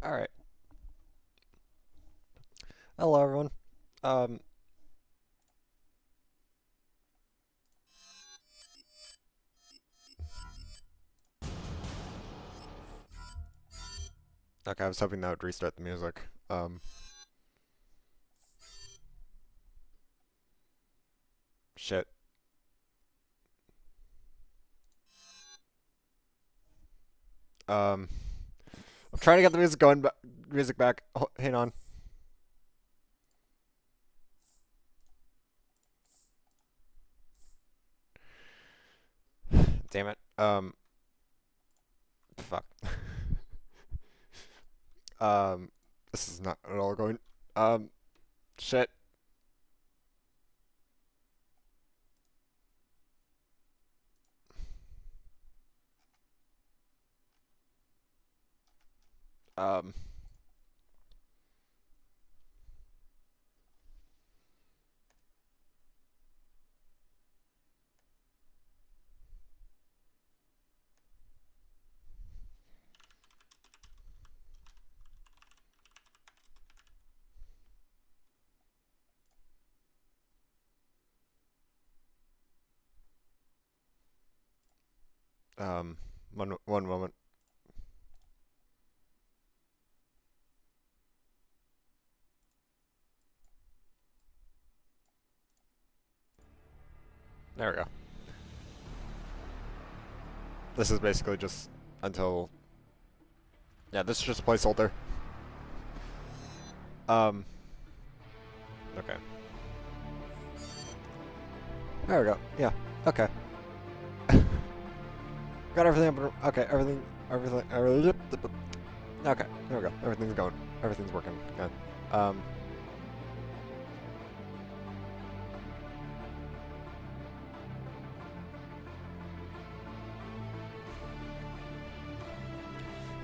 Alright. Hello, everyone. Okay, I was hoping that would restart the music. Shit. I'm trying to get the music going, music back. Oh, hang on. Damn it. Fuck. This is not at all going. Shit. Um. One moment. There we go. This is basically just until... Yeah, this is just a placeholder. Okay. There we go. Yeah. Okay. Got everything up. Okay, everything. Okay, there we go. Everything's going. Everything's working. Good.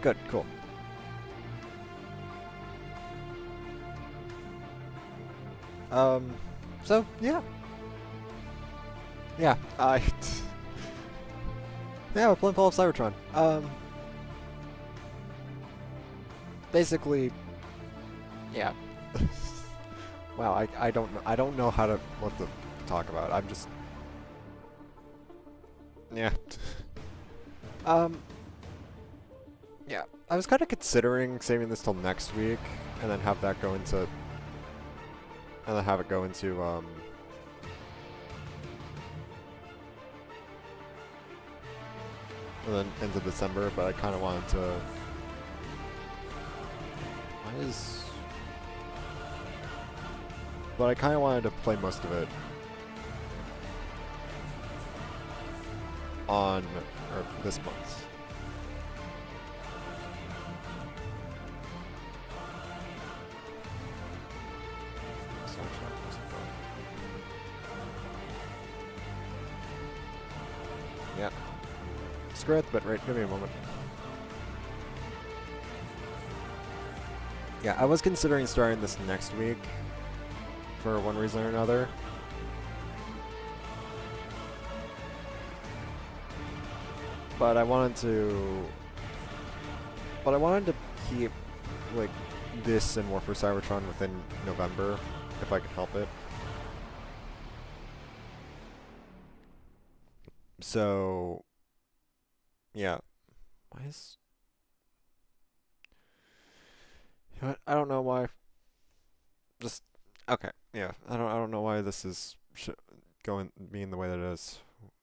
Good. Cool. So yeah. Yeah. Yeah, we're playing Fall of Cybertron. Basically, yeah. Wow, I don't know what to talk about. I'm just, yeah. Yeah. I was kind of considering saving this till next week, and then have that go into, and then have it go into and then into December, but I kind of wanted to... But I kind of wanted to play most of it. on or this month. Yeah. Screw it, but right, give me a moment. Yeah, I was considering starting this next week for one reason or another. But I wanted to keep like this and War for Cybertron within November if I could help it. So yeah. Why is you know what? I don't know why. Just okay. Yeah. I don't know why this is going being the way that it is.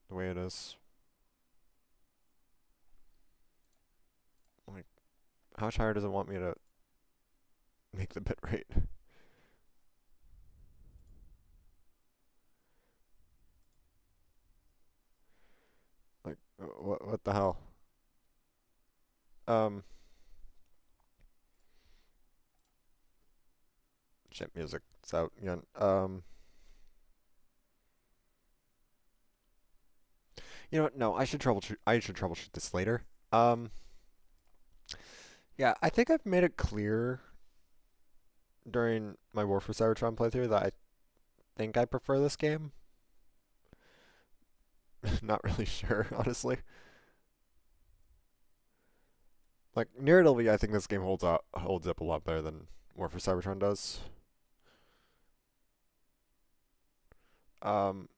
The way it is. Like how much higher does it want me to make the bit rate? Like what the hell? Um shit music. It's out again. You know what? No, I should troubleshoot this later. Um yeah, I think I've made it clear during my War for Cybertron playthrough that I think I prefer this game. Not really sure, honestly. Like narratively, I think this game holds up a lot better than War for Cybertron does. Um,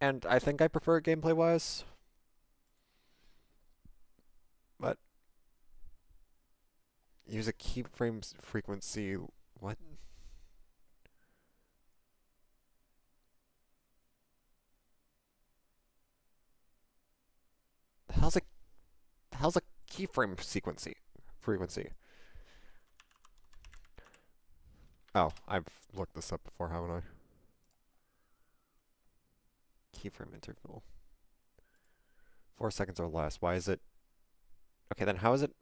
and I think I prefer it gameplay wise, but use a keyframe frequency. What? How's a keyframe frequency? Oh, I've looked this up before, haven't I? Keyframe interval. 4 seconds or less. Why is it? Okay, then how is it?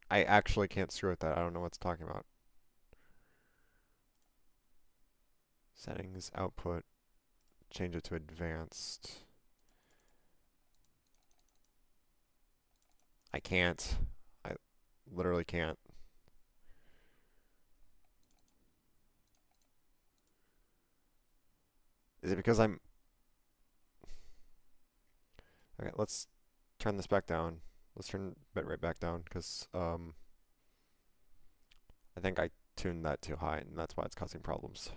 I actually can't screw with that. I don't know what's talking about. Settings, output, change it to advanced. I can't. I literally can't. Is it because I'm... Okay, let's turn this back down. Let's turn bitrate back down, because I think I tuned that too high, and that's why it's causing problems.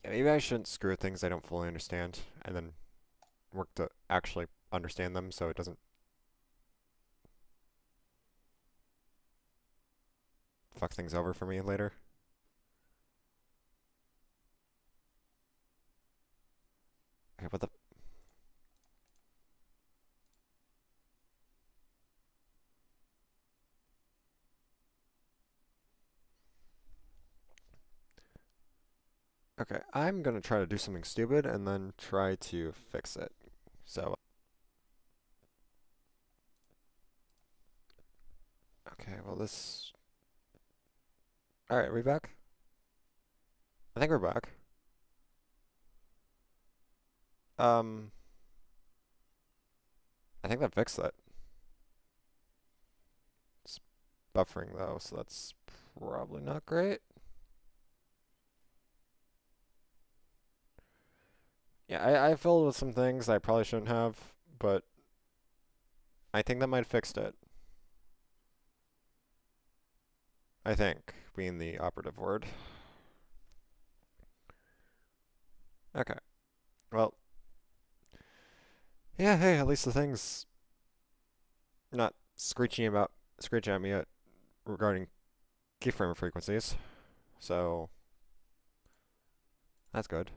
Yeah, maybe I shouldn't screw with things I don't fully understand, and then work to actually understand them so it doesn't fuck things over for me later. Okay, what the... Okay, I'm gonna try to do something stupid and then try to fix it. So... Okay, well this... Alright, are we back? I think we're back. Um... I think that fixed it. It's buffering though, so that's probably not great. Yeah, I filled with some things I probably shouldn't have, but I think that might have fixed it. I think, being the operative word. Okay. Well, yeah, hey, at least the thing's not screeching at me regarding keyframe frequencies. So that's good.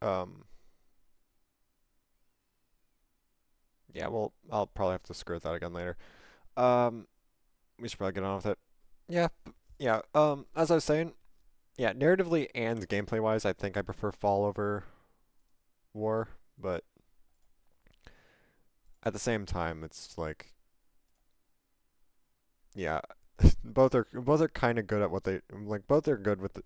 Um, yeah, well, I'll probably have to screw with that again later. Um, we should probably get on with it. Yeah, yeah. As I was saying, yeah, narratively and gameplay wise, I think I prefer Fall over War, but at the same time, it's like, yeah, both are kind of good at what they like. Both are good with the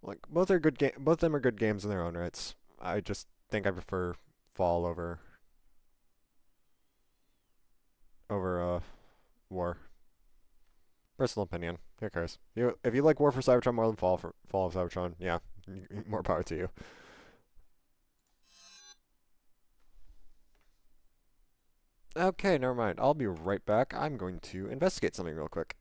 like both are good game. Both of them are good games in their own rights. I just think I prefer Fall over War. Personal opinion. Who cares? If you like War for Cybertron more than Fall of Cybertron, yeah, more power to you. Okay, never mind. I'll be right back. I'm going to investigate something real quick.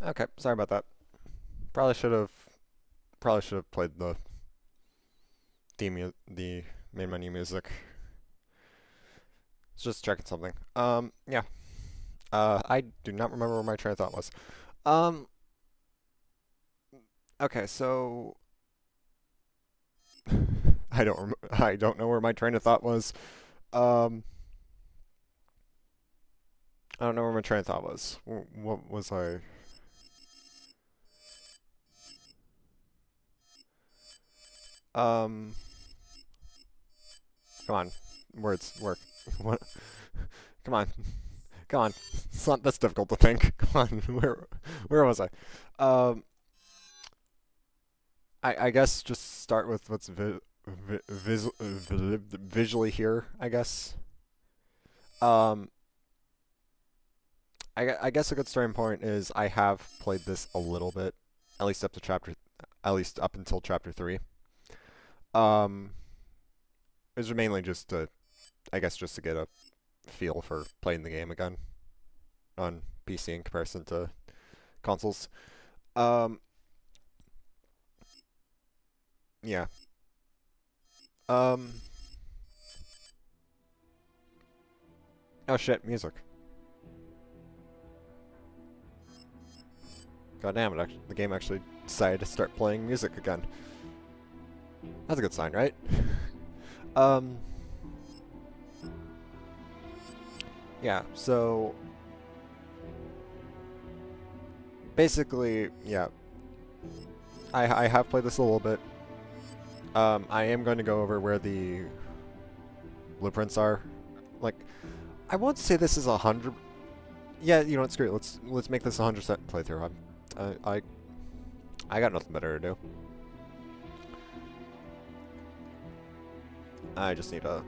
Okay, sorry about that. Probably should have probably should have played the main menu music. Just checking something. Yeah. I do not remember where my train of thought was. Um, okay, so I don't know where my train of thought was. Um, I don't know where my train of thought was. What was I? Um, come on, words work. What? Come on, come on. It's not this difficult to think. Come on, where was I? Um, I guess just start with what's visually here, I guess. Um, I guess a good starting point is I have played this a little bit, at least at least up until chapter 3. Um, it was mainly just to, I guess, just to get a feel for playing the game again on PC in comparison to consoles. Um, yeah. Um, oh shit, music. God damn it, the game actually decided to start playing music again. That's a good sign, right? um, yeah, so basically, yeah, I have played this a little bit. I am going to go over where the blueprints are. Like, I won't say this is 100. Yeah, you know what? Screw it. Let's make this 100% playthrough. I got nothing better to do. I just need a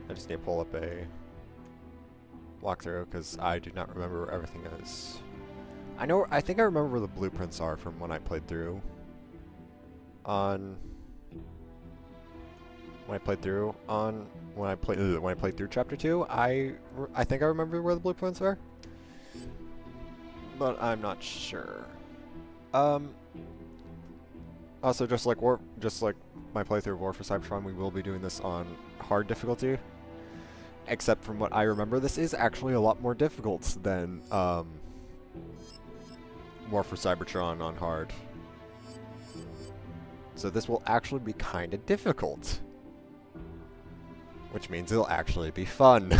I just need to pull up a walkthrough because I do not remember where everything is. I think I remember where the blueprints are from when I played through on when I played through chapter 2. I think I remember where the blueprints are, but I'm not sure. Um Also, just like my playthrough of War for Cybertron, we will be doing this on hard difficulty. Except from what I remember, this is actually a lot more difficult than War for Cybertron on hard. So this will actually be kind of difficult. Which means it'll actually be fun.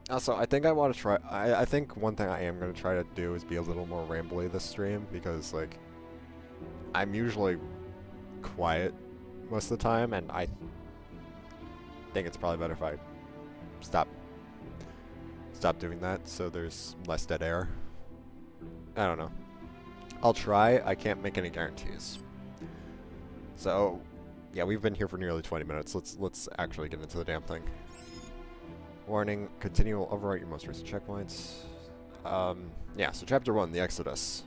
Also, I think I want to try... I think one thing I am going to try to do is be a little more rambly this stream, because, like, I'm usually quiet most of the time, and I think it's probably better if I stop doing that, so there's less dead air. I don't know. I'll try. I can't make any guarantees. So, yeah, we've been here for nearly 20 minutes. Let's actually get into the damn thing. Warning, continue will overwrite your most recent checkpoints. Yeah, so Chapter 1, the Exodus.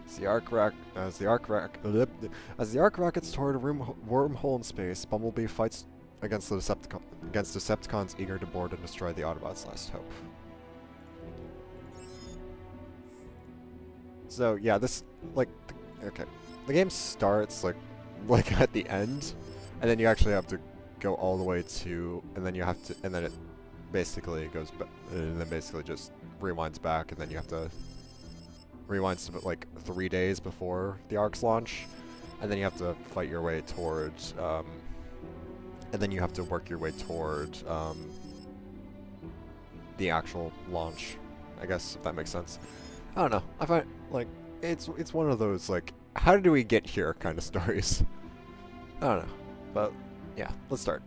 As the arc rockets toward a wormhole in space, Bumblebee fights against Decepticons eager to board and destroy the Autobots' last hope. So yeah, this okay, the game starts like at the end, and then you actually have to go all the way to, and then it basically goes, and then basically just rewinds back, and then you have to rewind to like 3 days before the arcs launch, and then you have to fight your way towards, and then you have to work your way toward the actual launch, I guess, if that makes sense. I don't know. I find like it's one of those like, how did we get here kind of stories. I don't know, but yeah, let's start.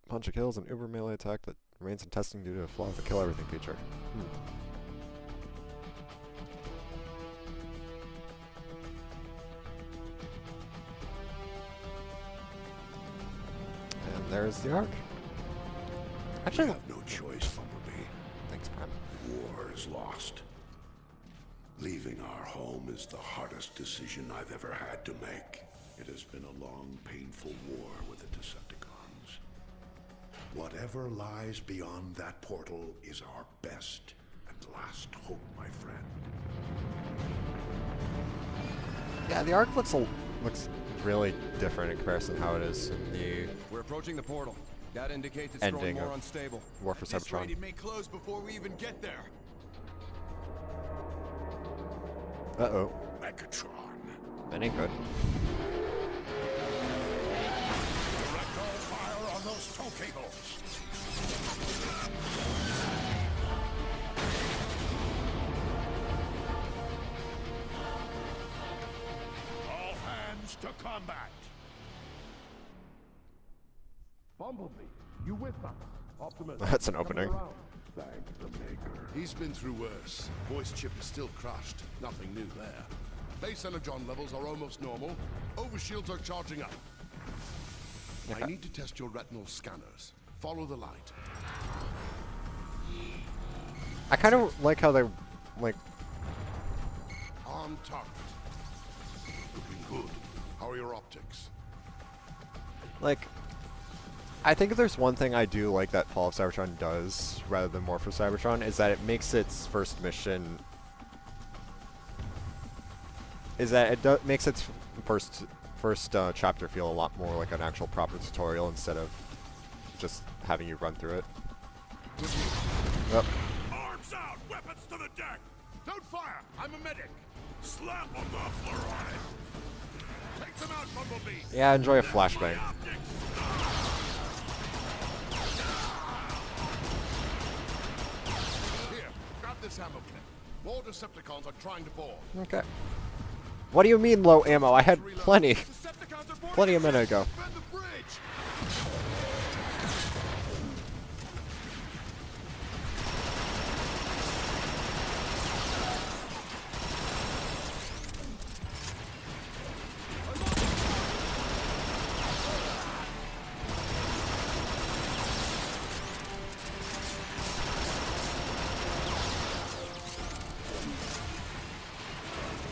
Punch a kill is an uber melee attack that remains in testing due to a flaw of the kill everything feature. And there's the arc. Actually, you have no choice, Bumblebee. Thanks, Prime. War is lost. Leaving our home is the hardest decision I've ever had to make. It has been a long, painful war with the Decepticons. Whatever lies beyond that portal is our best and last hope, my friend. Yeah, the arc looks really different in comparison to how it is in the We're approaching the portal. That indicates it's ending growing more of unstable. War for Cybertron. It may close before we even get there. Uh-oh. Megatron. That ain't good. Direct all fire on those tow cables. All hands to combat. Bumblebee, you with us? Optimus. That's an opening. Thank the Maker. He's been through worse. Voice chip is still crushed. Nothing new there. Base energon levels are almost normal. Overshields are charging up. Okay. I need to test your retinal scanners. Follow the light. I kind of like how they, like... On target. Looking good. How are your optics? Like, I think if there's one thing I do like that Fall of Cybertron does, rather than War for Cybertron, is that it makes its first mission... is that it makes its first chapter feel a lot more like an actual proper tutorial instead of just having you run through it. Yep. Arms out! Weapons to the deck! Don't fire! I'm a medic! Slap a muffler on it! Take them out, Bumblebee! Yeah, enjoy a flashbang. Here, grab this ammo clip. More Decepticons are trying to board. Okay. What do you mean low ammo? I had plenty. Plenty a minute ago. Defend the bridge!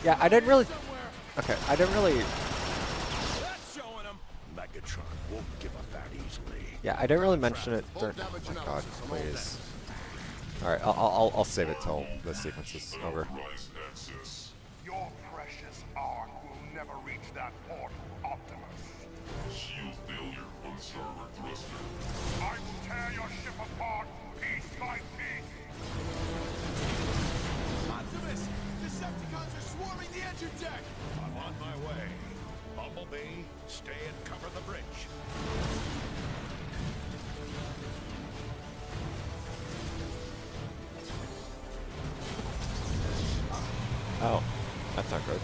Yeah, I didn't really... Okay, I didn't really... That's showing them. Megatron won't give up that easily. Yeah, I didn't really mention it during... Oh my god, please. Alright, I'll save it till the sequence is over. Your precious Ark will never reach that portal, Optimus. Shield failure on the starboard thruster. I will tear your ship apart, piece by piece. Optimus! Decepticons are swarming the engine deck! I'm on my way. Bumblebee, stay and cover the bridge. Oh, that's not good.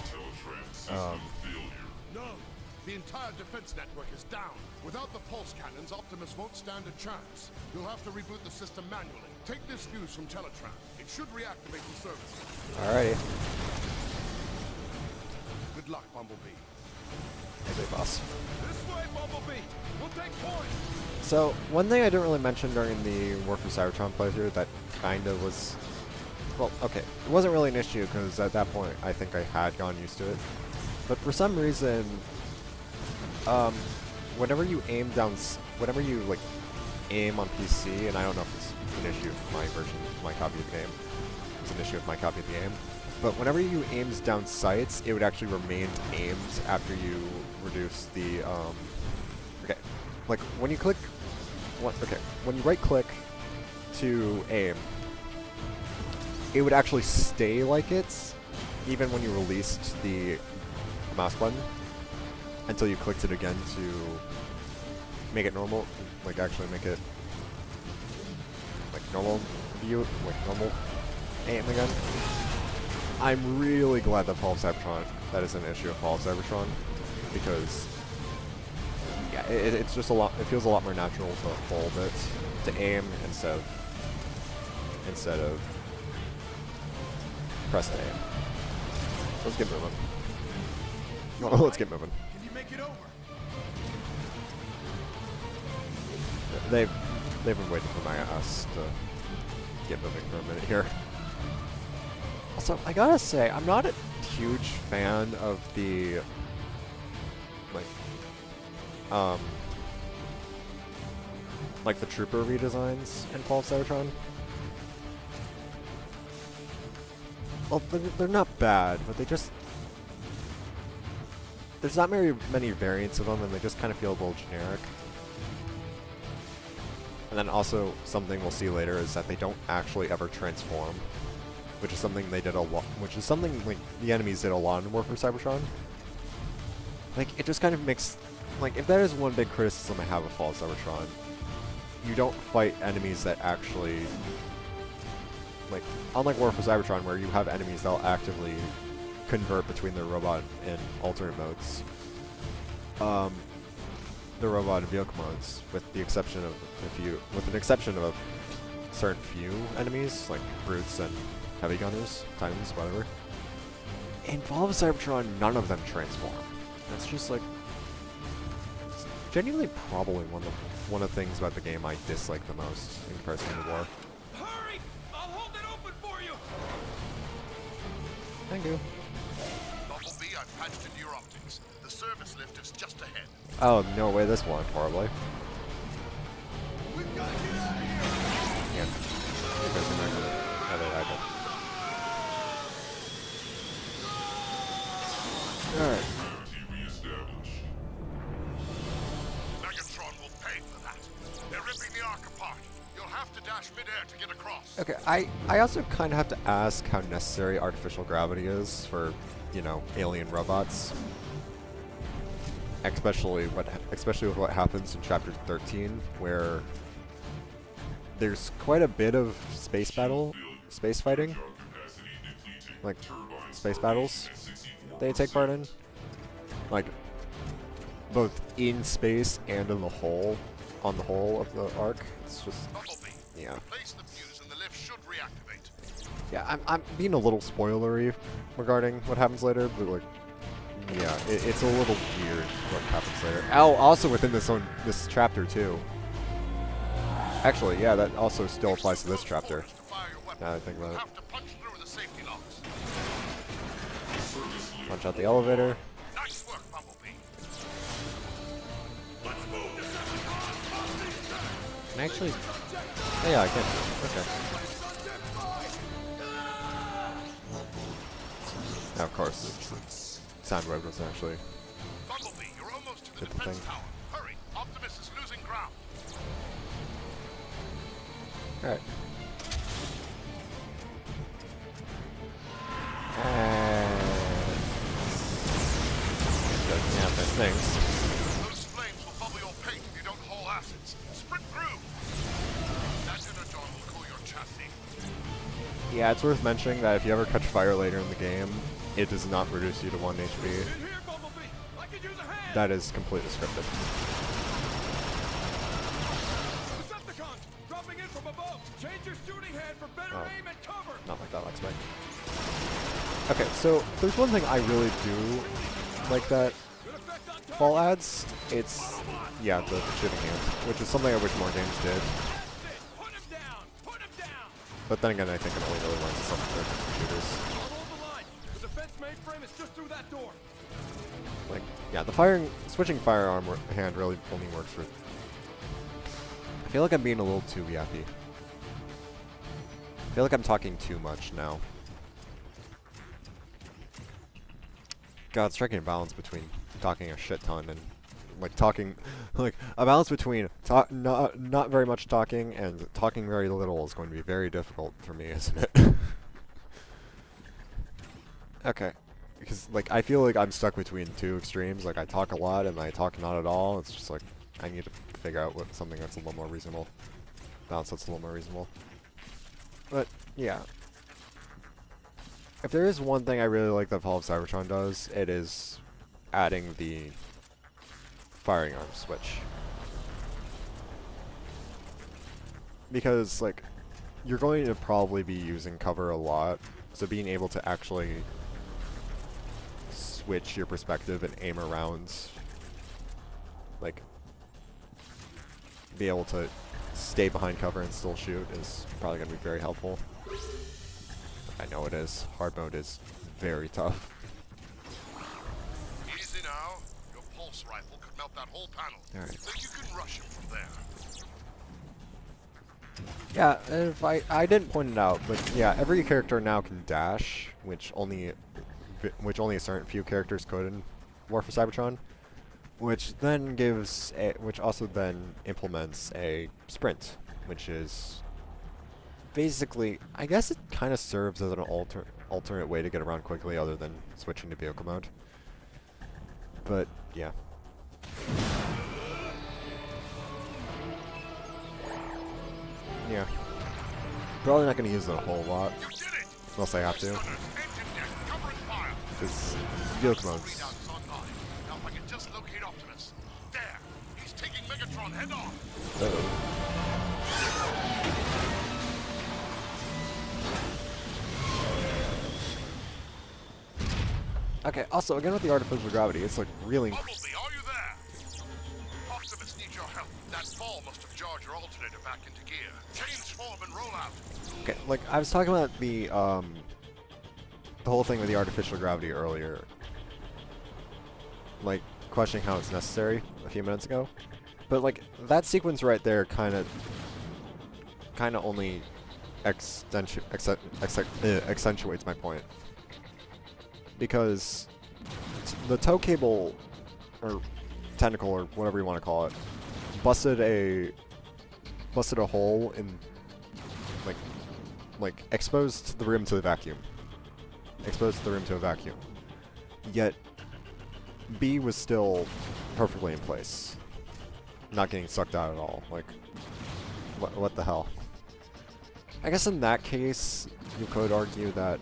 Teletran system failure. No, the entire defense network is down. Without the pulse cannons, Optimus won't stand a chance. You'll have to reboot the system manually. Take this fuse from Teletran. It should reactivate the service. Alrighty. Good luck, Bumblebee. Hey, big boss. This way, Bumblebee! We'll take point! So, one thing I didn't really mention during the War for Cybertron playthrough that kind of was... Well, okay, it wasn't really an issue because at that point I think I had gotten used to it. But for some reason, whenever you aim down, whenever you like aim on PC, and I don't know if it's an issue with my version, my copy of the game, it's an issue with my copy of the game, but whenever you aimed down sights, it would actually remain aimed after you reduce the, okay, like when you click, when you right click to aim, it would actually stay like it, even when you released the mouse button, until you clicked it again to make it normal, like actually make it like normal view, like normal aim again. I'm really glad that Fall of Cybertron, that is an issue of Fall of Cybertron, because yeah, it's just a lot, it feels a lot more natural to hold it, to aim instead of press to aim. Let's get moving. Oh, let's get moving. Can you make it over? They've been waiting for my ass to get moving for a minute here. Also, I gotta say, I'm not a huge fan of the like the trooper redesigns in Fall of Cybertron. Well, they're not bad, but they just... There's not many variants of them, and they just kind of feel a little generic. And then also, something we'll see later is that they don't actually ever transform, which is something they did a lot, which is something like the enemies did a lot in War for Cybertron. Like, it just kind of makes... Like, if that is one big criticism I have of Fall of Cybertron, you don't fight enemies that actually... Like, unlike War for Cybertron, where you have enemies that'll actively convert between their robot and alternate modes, the robot and vehicle modes, with an exception of a certain few enemies, like brutes and heavy gunners, titans, whatever. In Fall of Cybertron, none of them transform. That's just like, it's genuinely probably one of the things about the game I dislike the most in comparison to War. Hurry! I'll hold it open for you! Thank you. Bumblebee, I've patched into your optics. The service lift is just ahead. Oh, no way, this went horribly. We've got to get out of here! Yeah. Because they're not gonna have it happen. Alright. Gravity reestablished. Megatron will pay for that. They're ripping the Ark apart. You'll have to dash midair to get across. Okay, I also kind of have to ask how necessary artificial gravity is for, you know, alien robots. Especially with what happens in Chapter 13, where there's quite a bit of space fighting, like space battles they take part in, like both in space and in the hull, on the hull of the Ark. It's just, Bumblebee, yeah. replace the fuse and the lift should reactivate. Yeah, I'm being a little spoilery regarding what happens later, but like, yeah, it's a little weird what happens later. Oh, also within this chapter too. Actually, yeah, that also still applies to this chapter. To fire your weapon. Now that I think about You'll it. have to punch through the safety locks. Punch out the elevator. Nice work, Bumblebee. Let's move. Can I actually? Oh, yeah, I can. Okay. course, Soundwave doesn't actually Bumblebee, you're almost to the hit the defense thing. tower. Hurry, Optimus is losing ground. Alright. And... doesn't have those things. Those flames will bubble your paint if you don't haul acids. Sprint through! That energon will cool your chassis. Yeah, it's worth mentioning that if you ever catch fire later in the game, it does not reduce you to 1 HP. In here, Bumblebee! I could use a hand! That is completely scripted. Decepticons! Dropping in from above! Change your shooting hand for better Oh. aim and cover! Not like that, like Spike. Okay, so there's one thing I really do like that Good effect on target! Fall adds. It's, yeah, the shooting hand, which is something I wish more games did. That's it! Put him down! Put him down! But then again, I think it only really lends itself to third-person shooters. I'll hold the line! The defense mainframe is just through that door! Like, yeah, the switching firearm hand really only works for... I feel like I'm being a little too yappy. I feel like I'm talking too much now. God, striking a balance between talking a shit ton and, like, talking... Like, a balance between not very much talking and talking very little is going to be very difficult for me, isn't it? Okay. Because, like, I feel like I'm stuck between two extremes. Like, I talk a lot and I talk not at all. It's just like, I need to figure out something that's a little more reasonable. Balance that's a little more reasonable. But, yeah. If there is one thing I really like that Fall of Cybertron does, it is adding the firing arm switch. Because, like, you're going to probably be using cover a lot, so being able to actually switch your perspective and aim around, like, be able to stay behind cover and still shoot is probably going to be very helpful. I know it is. Hard mode is very tough. Easy now. Your pulse rifle could melt that whole panel. Alright. Think you can rush him from there. Yeah, and if I didn't point it out, but yeah, every character now can dash, which only a certain few characters could in War for Cybertron, which also then implements a sprint, which is basically, I guess it kind of serves as an alternate way to get around quickly other than switching to vehicle mode. But yeah. Yeah. Probably not going to use it a whole lot, You did it! unless I have to. Gunners, engine deck, cover and fire. Because vehicle mode's... Readout is online. Now if I can just locate Optimus. There! He's taking Megatron head on! Okay, also, again with the artificial gravity, it's like really... Bumblebee, are you there? Optimus needs your help. That fall must have jarred your alternator back into gear. Change form and roll out. Okay, like, I was talking about the whole thing with the artificial gravity earlier. Like, questioning how it's necessary a few minutes ago. But, like, that sequence right there kind of only accentuates my point. Because the tow cable, or tentacle, or whatever you want to call it, busted a hole in, like exposed the rim to the vacuum. Exposed the rim to a vacuum. Yet, B was still perfectly in place. Not getting sucked out at all. Like, what the hell? I guess in that case, you could argue that...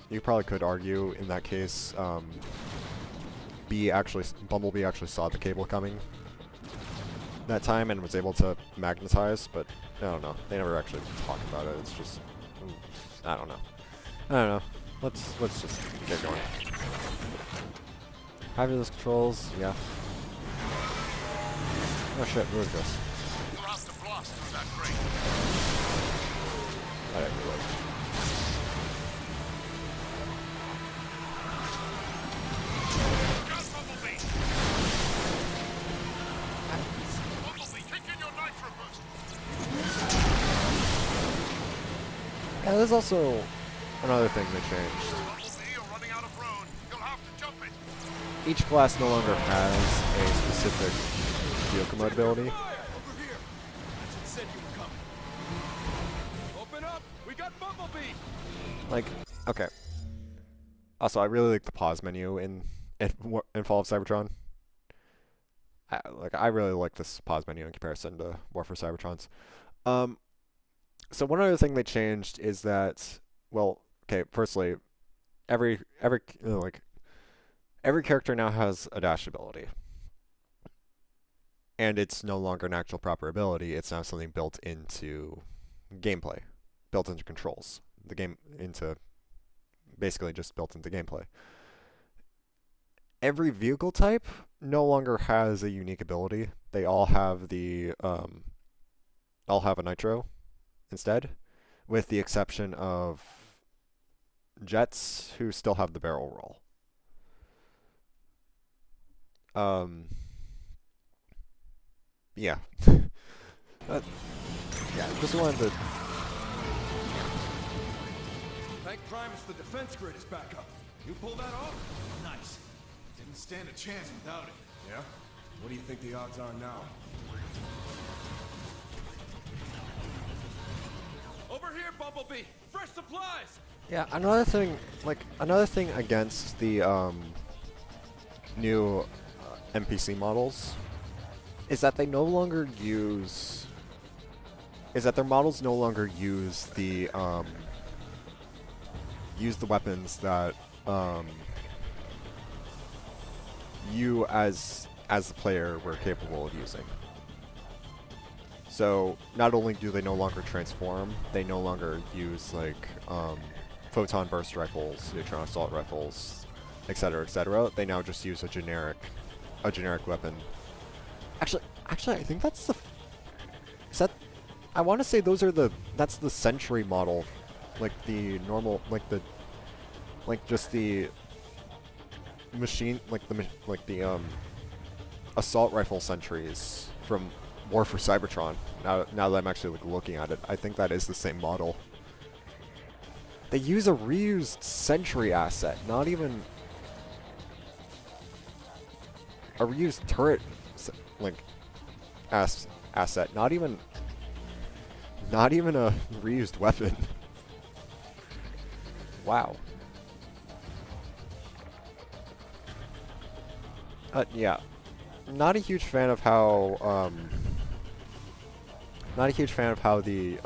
You probably could argue in that case, Bumblebee actually saw the cable coming that time and was able to magnetize, but I don't know. They never actually talk about it. It's just, I don't know. Let's just get going. Fabulous controls, yeah. Oh shit, who is this? You'll have to blast through that grate. I didn't realize. Got Bumblebee! Bumblebee, kick in your nitro boost! Yeah, there's also another thing they changed. Bumblebee, you're running out of road. each class no longer has a specific vehicle mode ability. Over here. Agent said you were coming. Open up. We got Bumblebee. Like, okay. Also, I really like the pause menu in Fall of Cybertron. I really like this pause menu in comparison to War for Cybertron's. So one other thing they changed is that, well, okay, firstly, every character now has a dash ability. And it's no longer an actual proper ability, it's now something built into gameplay, built into controls. Basically just built into gameplay. Every vehicle type no longer has a unique ability. They all have a nitro instead, with the exception of jets, who still have the barrel roll. Yeah. Yeah, just wanted to... Thank Primus the defense grid is back up. You pull that off? Nice. Didn't stand a chance without it. Yeah? What do you think the odds are now? Over here, Bumblebee! Fresh supplies! Yeah, another thing against the new NPC models is that they no longer use... is that their models no longer use the weapons that you as the player were capable of using. So not only do they no longer transform, they no longer use like photon burst rifles, neutron assault rifles, etc., etc. They now just use a generic weapon. Actually, I think that's the. Is that? I want to say that's the Sentry model, like the normal, just the machine, like the assault rifle sentries from War for Cybertron. Now that I'm actually looking at it, I think that is the same model. They use a reused Sentry asset, not even a reused turret asset, not even a reused weapon. Wow. Yeah, not a huge fan of how the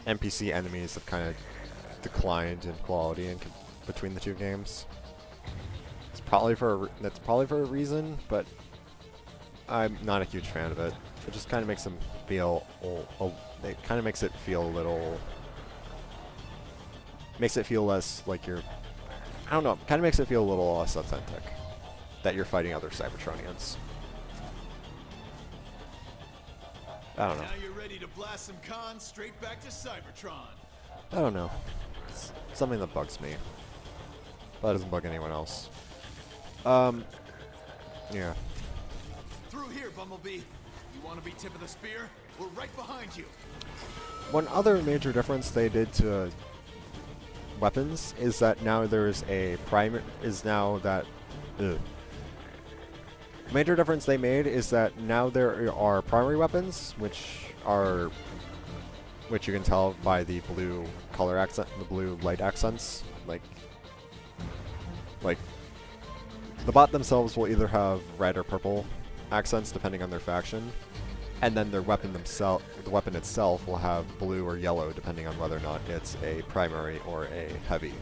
NPC enemies have kind of declined in quality between the two games. That's probably for a reason, but I'm not a huge fan of it. It just kind of makes them feel. It kind of makes it feel a little. Makes it feel less like you're. I don't know. Kind of makes it feel a little less authentic that you're fighting other Cybertronians. I don't know. Now you're ready to blast some cons straight back to Cybertron. I don't know. It's something that bugs me. But it doesn't bug anyone else. Yeah. Through here, Bumblebee. You want to be tip of the spear? We're right behind you. One other major difference they did to weapons is that now there's a major difference they made is that now there are primary weapons, which you can tell by the blue color accent, the blue light accents. Like the bot themselves will either have red or purple accents depending on their faction, and then their weapon itself will have blue or yellow depending on whether or not it's a primary or a heavy.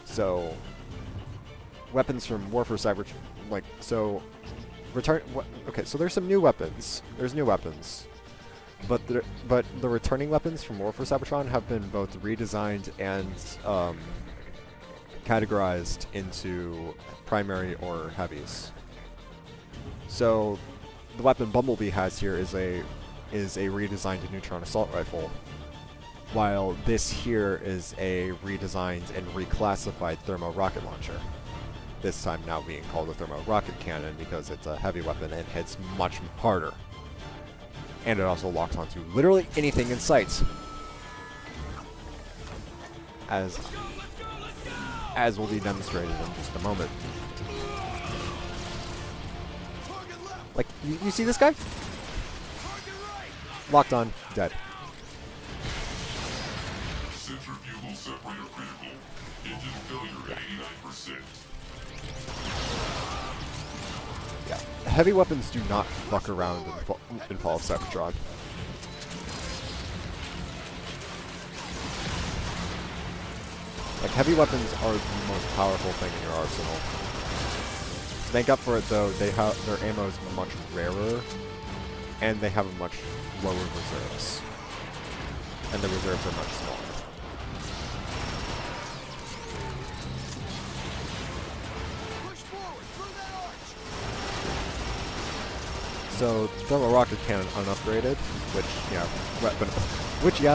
So weapons from War for Cybertron, so there's some new weapons. There's new weapons, but the returning weapons from War for Cybertron have been both redesigned and categorized into primary or heavies. So the weapon Bumblebee has here is a redesigned neutron assault rifle, while this here is a redesigned and reclassified thermo rocket launcher. This time now being called a thermo rocket cannon because it's a heavy weapon and hits much harder. And it also locks onto literally anything in sight. As as will be demonstrated in just a moment. Like, you see this guy? Locked on, dead. Centrifugal separator critical. Engine failure at 89%. Yeah, heavy weapons do not fuck around in Fall of Cybertron. Like, heavy weapons are the most powerful thing in your arsenal. To make up for it, though, their ammo is much rarer, and they have a much lower reserves. And the reserves are much smaller. So, thermal rocket cannon unupgraded,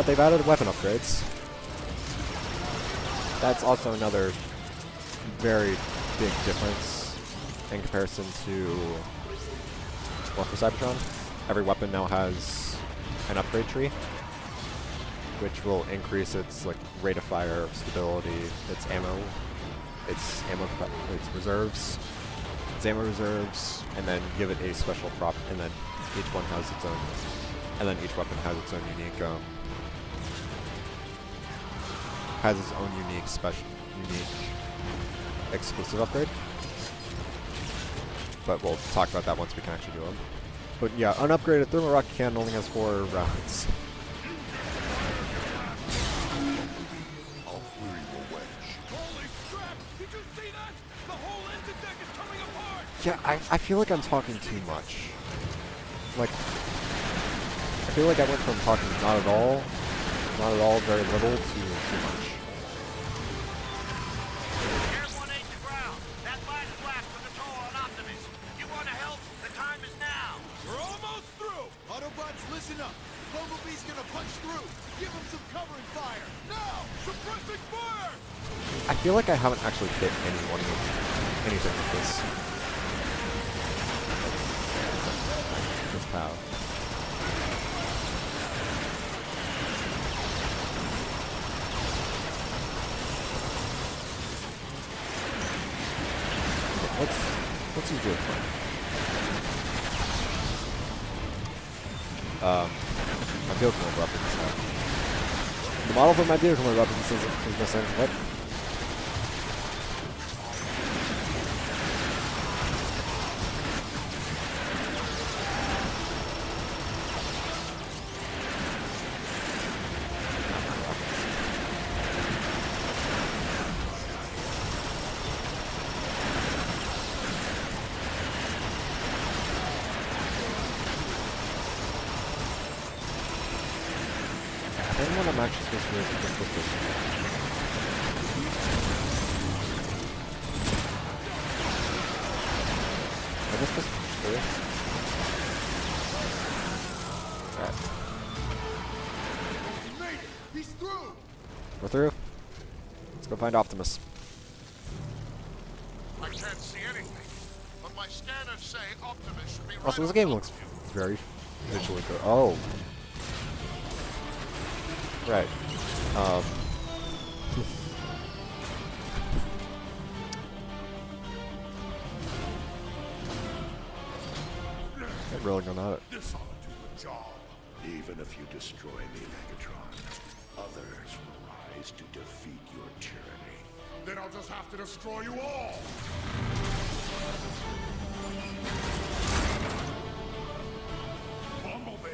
they've added weapon upgrades. That's also another very big difference in comparison to War for Cybertron. Every weapon now has an upgrade tree, which will increase its rate of fire, stability, its ammo, its reserves, its ammo reserves, and then give it a special prop, and then each one has its own, and then each weapon has its own unique exclusive upgrade. But we'll talk about that once we can actually do them. But yeah, unupgraded thermal rocket cannon only has 4 rounds. I'll clear your wedge. Holy crap! Did you see that? The whole engine deck is coming apart! Yeah, I feel like I'm talking too much. Like, I feel like I went from talking not at all, very little, to too much. Air 1-8 to ground. That line is black with a toll on Optimus. You want to help? The time is now. We're almost through! Autobots, listen up. Bumblebee's gonna punch through. Give him some cover and fire. Now! Suppressing fire! I feel like I haven't actually hit anything with this. This pow. What's he doing? My vehicle weapons. The model for my vehicle weapons is missing. What? I don't know what I'm actually supposed to do with this. Am I just supposed to push through? Alright. He made it! He's through! We're through. Let's go find Optimus. I can't see anything, but my scanners say Optimus should be right Also, this on game top looks of you. very visually good. Oh. Right. Really going at it. This ought to do the job. Even if you destroy me, Megatron, others will rise to defeat your tyranny. Then I'll just have to destroy you all! Bumblebee!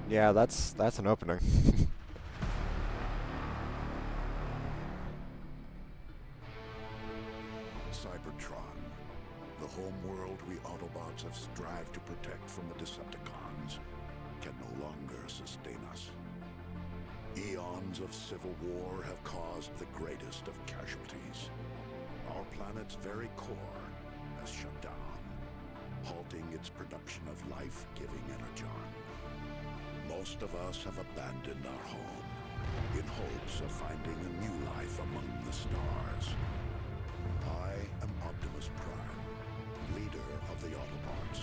Yeah, that's an opening. Cybertron, the home world we Autobots have strived to protect from the Decepticons, can no longer sustain us. Eons of civil war have caused the greatest of casualties. Our planet's very core has shut down, halting its production of life-giving energon. Most of us have abandoned our home, in hopes of finding a new life among the stars. I am Optimus Prime, leader of the Autobots.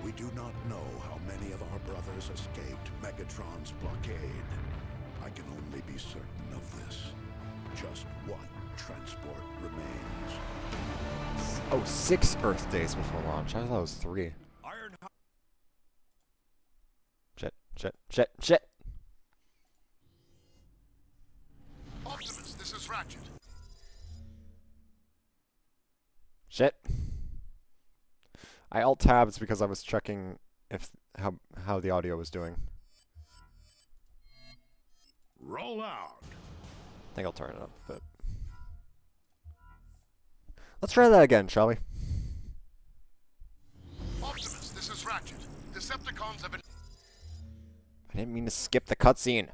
We do not know how many of our brothers escaped Megatron's blockade. I can only be certain of this. Just one transport remains. Oh, 6 Earth days before launch. I thought it was 3. Shit. Optimus, this is Ratchet. Shit. I alt tabs because I was checking if how the audio was doing. Roll out. I think I'll turn it up a bit. Let's try that again, shall we? Optimus, this is Ratchet. Decepticons have been... I didn't mean to skip the cutscene.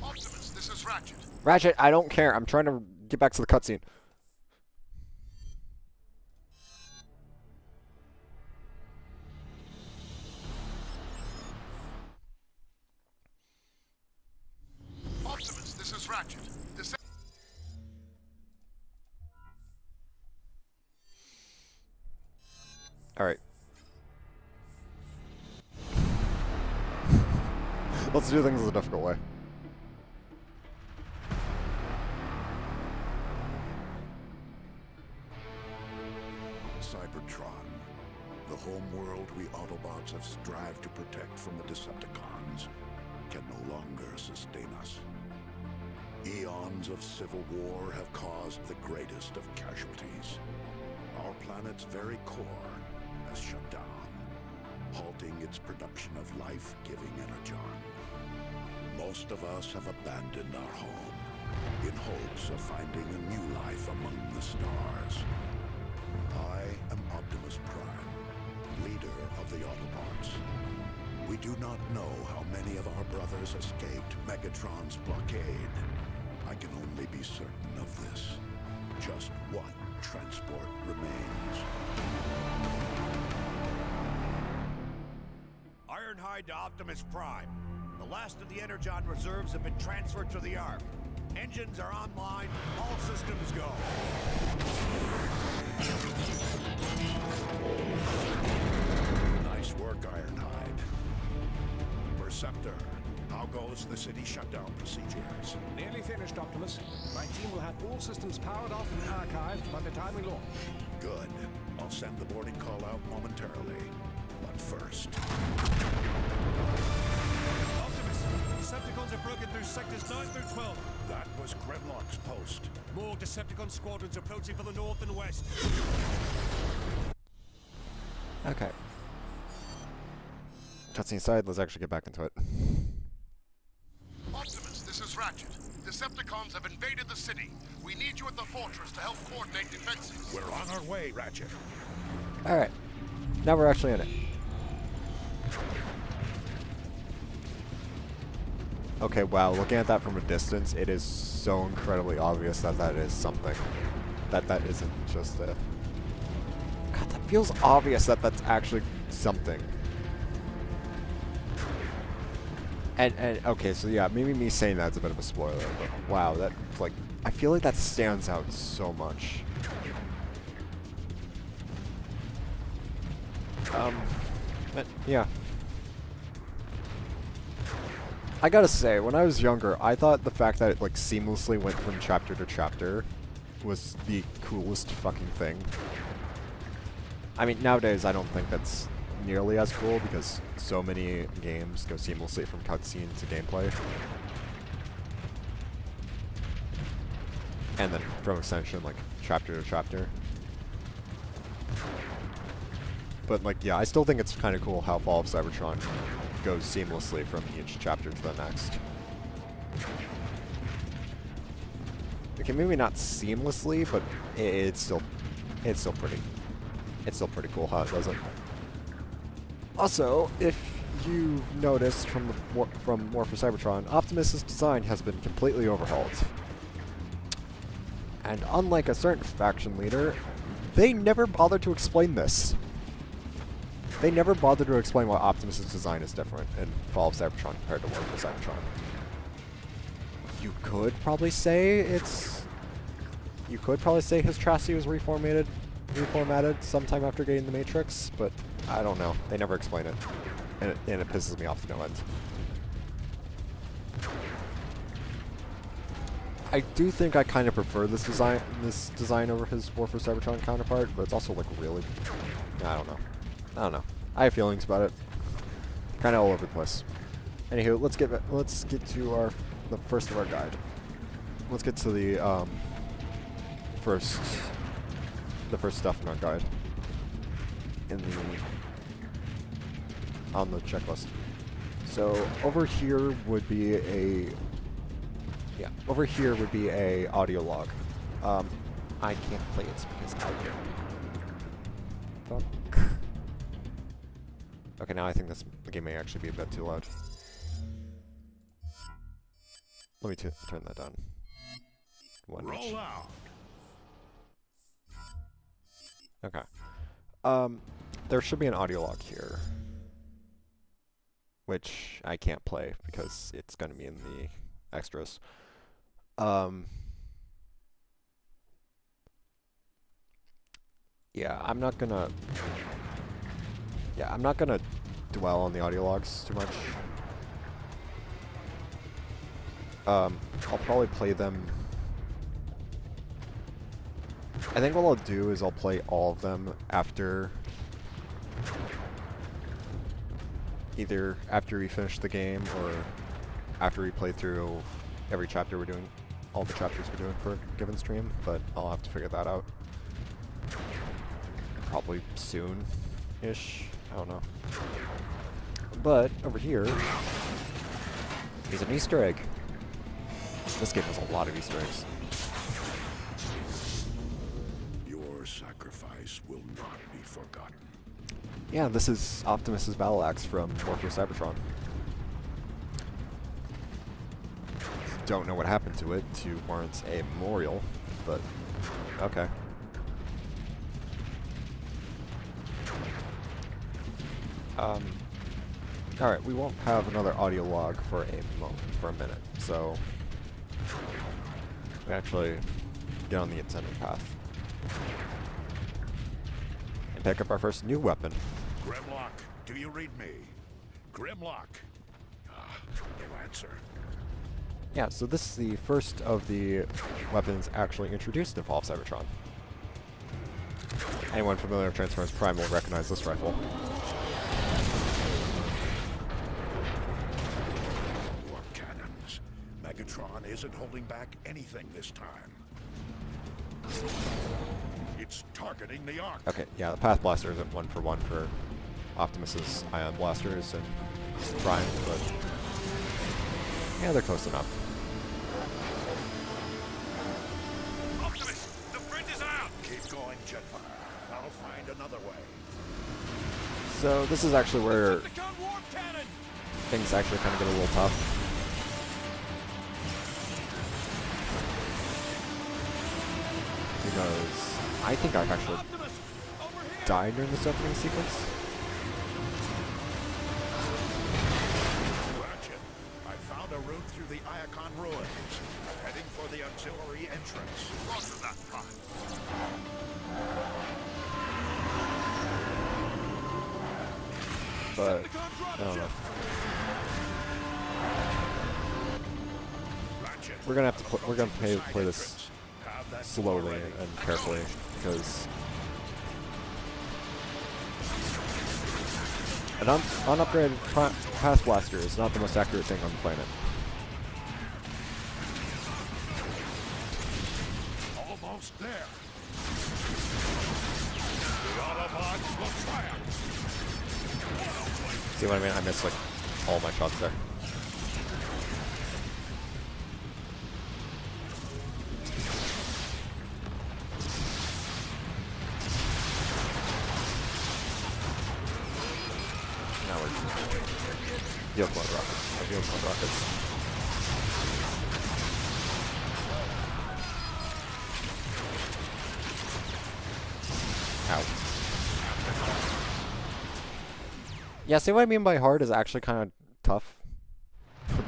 Optimus, this is Ratchet. Ratchet, I don't care. I'm trying to get back to the cutscene. Optimus, this is Ratchet. Alright. Let's do things the difficult way. Cybertron, the home world we Autobots have strived to protect from the Decepticons, can no longer sustain us. Eons of civil war have caused the greatest of casualties. Our planet's very core has shut down, halting its production of life-giving energon. Most of us have abandoned our home in hopes of finding a new life among the stars. I am Optimus Prime, leader of the Autobots. We do not know how many of our brothers escaped Megatron's blockade. I can only be certain of this. Just one transport remains. Ironhide to Optimus Prime. The last of the Energon reserves have been transferred to the Ark. Engines are online. All systems go. Nice work, Ironhide. Perceptor, how goes the city shutdown procedures? Nearly finished, Optimus. My team will have all systems powered off and archived by the time we launch. Good. I'll send the boarding call out momentarily. But first... Optimus, Decepticons have broken through sectors 9 through 12. That was Grimlock's post. More Decepticon squadrons approaching from the north and west. Okay. Cutscene aside, let's actually get back into it. Optimus, this is Ratchet. Decepticons have invaded the city. We need you at the fortress to help coordinate defenses. We're on our way, Ratchet. Alright. Now we're actually in it. Okay, wow, looking at that from a distance, it is so incredibly obvious that that is something. That isn't just a... God, that feels obvious that that's actually something. And okay, so yeah, maybe me saying that's a bit of a spoiler, but wow, that, like, I feel like that stands out so much. But, yeah. I gotta say, when I was younger, I thought the fact that it, like, seamlessly went from chapter to chapter was the coolest fucking thing. I mean, nowadays I don't think that's nearly as cool because so many games go seamlessly from cutscene to gameplay. And then from extension, like, chapter to chapter. But, like, yeah, I still think it's kind of cool how Fall of Cybertron goes seamlessly from each chapter to the next. Okay, maybe not seamlessly, but it's still pretty cool how it does it. Also, if you've noticed from War for Cybertron, Optimus's design has been completely overhauled. And unlike a certain faction leader, they never bothered to explain this. they never bothered to explain why Optimus's design is different in Fall of Cybertron compared to War for Cybertron. You could probably say his chassis was reformatted sometime after getting the Matrix, but I don't know. They never explain it, and it pisses me off to no end. I do think I kind of prefer this design over his War for Cybertron counterpart, but it's also like really, I don't know. I have feelings about it. Kind of all over the place. Anywho, let's get to the first of our guide. Let's get to the first stuff in our guide on the checklist. So over here would be a audio log. I can't play it because I don't. Fuck. Okay, now I think the game may actually be a bit too loud. Let me turn that down. Roll out. Okay. There should be an audio log here, which I can't play because it's going to be in the extras. Yeah, I'm not gonna dwell on the audio logs too much. I'll probably play them. I think what I'll do is I'll play all of them either after we finish the game or after we play through every chapter we're doing, all the chapters we're doing for a given stream, but I'll have to figure that out. Probably soon-ish. I don't know. But over here is an Easter egg. This game has a lot of Easter eggs. Your sacrifice will not be forgotten. Yeah, this is Optimus's battle axe from War for Cybertron. Don't know what happened to it to warrant a memorial, but okay. Alright, we won't have another audio log for a minute, so we actually get on the intended path and pick up our first new weapon. Grimlock, do you read me? Grimlock. No answer. Yeah, so this is the first of the weapons actually introduced in Fall of Cybertron. Anyone familiar with Transformers Prime will recognize this rifle. More cannons. Megatron isn't holding back anything this time. It's targeting the Ark. Okay, yeah, the Path Blaster isn't one-for-one for Optimus's Ion Blasters and Prime, but yeah, they're close enough. Optimus, the bridge is out! Keep going, Jetfire. I'll find another way. So this is actually where Decepticon warp cannon! things actually kind of get a little tough. Because I think I've actually Optimus, over here! died during this opening sequence. Ratchet, I found a route through the Iacon ruins. Heading for the auxiliary entrance. Roger that, Prime. But Decepticon I don't know. Ratchet, We're gonna have to play this entrance. Have that slowly ready. and carefully because an unupgraded Path Blaster is not the most accurate thing on the planet. Almost there. The Autobots will triumph. See what I mean? I missed like all my shots there. Now we're field mode rockets. Field mode rockets. Ow. Yeah, see what I mean by hard is actually kind of tough.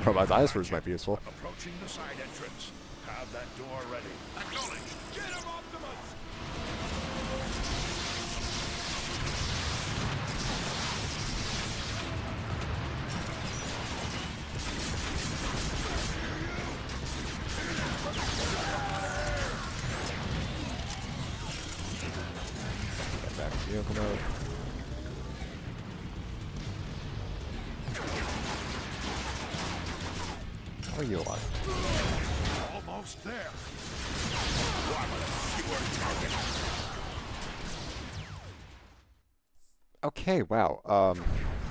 Robots dinosaurs might be useful. Approaching the side entrance. Have that door ready. Acknowledge. Get him, Optimus! Get back to vehicle mode. How are you alive? Almost there. One fewer target. Okay, wow.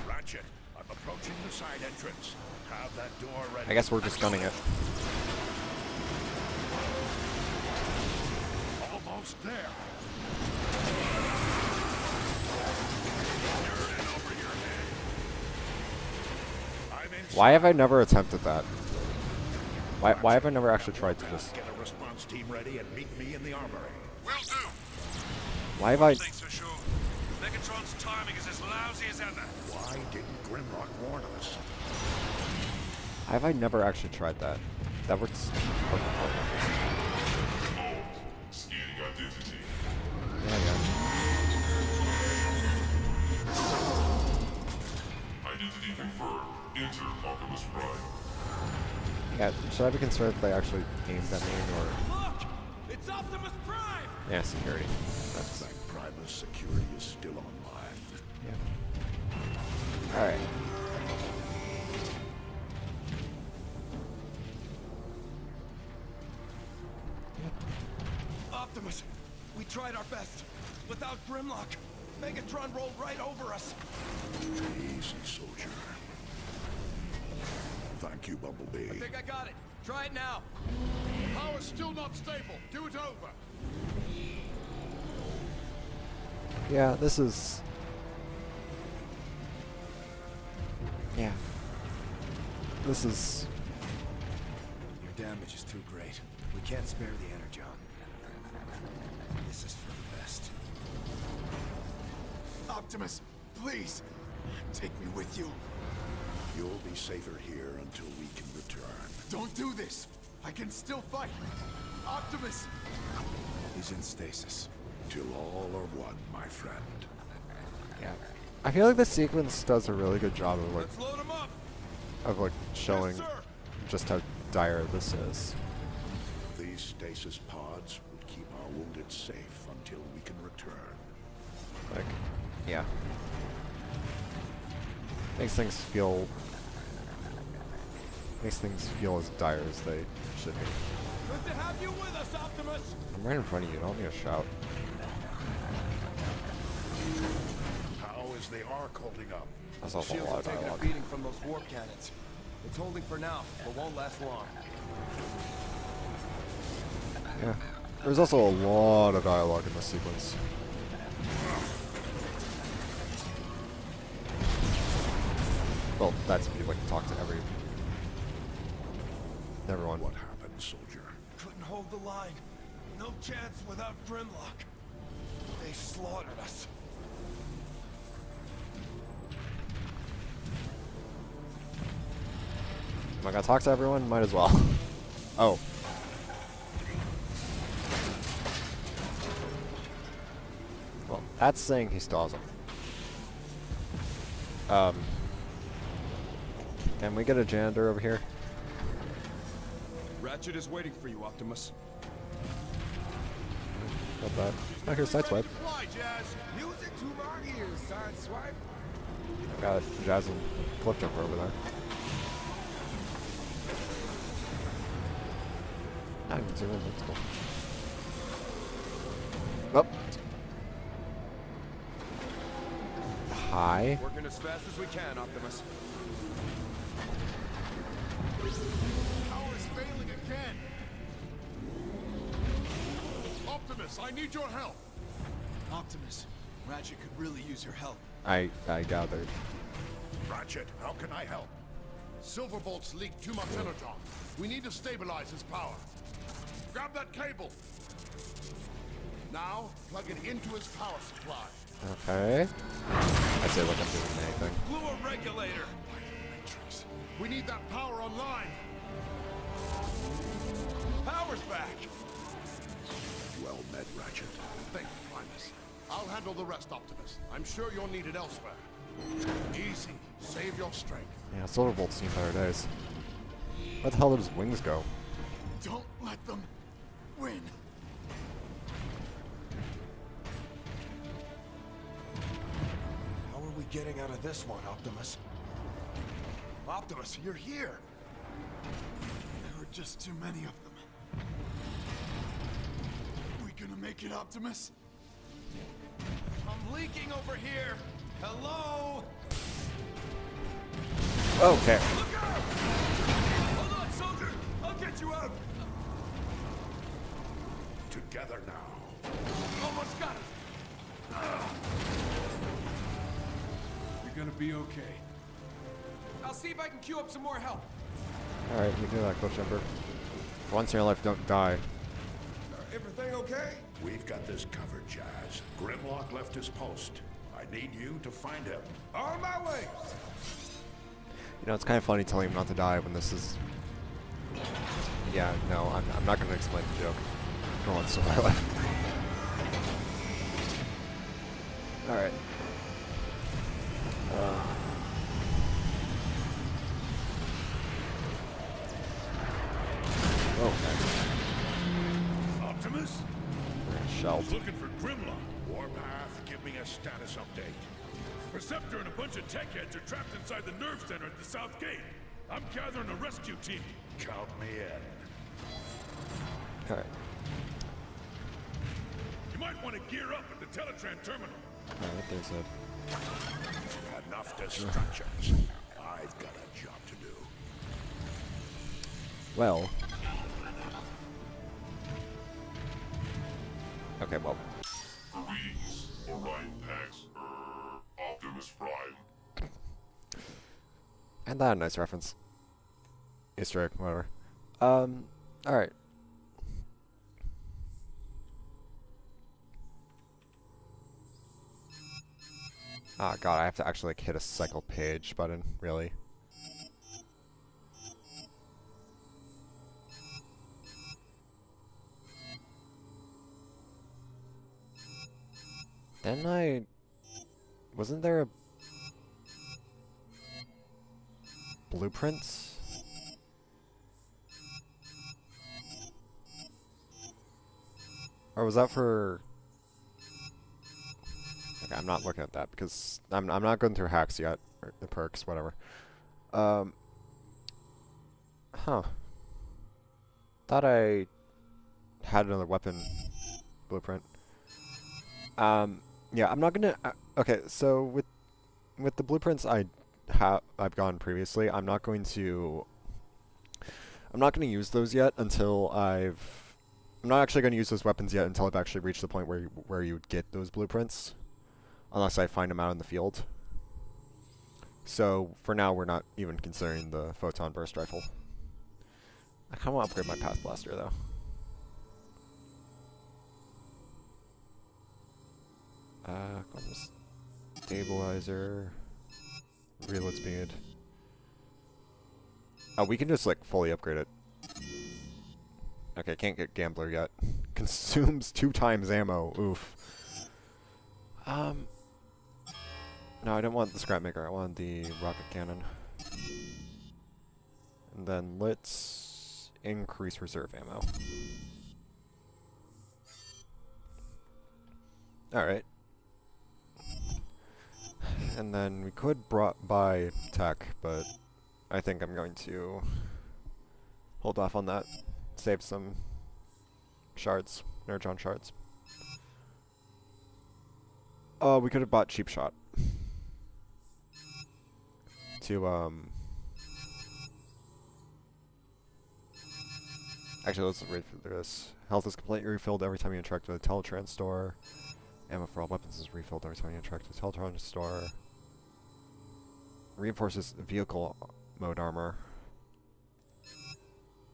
Ratchet, I'm approaching the side entrance. Have that door ready. I guess we're just gunning it. Almost there. Why have I never attempted that? Why have I never actually tried to just... Get a response team ready and meet me in the armory. Will do. Why have I... Thanks for sure. Megatron's timing is as lousy as ever. Why didn't Grimlock warn us? Why have I never actually tried that? That works perfectly. Scanning identity. Yeah, yeah. Identity confirmed. Enter Optimus Prime. Yeah, should I be concerned if they actually aimed at me or... Look! It's Optimus Prime! Yeah, security. That's... That Primus security is still online. Yeah. Alright. Optimus, we tried our best. Without Grimlock, Megatron rolled right over us. Easy, soldier. Thank you, Bumblebee. I think I got it. Try it now. Power's still not stable. Do it over. Yeah, this is... Yeah. This is... Your damage is too great. We can't spare the energon. This is for the best. Optimus, please, take me with you. You'll be safer here until we can return. Don't do this. I can still fight. Optimus! He's in stasis. Till all are one, my friend. Yeah. I feel like this sequence does a really good job of Let's load him up. showing Yes, sir. just how dire this is. These stasis pods will keep our wounded safe until we can return. Like, yeah. Makes things feel as dire as they should be. Good to have you with us, Optimus. I'm right in front of you, don't need to shout. How is the Ark holding up? That's also a Shields lot are of taking a dialogue. beating from those warp cannons. It's holding for now, but won't last long. Yeah. There's also a lot of dialogue in this sequence. Well, that's if you like to talk to everyone. What happened, soldier? Couldn't hold the line. No chance without Grimlock. They slaughtered us. Am I gonna talk to everyone? Might as well. Oh. Well, that's saying he still has him. Can we get a janitor over here? Ratchet is waiting for you, Optimus. Not bad. Oh, here's Sideswipe. Fly, Jazz! Music to my ears, Sideswipe. Got Jazz and Cliffjumper over there. I can zoom in, that's cool. Oh. Hi. Working as fast as we can, Optimus. Power's failing again! Optimus, I need your help! Optimus, Ratchet could really use your help. I gathered. Ratchet, how can I help? Silverbolt's leaked too much energon. We need to stabilize his power. Grab that cable! Now, plug it into his power supply. Okay. I say look, I'm doing anything. Blew a regulator. We need that power online. Power's back. Well met, Ratchet. Thank you, Primus. I'll handle the rest, Optimus. I'm sure you're needed elsewhere. Easy. Save your strength. Yeah, Silver Bolt's seen better days. Where the hell did his wings go? Don't let them win. How are we getting out of this one, Optimus? Optimus, you're here. There are just too many of them. We gonna make it, Optimus? I'm leaking over here. Hello? Okay. Look out! Hold on, soldier! I'll get you out! Together now. Almost got it! You're gonna be okay. I'll see if I can queue up some more help. Alright, you can do that, Coach Ember. For once in your life, don't die. Everything okay? We've got this covered, Jazz. Grimlock left his post. I need you to find him. On my way! You know, it's kind of funny telling him not to die when this is... Yeah, no, I'm not going to explain the joke. For once in my life. Alright. Okay. Optimus? Shelved. Looking for Grimlock. Warpath, give me a status update. Receptor and a bunch of tech heads are trapped inside the nerve center at the south gate. I'm gathering a rescue team. Count me in. Alright. You might want to gear up at the Teletran terminal. Alright, there's a... Enough distractions. I've got a job to do. Well... Okay, well... Greetings, Orion Pax, Optimus Prime. And that had a nice reference. Easter egg, whatever. Alright. Ah, God, I have to actually like hit a cycle page button, really. Then wasn't there a blueprint? Or was that for... Okay, I'm not looking at that because I'm not going through hacks yet, or the perks, whatever. Huh. Thought I had another weapon blueprint. Yeah, I'm not gonna. Okay, so with the blueprints I've gone previously, I'm not going to use those yet until I'm not actually going to use those weapons yet until I've actually reached the point where you would get those blueprints, unless I find them out in the field. So for now, we're not even considering the photon burst rifle. I kind of want to upgrade my path blaster though. Stabilizer, reload speed. Oh, we can just like fully upgrade it. Okay, can't get Gambler yet. Consumes 2 times ammo. Oof. No, I don't want the Scrap Maker. I want the rocket cannon. And then let's increase reserve ammo. Alright. And then we could buy tech, but I think I'm going to hold off on that. Save some shards, Energon shards. Oh, we could have bought Cheap Shot. To, Actually, let's read through this. Health is completely refilled every time you interact with a Teletran store. Ammo for all weapons is refilled every time you interact with a Teletran store. Reinforces vehicle mode armor.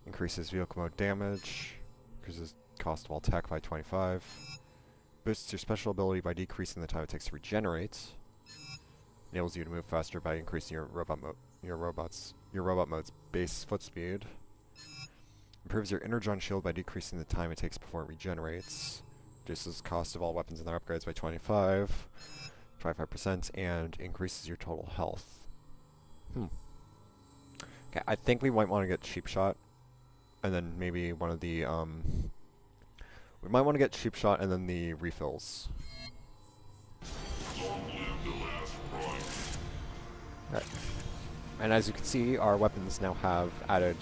Increases vehicle mode damage. Increases cost of all tech by 25. Boosts your special ability by decreasing the time it takes to regenerate. Enables you to move faster by increasing your robot mode's base foot speed. Improves your energon shield by decreasing the time it takes before it regenerates. Reduces the cost of all weapons and their upgrades by 25%, and increases your total health. Okay, I think we might want to get Cheap Shot, and then maybe one of the, we might want to get Cheap Shot and then the refills. Okay. And as you can see, our weapons now have added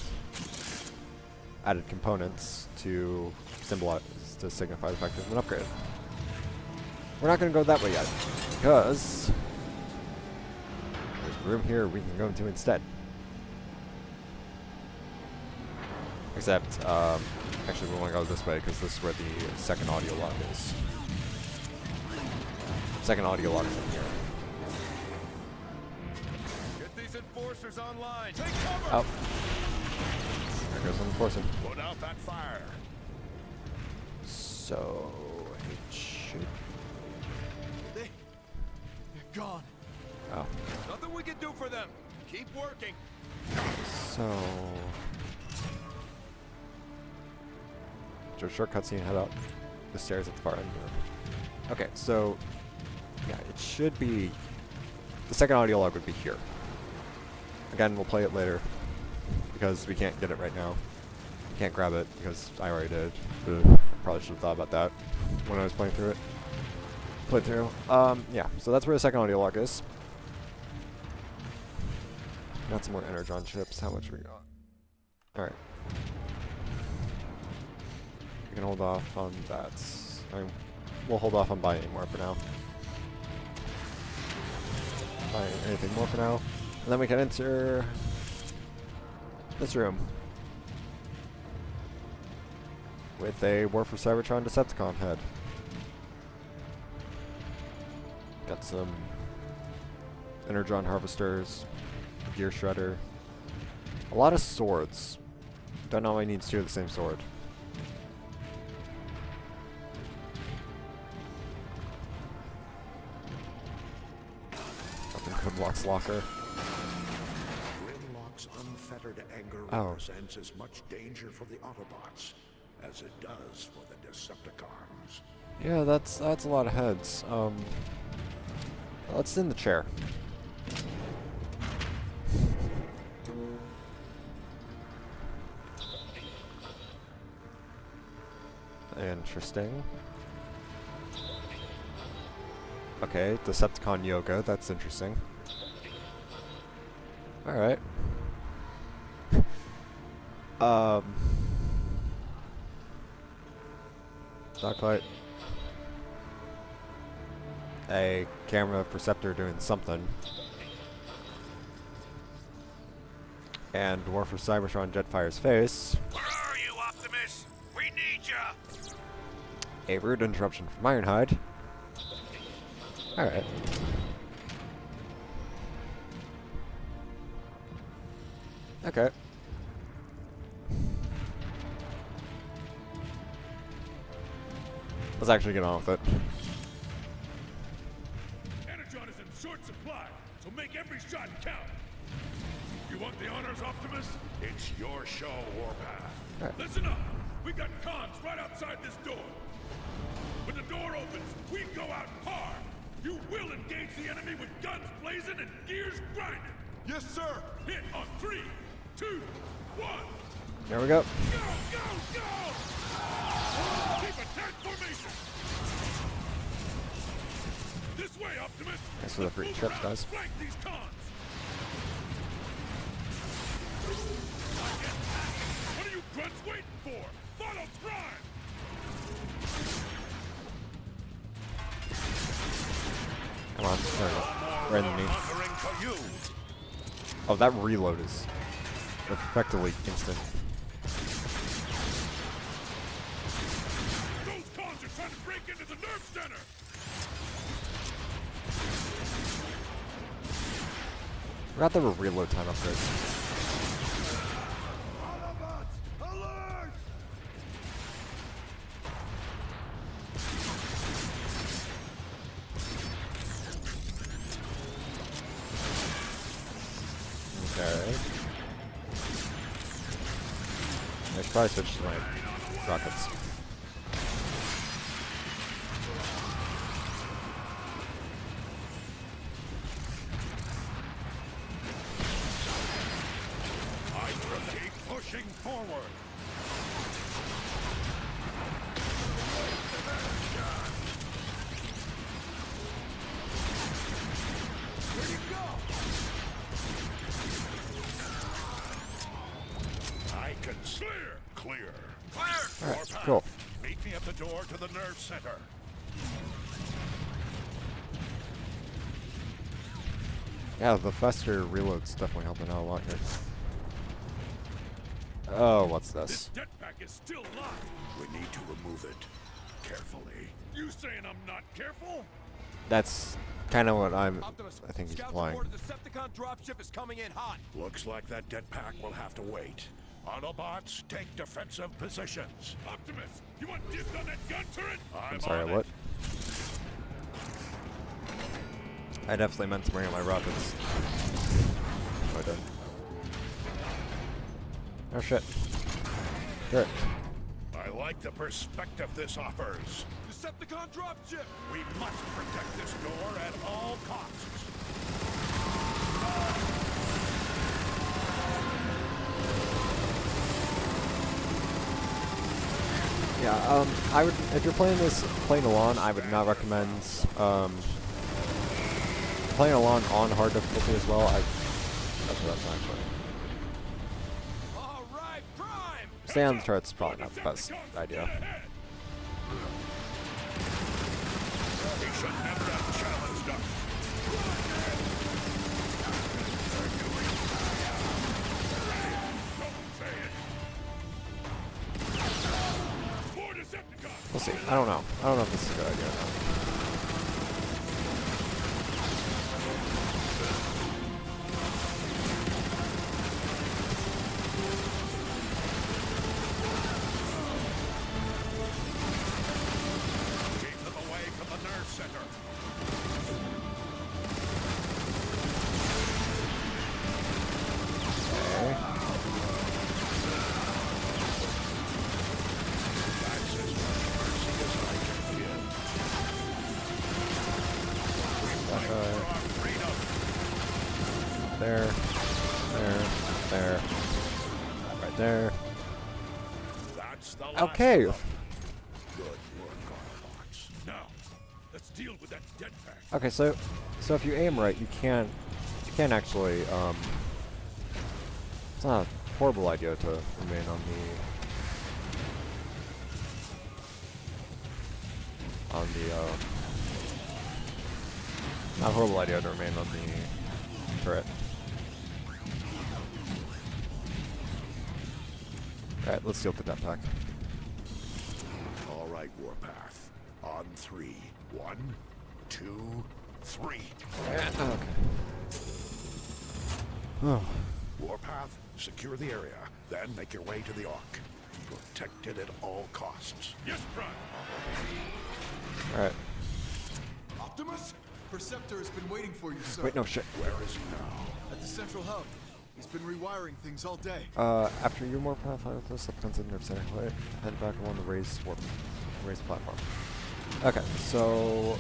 components to symbolize, to signify the fact of an upgrade. We're not going to go that way yet, because there's room here we can go into instead. Except, actually we want to go this way because this is where the second audio log is. Second audio log is in here. Get these enforcers online. Take cover. Oh. There goes an enforcer. Put out that fire. So, it should... They're gone. Oh. Nothing we can do for them. Keep working. So... short cutscene, head up the stairs at the far end. Okay, so yeah, it should be the second audio log would be here. Again, we'll play it later because we can't get it right now. We can't grab it because I already did. Probably should have thought about that when I was playing through it. Yeah, so that's where the second audio log is. Got some more energon chips. How much we got? All right. We can hold off on that. I mean, we'll hold off on buying any more for now. Buying anything more for now. And then we can enter this room with a War for Cybertron Decepticon head. Got some energon harvesters, gear shredder, a lot of swords. Don't know why I need two of the same sword. Grimlock's locker. Grimlock's unfettered anger represents as much danger for the Autobots as it does for the Decepticons. Yeah, that's a lot of heads. Let's in the chair. Interesting. Okay, Decepticon yoga, that's interesting. Alright. Dogfight. A camera perceptor doing something. And War for Cybertron Jetfire's face. Where are you, Optimus? We need ya! A rude interruption from Ironhide. Alright. Okay. Let's actually get on with it. Energon is in short supply, so make every shot count. You want the honors, Optimus? It's your show, Warpath. Right. Listen up. We got cons right outside this door. When the door opens, we go out hard. You will engage the enemy with guns blazing and gears grinding. Yes, sir. Hit on 3, 2, 1. There we go. Go, go, go! Keep attack formation. This way, Optimus. Thanks for the free trips, guys. Flank these cons. What are you grunts waiting for? Follow Prime. Come on, there we go. Right in the knee. Oh, that reload is effectively instant. Those cons are trying to break into the nerve center. Forgot there were reload time upgrades. I should probably switch to my rockets. Keep pushing forward. Where'd he go? I can clear. Alright, cool. Meet me at the door to the nerve center. Yeah, the faster reload's definitely helping out a lot here. Oh, what's This this? jetpack is still locked. We need to remove it carefully. You saying I'm not careful? That's kind of what I think he's Scouts implying. report a Decepticon dropship is coming in hot. Looks like that jetpack will have to wait. Autobots, take defensive positions. Optimus, you want dibs on that gun turret? I'm sorry, what? I definitely meant to bring up my rockets. Oh, I didn't. Oh shit. Sure. I like the perspective this offers. Decepticon dropship! We must protect this door at all costs. Yeah, I would, if you're playing alone, I would not recommend, playing alone on hard difficulty as well. That's actually. All right, Prime! Stay on the turret's probably not the best idea. He should never have challenged us. More Decepticons! We'll see. I don't know. I don't know if this is a good idea or not. Keep them away from the nerve center. Okay. That's as much mercy as I can give. We fight for our freedom. There. Right there. That's the last Okay. of them. Good work, Autobots. Now, let's deal with that jetpack. Okay, so if you aim right, you can actually, it's not a horrible idea to remain not a horrible idea to remain on the turret. Alright, let's deal with the jetpack. All right, Warpath. On 3. 1, 2, 3. Okay. Oh. Warpath, secure the area, then make your way to the Ark. Protect it at all costs. Yes, Prime. Alright. Optimus? Perceptor has been waiting for you, sir. Wait, no shit. Where is he now? At the central hub. He's been rewiring things all day. After your Warpath, I those subcons in there, head back along the raised platform. Okay, so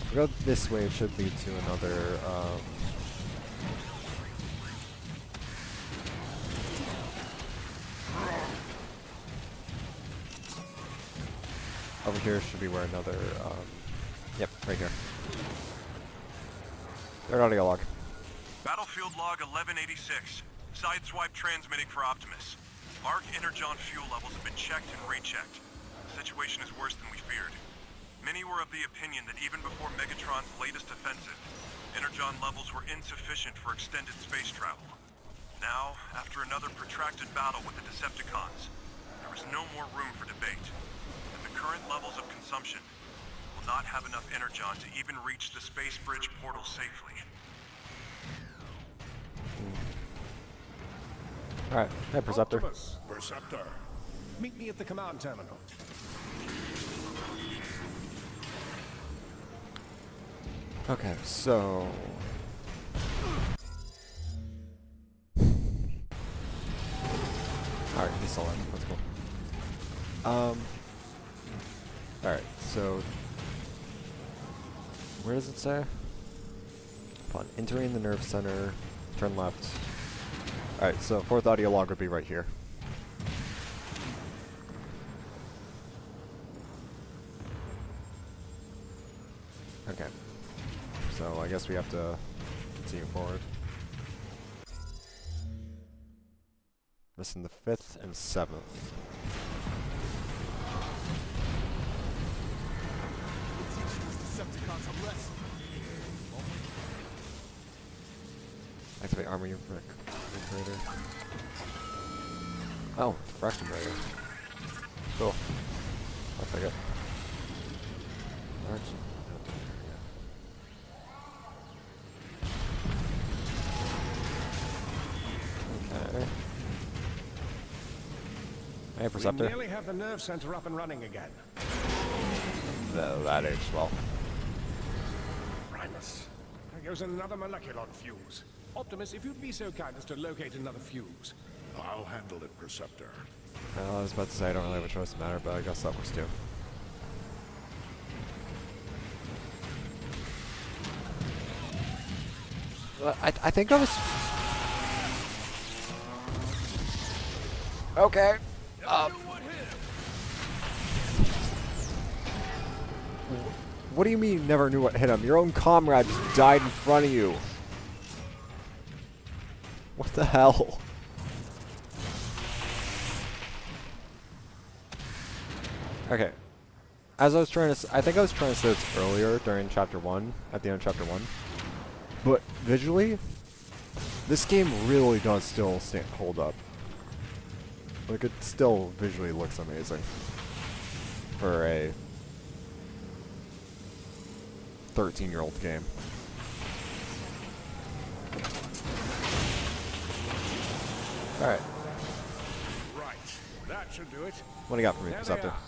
if we go this way, it should lead to another, over here should be where another, yep, right here. Third audio log. Battlefield log 1186. Sideswipe transmitting for Optimus. Arc Energon fuel levels have been checked and rechecked. The situation is worse than we feared. Many were of the opinion that even before Megatron's latest offensive, Energon levels were insufficient for extended space travel. Now, after another protracted battle with the Decepticons, there is no more room for debate. At the current levels of consumption, will not have enough Energon to even reach the space bridge portal safely. Alright, hey, Perceptor. Optimus, Perceptor. meet me at the command terminal. Okay, so saw that. That's cool. Alright, so where does it say? Upon entering the nerve center, turn left. Alright, so fourth audio log would be right here. Okay. So I guess we have to continue forward. Missing the 5th and 7th. Activate armor refrigerator. Oh, fraction breaker. Cool. I'll take it. Fraction. Okay. Hey, Perceptor. We nearly have the nerve center up and running again. No, that aged well. Primus. There goes another molecular fuse. Optimus, if you'd be so kind as to locate another fuse. I'll handle it, Perceptor. Well, I was about to say I don't really have a choice in the matter, but I guess that works too. I think I was... Okay. What do you mean you never knew what hit him? Your own comrade just died in front of you. What the hell? Okay. As I was trying to... I think I was trying to say this earlier during Chapter 1, at the end of Chapter 1. But visually, this game really does still hold up. Like, it still visually looks amazing for a 13-year-old game. Alright. Right. That should do it. What do you got for me, There they Perceptor? are.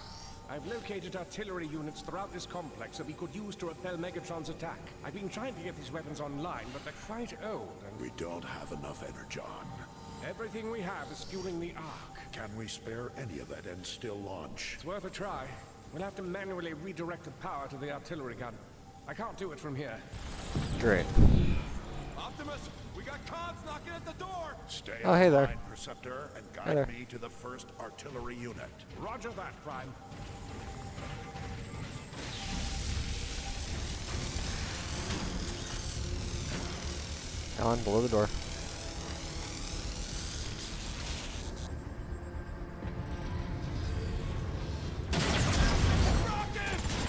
I've located artillery units throughout this complex that we could use to repel Megatron's attack. I've been trying to get these weapons online, but they're quite old and... We don't have enough energon. Everything we have is fueling the Ark. Can we spare any of it and still launch? It's worth a try. We'll have to manually redirect the power to the artillery gun. I can't do it from here. Great. Optimus, we got cons knocking at the door! Stay Oh, hey there. online, Perceptor, and Hey there. guide me to the first artillery unit. Roger that, Prime. Alan, below the door.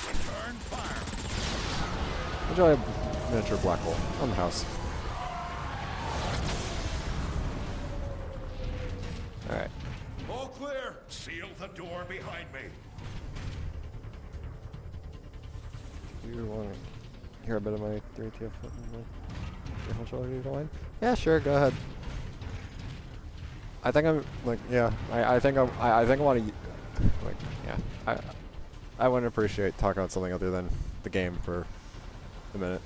Return fire. Enjoy a miniature black hole on the house. Alright. All clear. Seal the door behind me. Do you want to hear a bit of my 3TF line? Yeah, sure, go ahead. I think I'm like, yeah. I think I think I want to like, yeah. I wouldn't appreciate talking about something other than the game for a minute.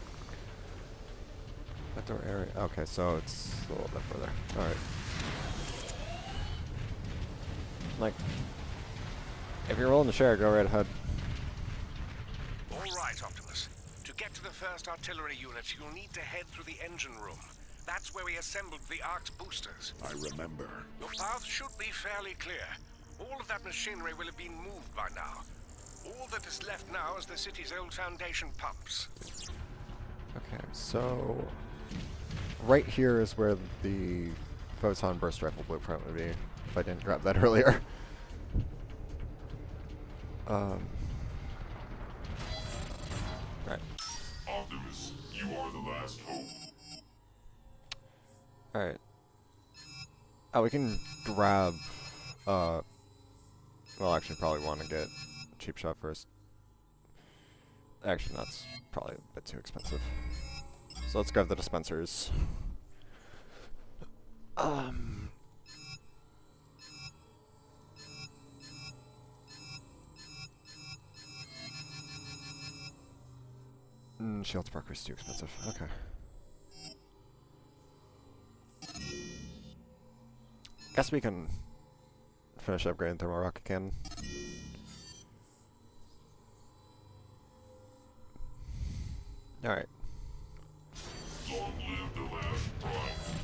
Outdoor area. Okay, so it's a little bit further. All right. Like, if you're willing to share, go right ahead. All right, Optimus. To get to the first artillery unit, you'll need to head through the engine room. That's where we assembled the Ark's boosters. I remember. Your path should be fairly clear. All of that machinery will have been moved by now. All that is left now is the city's old foundation pumps. Okay, so right here is where the photon burst rifle blueprint would be, if I didn't grab that earlier. Right. Optimus, you are the last hope. Alright. Oh, we can grab, well, actually probably want to get a cheap shot first. Actually, that's probably a bit too expensive. So let's grab the dispensers. Shield Sparker is too expensive. Okay. Guess we can finish upgrading through my rocket cannon. Alright. Long live the last prime.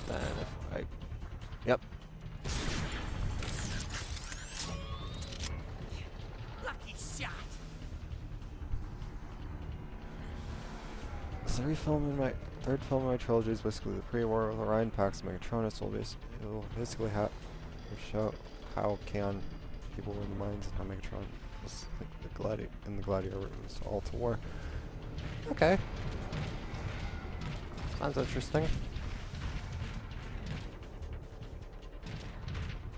Then if I... Yep. Lucky shot. Third film in my trilogy is basically the pre-war with Orion Pax and Megatronus. It will basically show how can people win the minds and how Megatron was like in the Gladiator was all to war. Okay. Sounds interesting.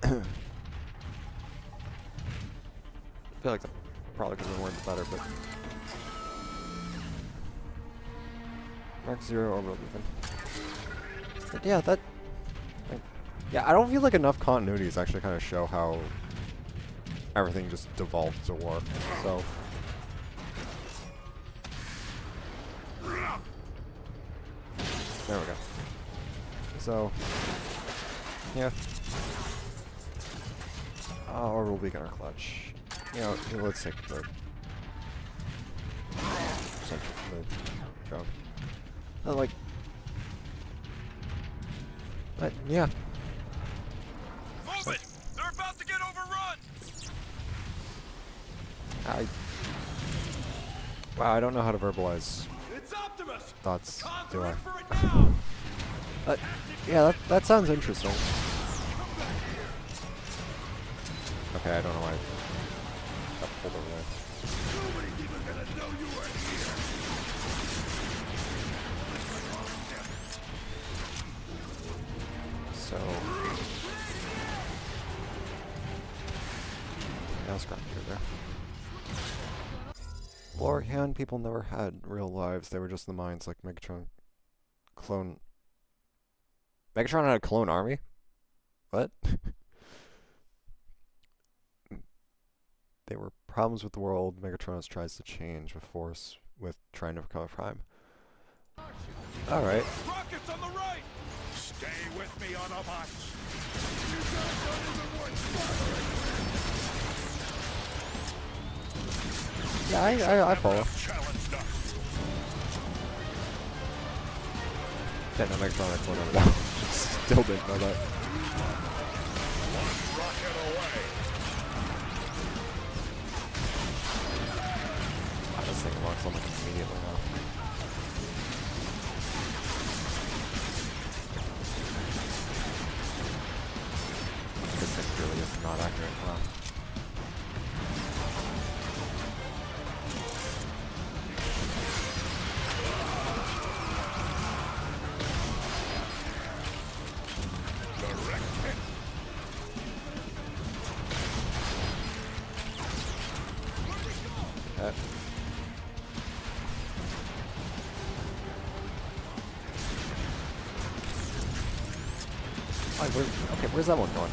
I feel like that probably could have been worded better, but Mark 0 orbital beacon. But yeah, that... yeah, I don't feel like enough continuities actually kind of show how everything just devolved to war, so... There we go. So... yeah. Orbital beacon or clutch. You know, let's take the... drone. Like... but, yeah. Move it! They're about to get overrun! Wow, I don't know how to verbalize It's Optimus! thoughts, Cons do are I? in for it now! Yeah, that sounds interesting. Okay, I don't know why I got pulled over there. Nobody's even gonna know you were here. So... yeah, I'll scrap you there. Lorian people never had real lives, they were just in the mines like Megatron. Clone... Megatron had a clone army? What? There were problems with the world. Megatron tries to change with force with trying to become a prime. Alright. Rockets on the right! Stay with me, Autobots. Yeah, I follow. Challenged us. Yeah, no, Megatron had a clone army now. Still didn't know that. One rocket away. This thing locks on like immediately now. This thing really is not accurate, huh? Okay. Okay, where's that one going?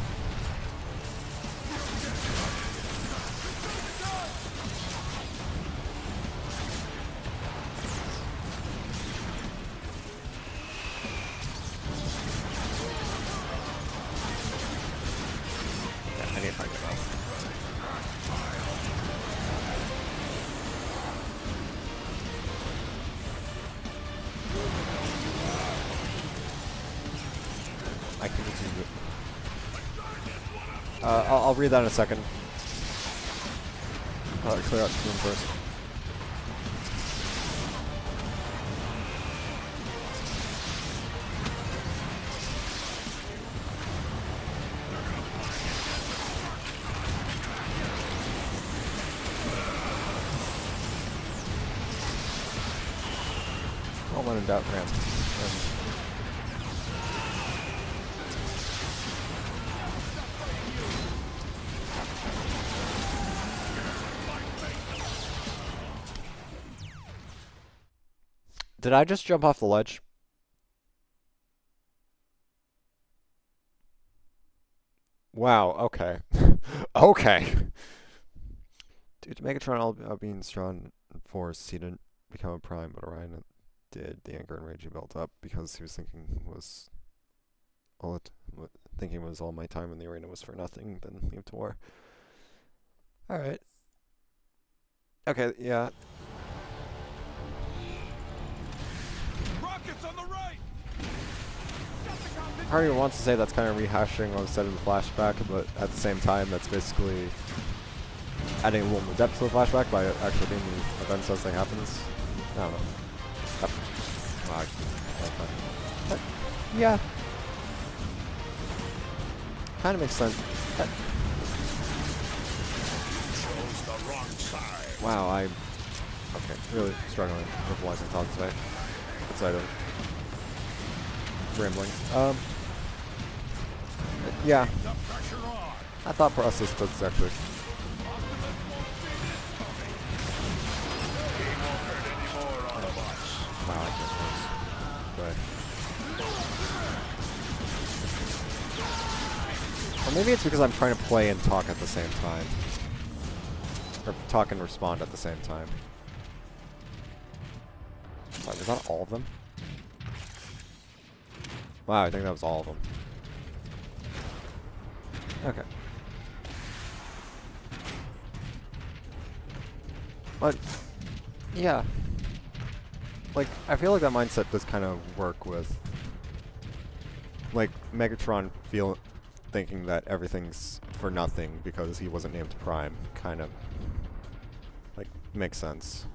Yeah, I need to find it out. I can just use it. I'll read that in a second. Clear out the room first. All when in doubt, Ram. Did I just jump off the ledge? Wow, okay. Okay. Due to Megatron all being strong in force, he didn't become a prime, but Orion did. The anger and rage he built up because he was thinking was all it thinking it was all my time in the arena was for nothing than leave to war. Alright. Okay, yeah. Rockets on the right! Part of me wants to say that's kind of rehashing what was said in the flashback, but at the same time, that's basically adding a little more depth to the flashback by actually being the events as they happens. I don't know. But, yeah. Kind of makes sense. Chose the wrong side. Wow, I'm okay. Really struggling with wise and thoughts today. Outside of rambling. Yeah. I thought process was actually. Wow, I can't lose. But or maybe it's because I'm trying to play and talk at the same time. Or talk and respond at the same time. Sorry, was that all of them? Wow, I think that was all of them. Okay. But, yeah. Like, I feel like that mindset does kind of work with, like, Megatron thinking that everything's for nothing because he wasn't named Prime. Kind of, like, makes sense.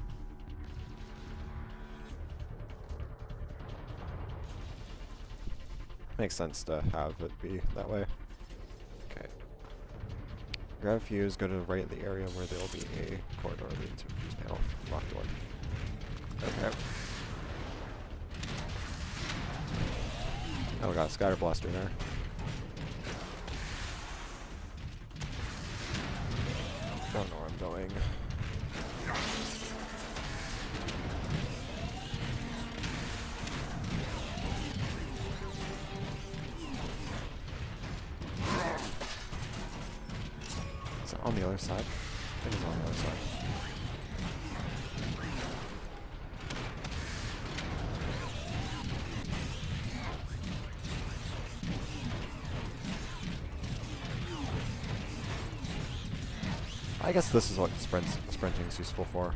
Makes sense to have it be that way. Okay. Grab a fuse, go to the right of the area where there will be a corridor leading to a fuse panel. Locked door. Okay. Oh, we got a scatter blaster there. Don't know where I'm going. Is it on the other side? I think it's on the other side. I guess this is what sprinting is useful for.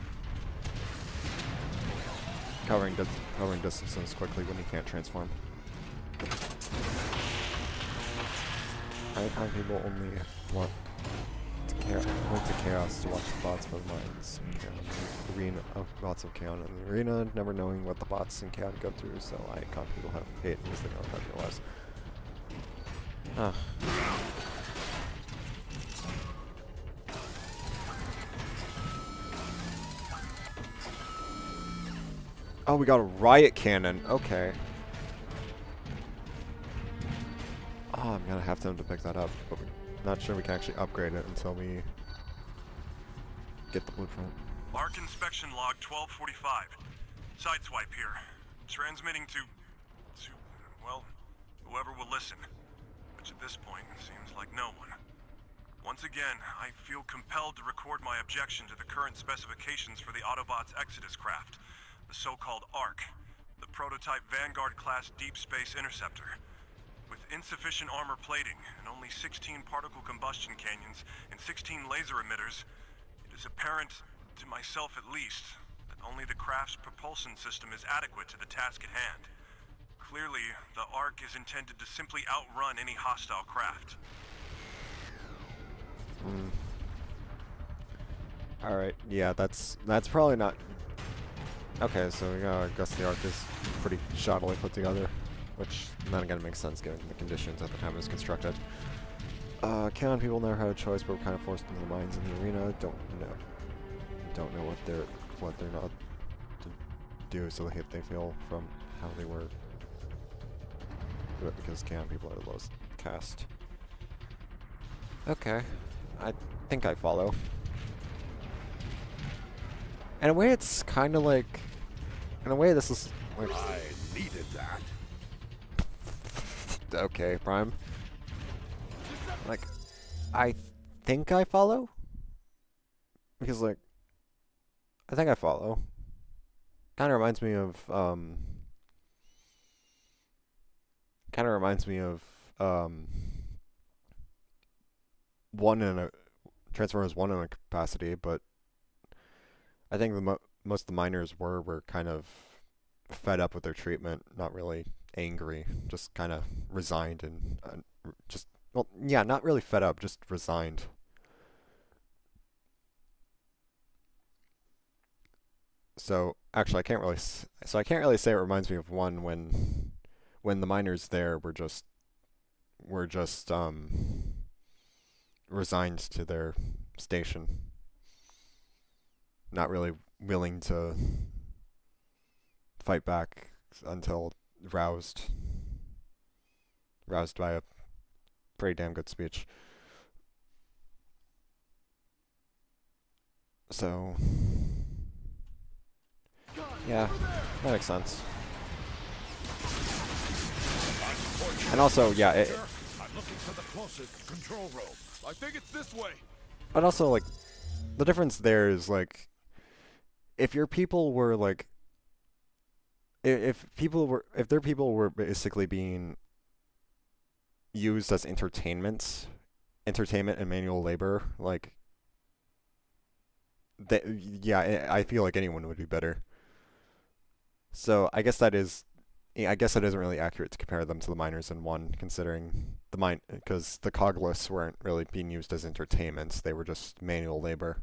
Covering distances quickly when you can't transform. I find people only want to chaos to watch the bots for minds. Arena of bots of Kaon in the arena, never knowing what the bots in Kaon go through, so I con people have hate because they don't affect their lives. Ah. Oh, we got a riot cannon. Okay. Oh, I'm gonna have to pick that up, but we're not sure we can actually upgrade it until we get the blueprint. ARC inspection log 1245. Sideswipe here. Transmitting to, well, whoever will listen. Which at this point seems like no one. Once again, I feel compelled to record my objection to the current specifications for the Autobots Exodus craft. The so-called ARC, the prototype Vanguard-class deep space interceptor. With insufficient armor plating and only 16 particle combustion canyons and 16 laser emitters, it is apparent, to myself at least, that only the craft's propulsion system is adequate to the task at hand. Clearly, the ARC is intended to simply outrun any hostile craft. Alright, yeah, that's probably not... Okay, so I guess the arc is pretty shoddily put together, which then again makes sense given the conditions at the time it was constructed. Kaon people never had a choice, but were kind of forced into the mines in the arena. Don't know what they're not to do, so the hate they feel from how they were. Do it because Kaon people are the lowest caste. Okay, I think I follow. In a way, it's kind of like... In a way, this is... Like, I needed that. Okay, Prime. Like, I think I follow? Because, like... I think I follow. Kind of reminds me of, Kind of reminds me of, one in a Transformers one in a capacity, but I think most of the miners were kind of fed up with their treatment, not really angry, just kind of resigned and just well, yeah, not really fed up, just resigned. So actually, I can't really say it reminds me of one when the miners there were just resigned to their station, not really willing to fight back until roused by a pretty damn good speech. So yeah, that makes sense. And also, yeah, I'm looking for the closest control room. I think it's this way. but also like the difference there is like if your people were like if their people were basically being used as entertainment and manual labor, like yeah, I feel like anyone would be better. So I guess that isn't really accurate to compare them to the miners in one, considering because the cogless weren't really being used as entertainments; they were just manual labor.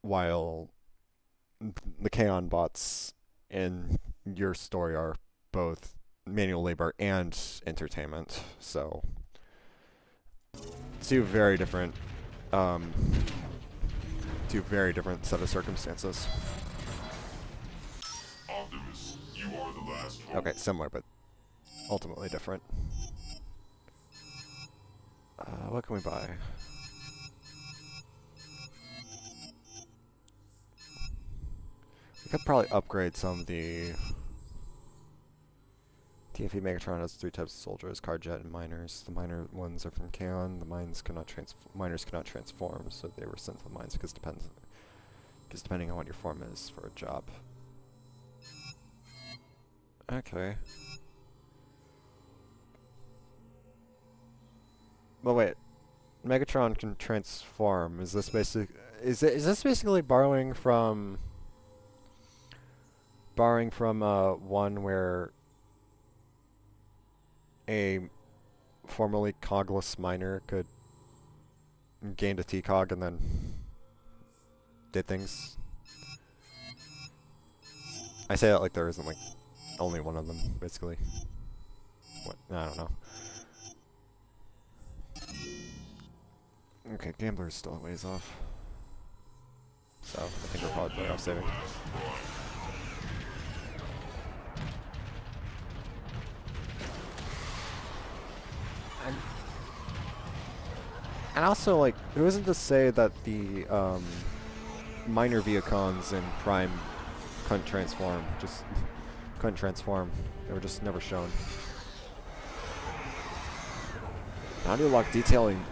While the Kaon bots in your story are both manual labor and entertainment, so two very different set of circumstances. Optimus, you are the last hope. Okay, similar, but ultimately different. What can we buy? We could probably upgrade some of the... TFE Megatron has 3 types of soldiers, Carjet and miners. The miner ones are from Kaon. The miners cannot transform, so they were sent to the mines because depending on what your form is for a job. Okay. But wait, Megatron can transform. Is this basically borrowing from one where a formerly cogless miner could gain a T-cog and then did things? I say that like there isn't like only one of them, basically. What? I don't know. Okay, Gambler's still a ways off. So, I think we're probably better off saving. And also, like, who isn't to say that the minor Viacons in Prime couldn't transform? Just couldn't transform. They were just never shown. Audio lock detailing.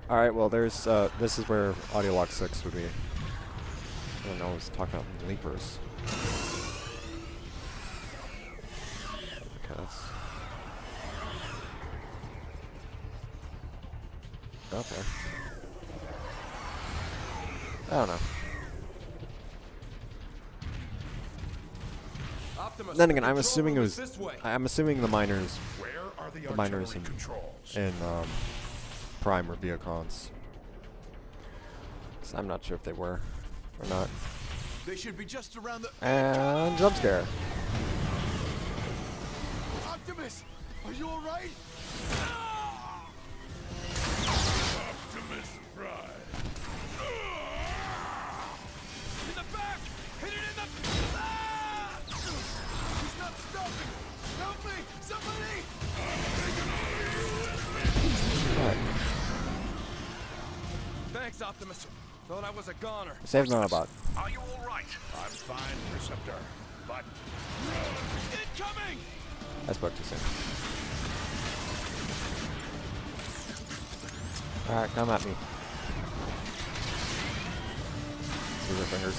Alright, well, there's, this is where audio lock 6 would be. I don't know, I was talking about leapers. Okay, that's... Okay. I don't know. Optimus, Then again, I'm control assuming it room was. is this way. I'm assuming the miners, Where are the miners artillery controls? in Prime were Viacons. So I'm not sure if they were or not. They should be just around the... And jump scare. Optimus, are you alright? Optimus Prime. In the back! Hit it in the... Ah! He's not stopping! Help me! Somebody! Alright. Thanks, Optimus. Thought I was a goner. Save Nanobot. Are you all right? I'm fine, Preceptor. But Incoming! I spoke too soon. Alright, come at me. Scissor fingers.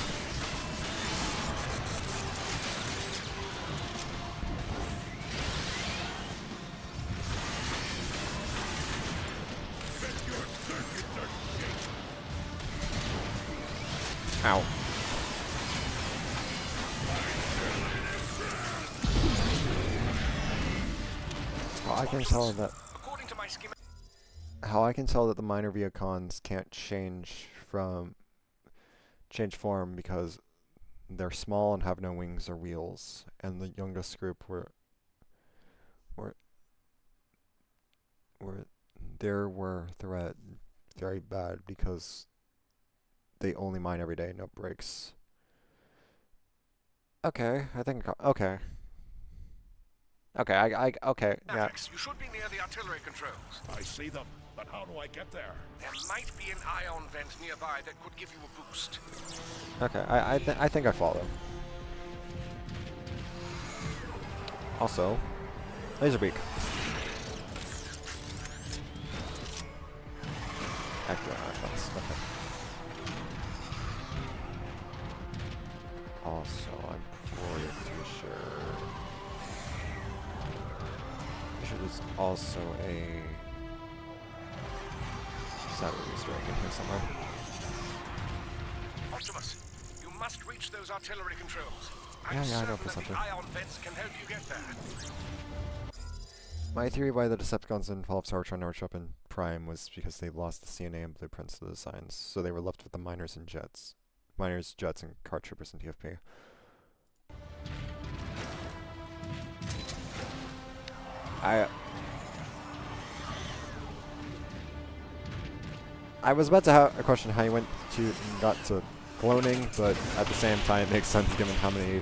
Ow. How I can tell that According to my schema, the minor Viacons can't change form because they're small and have no wings or wheels, and the youngest group were threat very bad because they only mine every day, no breaks. Okay, I think okay. Okay, okay, yeah. Mavericks, you should be near the artillery controls. I see them, but how do I get there? There might be an ion vent nearby that could give you a boost. Okay, I think I follow. Also, laser beak. Actually, that's okay. Also, I'm pretty sure there's also a Saturday Easter egg in here somewhere. Optimus, you must reach those artillery controls. Yeah, I know certain for that something. the ion vents can help you get there. My theory why the Decepticons didn't follow Cybertron or show up in Prime was because they lost the CNA and blueprints to the designs, so they were left with the miners and jets. Miners, jets, and car troopers and TFP. I was about to have a question how you got to cloning, but at the same time it makes sense given how many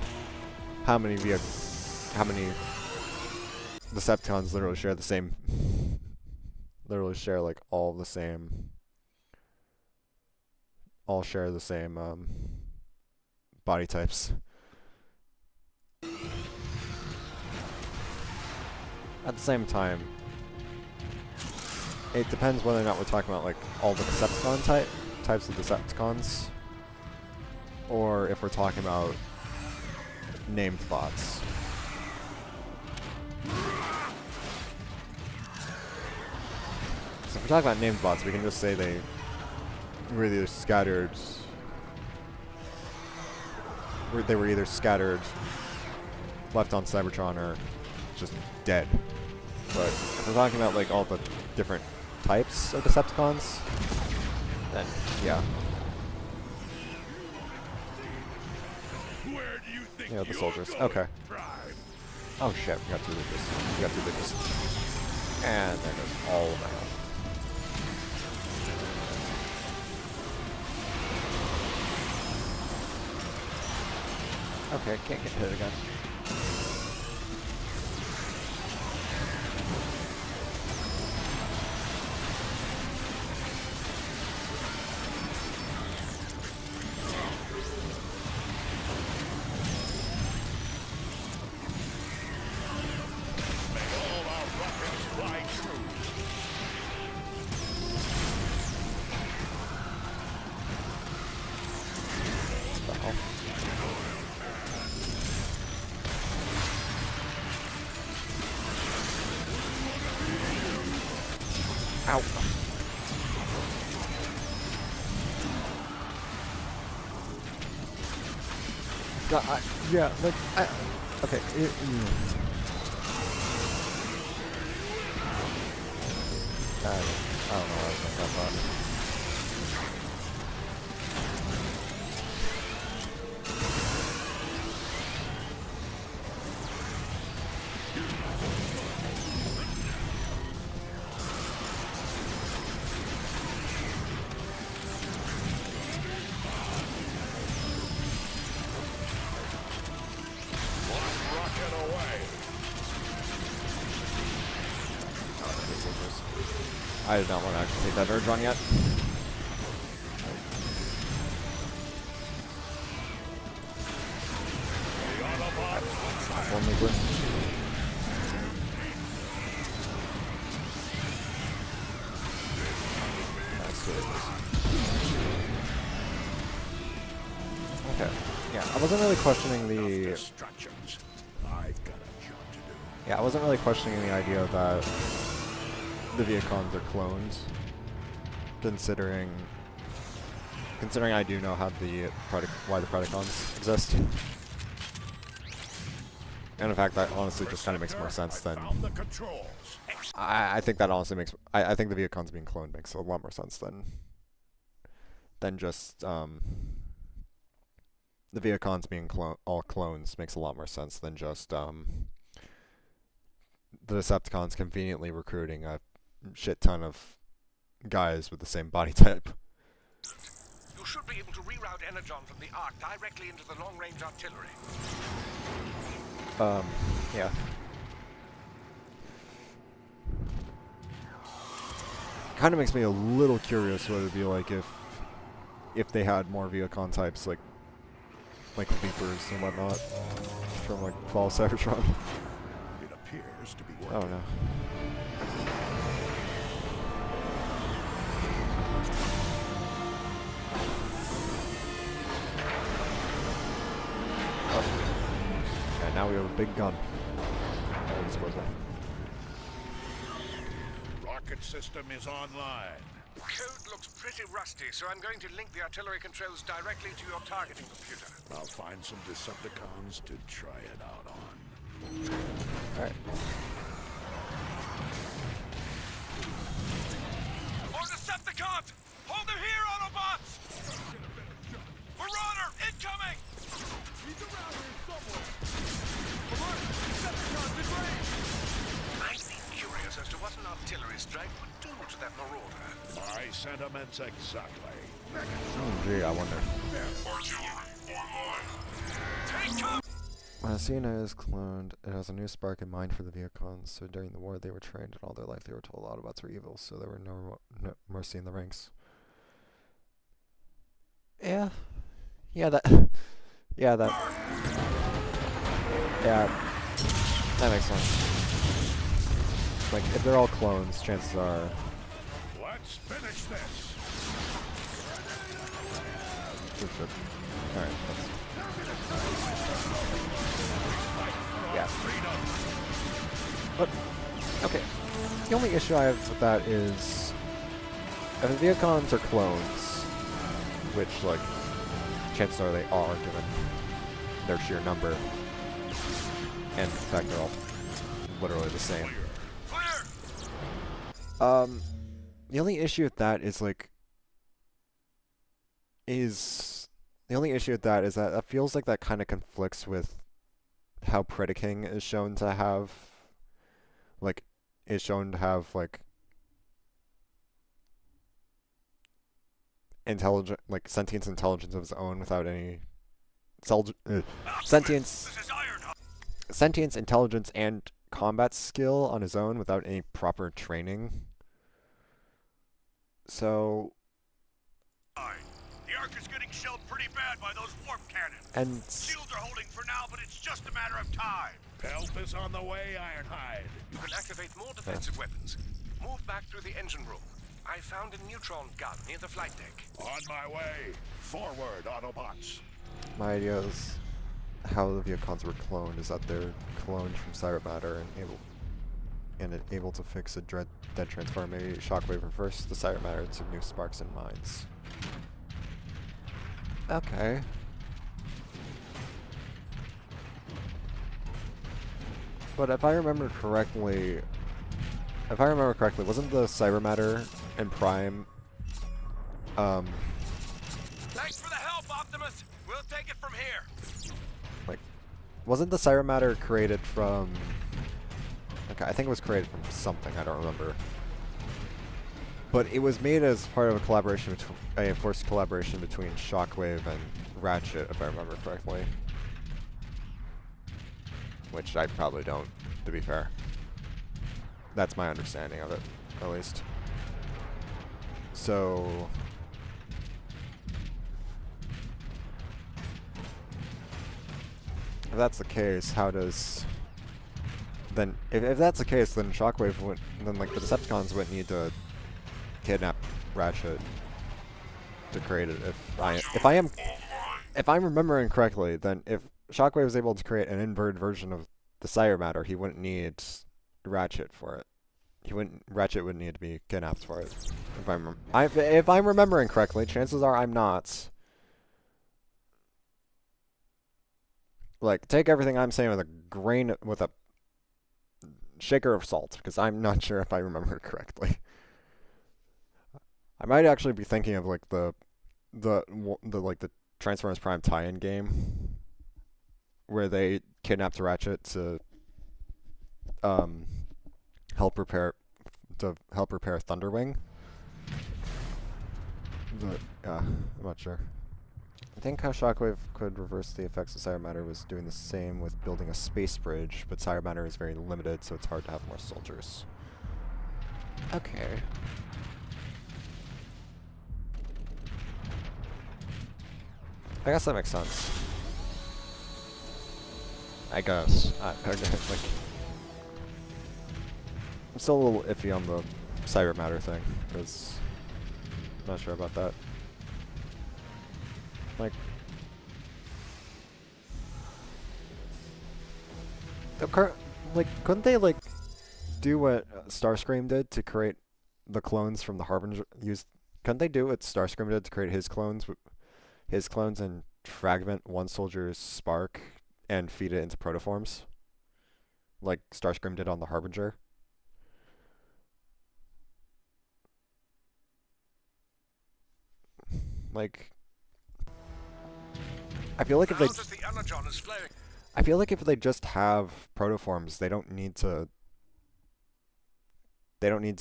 Decepticons literally share the same all share the same body types. At the same time, it depends whether or not we're talking about like all the Decepticon types of Decepticons, or if we're talking about named bots. So if we're talking about named bots, we can just say they were either scattered, left on Cybertron, or just dead. But if we're talking about like all the different types of Decepticons, then yeah. Where do you think Yeah, the you're soldiers. going, Okay. Prime? Oh shit, we got two Lucas. And there goes all of my health. Okay, can't get hit again. Ow. God, yeah, like, okay. I don't know what I was thinking about that. I did not want to actually take that urge on yet. One nuclear. That's good. Okay. Yeah, I wasn't really questioning the. Yeah, I wasn't really questioning the idea that the Viacons are clones, considering considering I do know how why the Predacons exist. And in fact, that honestly just kind of makes more sense than... I think that honestly makes... I think the Viacons being cloned makes a lot more sense than just... the Viacons being all clones makes a lot more sense than just the Decepticons conveniently recruiting a shit ton of guys with the same body type. You should be able to reroute Energon from the Ark directly into the long-range artillery. Yeah. Kind of makes me a little curious what it would be like if they had more Viacon types like Leapers and whatnot from like Fall of Cybertron. It appears to be I don't know. And now we have a big gun. Rocket system is online. Code looks pretty rusty, so I'm going to link the artillery controls directly to your targeting computer. I'll find some Decepticons to try it out on. Alright. More Decepticons! Hold them here, Autobots! Marauder, incoming! He's around here somewhere. Alert! Decepticons in range! I'd be curious as to what an artillery strike would do to that marauder. My sentiments exactly. Oh gee, I wonder. When Athena is cloned, it has a new spark in mind for the Viacons, so during the war they were trained and all their life they were told Autobots were evil, so there were no mercy in the ranks. Yeah. Yeah, that... yeah, that... yeah, that makes sense. Like, if they're all clones, chances are... Let's finish this. Alright, yeah. But, okay. The only issue I have with that is... if the Viacons are clones, which, like, chances are they are, given their sheer number, and the fact they're all literally the same. The only issue with that is, like, the only issue with that is that it feels like that kind of conflicts with how Predaking is shown to have, like, intelligent, like, sentience intelligence of his own without any sentience intelligence and combat skill on his own without any proper training. So The Ark is getting shelled pretty bad by those warp cannons. and Shields are holding for now, but it's just a matter of time. Help is on the way, Ironhide. You can activate more defensive weapons. Move back through the engine room. I found a neutron gun near the flight deck. On my way. Forward, Autobots. my idea is how the Viacons were cloned is that they're cloned from cyber matter and able to fix a dead transform. Maybe Shockwave reverse the cyber matter to new sparks and minds. Okay. But if I remember correctly, wasn't the cyber matter and Prime Thanks for the help, Optimus! We'll take it from here! like, wasn't the cyber matter created from... okay, I think it was created from something, I don't remember. But it was made as part of a collaboration, a forced collaboration between Shockwave and Ratchet, if I remember correctly. Which I probably don't, to be fair. That's my understanding of it, at least. So... if that's the case, how does... then, if that's the case, then Shockwave would... then, like, the Decepticons wouldn't need to kidnap Ratchet to create it. If I'm remembering correctly, then if Shockwave was able to create an inverted version of the Cyber Matter, he wouldn't need Ratchet for it. Ratchet wouldn't need to be kidnapped for it. If I'm remembering correctly, chances are I'm not. Like, take everything I'm saying with a shaker of salt, because I'm not sure if I remember correctly. I might actually be thinking of like the Transformers Prime tie-in game where they kidnapped Ratchet to help repair Thunderwing. But I'm not sure. I think how Shockwave could reverse the effects of Cyber Matter was doing the same with building a space bridge, but Cyber Matter is very limited, so it's hard to have more soldiers. Okay. I guess that makes sense. I guess. Like, I'm still a little iffy on the Cyber Matter thing, because I'm not sure about that. Like, couldn't they like do what Starscream did to create the clones from the Harbinger? Couldn't they do what Starscream did to create his clones and fragment one soldier's spark and feed it into protoforms, like Starscream did on the Harbinger? Like, I feel like if they just have protoforms, they don't need to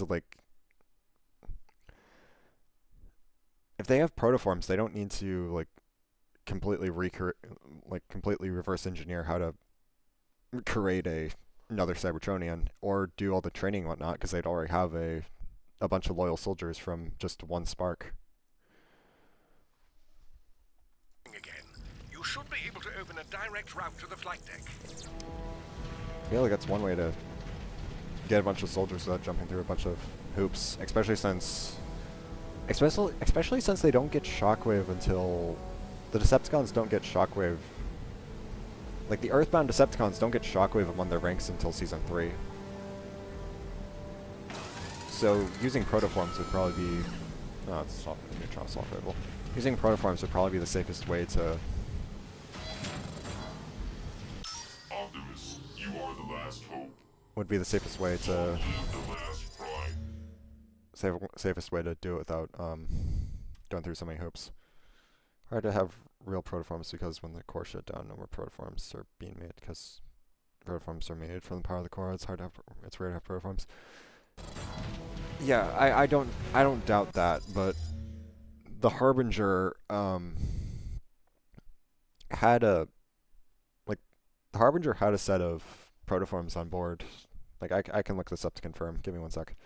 like, if they have protoforms, they don't need to like completely reverse engineer how to create another Cybertronian or do all the training and whatnot, because they'd already have a bunch of loyal soldiers from just one spark. You should be able to open a direct route to the flight deck. I feel like that's one way to get a bunch of soldiers without jumping through a bunch of hoops, especially since they don't get Shockwave until the Decepticons don't get Shockwave. Like, the Earthbound Decepticons don't get Shockwave among their ranks until Season 3. So using protoforms would probably be it's not neutron assault rifle. Using protoforms would probably be the safest way to. Optimus, you are the last hope. Would be the safest way to. The last prime. Safest way to do it without going through so many hoops. Hard to have real protoforms because when the core shut down, no more protoforms are being made because protoforms are made from the power of the core. It's rare to have protoforms. Yeah, I don't doubt that, but the Harbinger had a set of protoforms on board. Like, I can look this up to confirm. Give me one sec.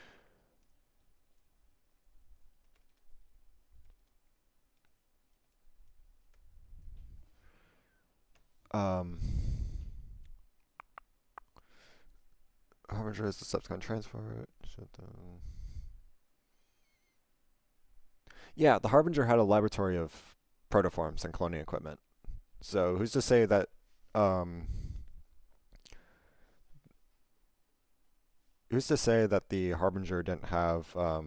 Harbinger is the Decepticon transfer. Yeah, the Harbinger had a laboratory of protoforms and cloning equipment. So who's to say that the Harbinger didn't have a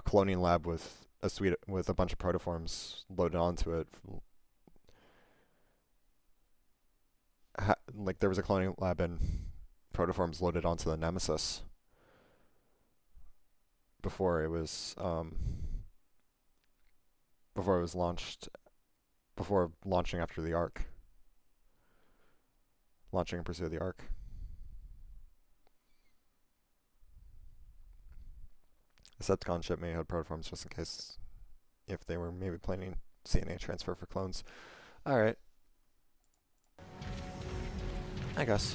cloning lab with a bunch of protoforms loaded onto it? Like, there was a cloning lab and protoforms loaded onto the Nemesis before it was launched, before launching after the Ark, launching in pursuit of the Ark. The Decepticon ship may have protoforms just in case, if they were maybe planning CNA transfer for clones. All right. I guess.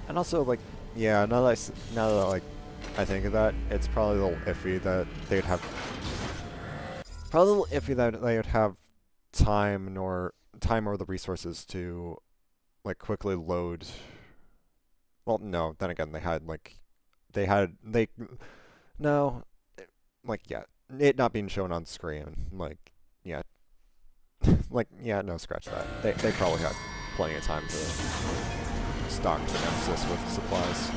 And also, like, yeah, now that I think of that, it's probably a little iffy that they'd have. Probably a little iffy that they would have time or the resources to, like, quickly load. Well, no. Then again, no, like, yeah, it not being shown on screen, like, yeah, like, yeah, no, scratch that. They probably had plenty of time to stock the Nemesis with supplies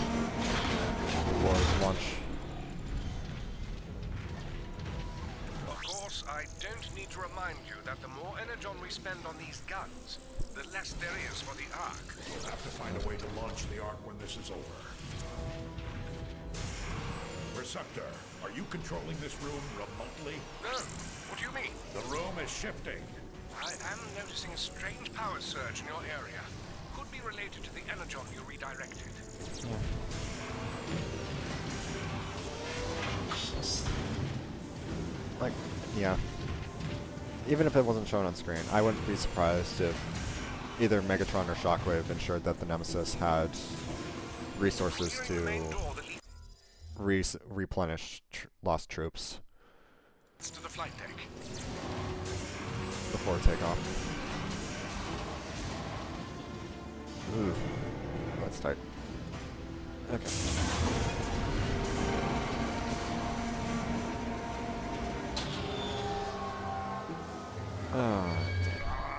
before launch. don't need to remind you that the more energon we spend on these guns, the less there is for the Ark. We'll have to find a way to launch the Ark when this is over. Receptor, are you controlling this room remotely? No. What do you mean? The room is shifting. I am noticing a strange power surge in your area. Could be related to the energon you redirected. Like, yeah. Even if it wasn't shown on screen, I wouldn't be surprised if either Megatron or Shockwave ensured that the Nemesis had resources to replenish lost troops To the flight deck. before takeoff. Ooh, that's tight. Okay.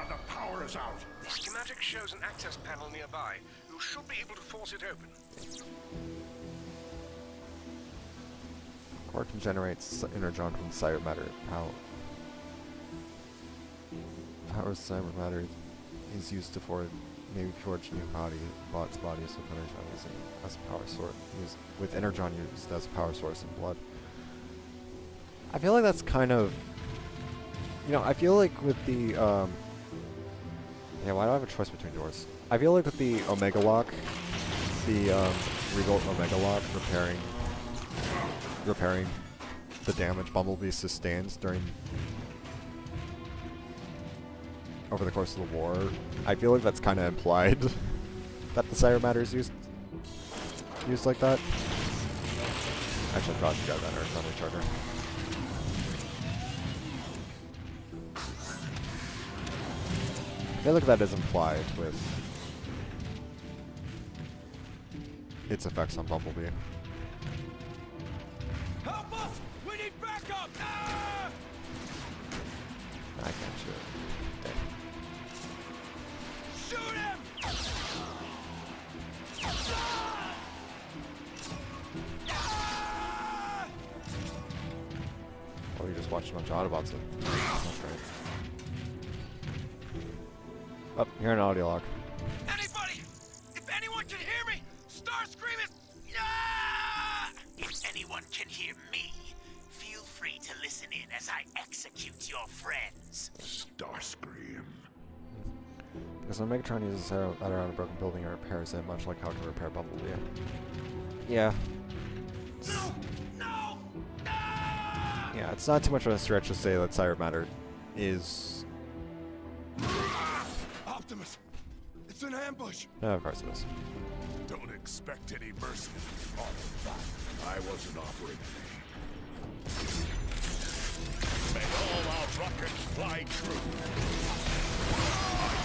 The power is out. The schematic shows an access panel nearby. You should be able to force it open. Core can generate energon from cyber matter. Power cyber matter is used to forge new bots' bodies with energon as a power source. With energon used as a power source in blood. I feel like that's kind of, you know, I feel like with the yeah, why do I have a choice between doors? I feel like with the Omega Lock, the Revolt Omega Lock repairing the damage Bumblebee sustains over the course of the war. I feel like that's kind of implied that the Cyber Matter is used like that. I should probably grab that Earth on recharger. I feel like that is implied with its effects on Bumblebee. Help us! We need backup! Ah! I can't shoot. Okay. Shoot him! Ah! Oh, you just watched a bunch of Autobots. That's right. Oh, you're an audio log. Anybody! If anyone can hear me, start screaming! Ah! If anyone can hear me, feel free to listen in as I execute your friends. Starscream. Because when Megatron uses arrow on a broken building and repairs it, much like how it can repair Bumblebee. Yeah. No! No! No! Yeah, it's not too much of a stretch to say that Cyber Matter is... Optimus! It's an ambush! No, of course it is. Don't expect any mercy. Oh, I wasn't operating. May all our rockets fly true.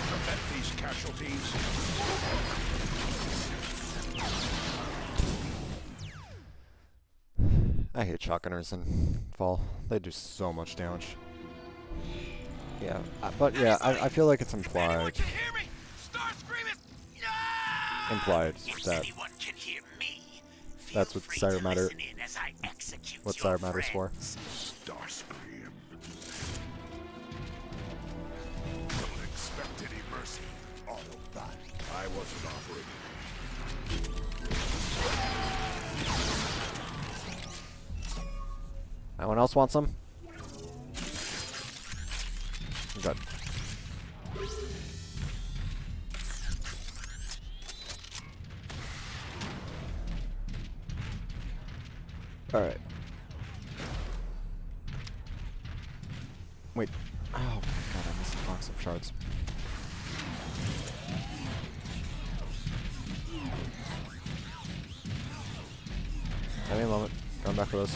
Prevent these casualties. I hate shotgunners in Fall. They do so much damage. Yeah, but yeah, I feel like it's implied. Implied that that's what Cyber Matter. What Cyber Matter's for. Starscream. Don't expect any mercy. All of that. I wasn't operating. Anyone else want some? Good. Alright. Wait. Oh my god, I missed the box of shards. Give me a moment. Going back for this.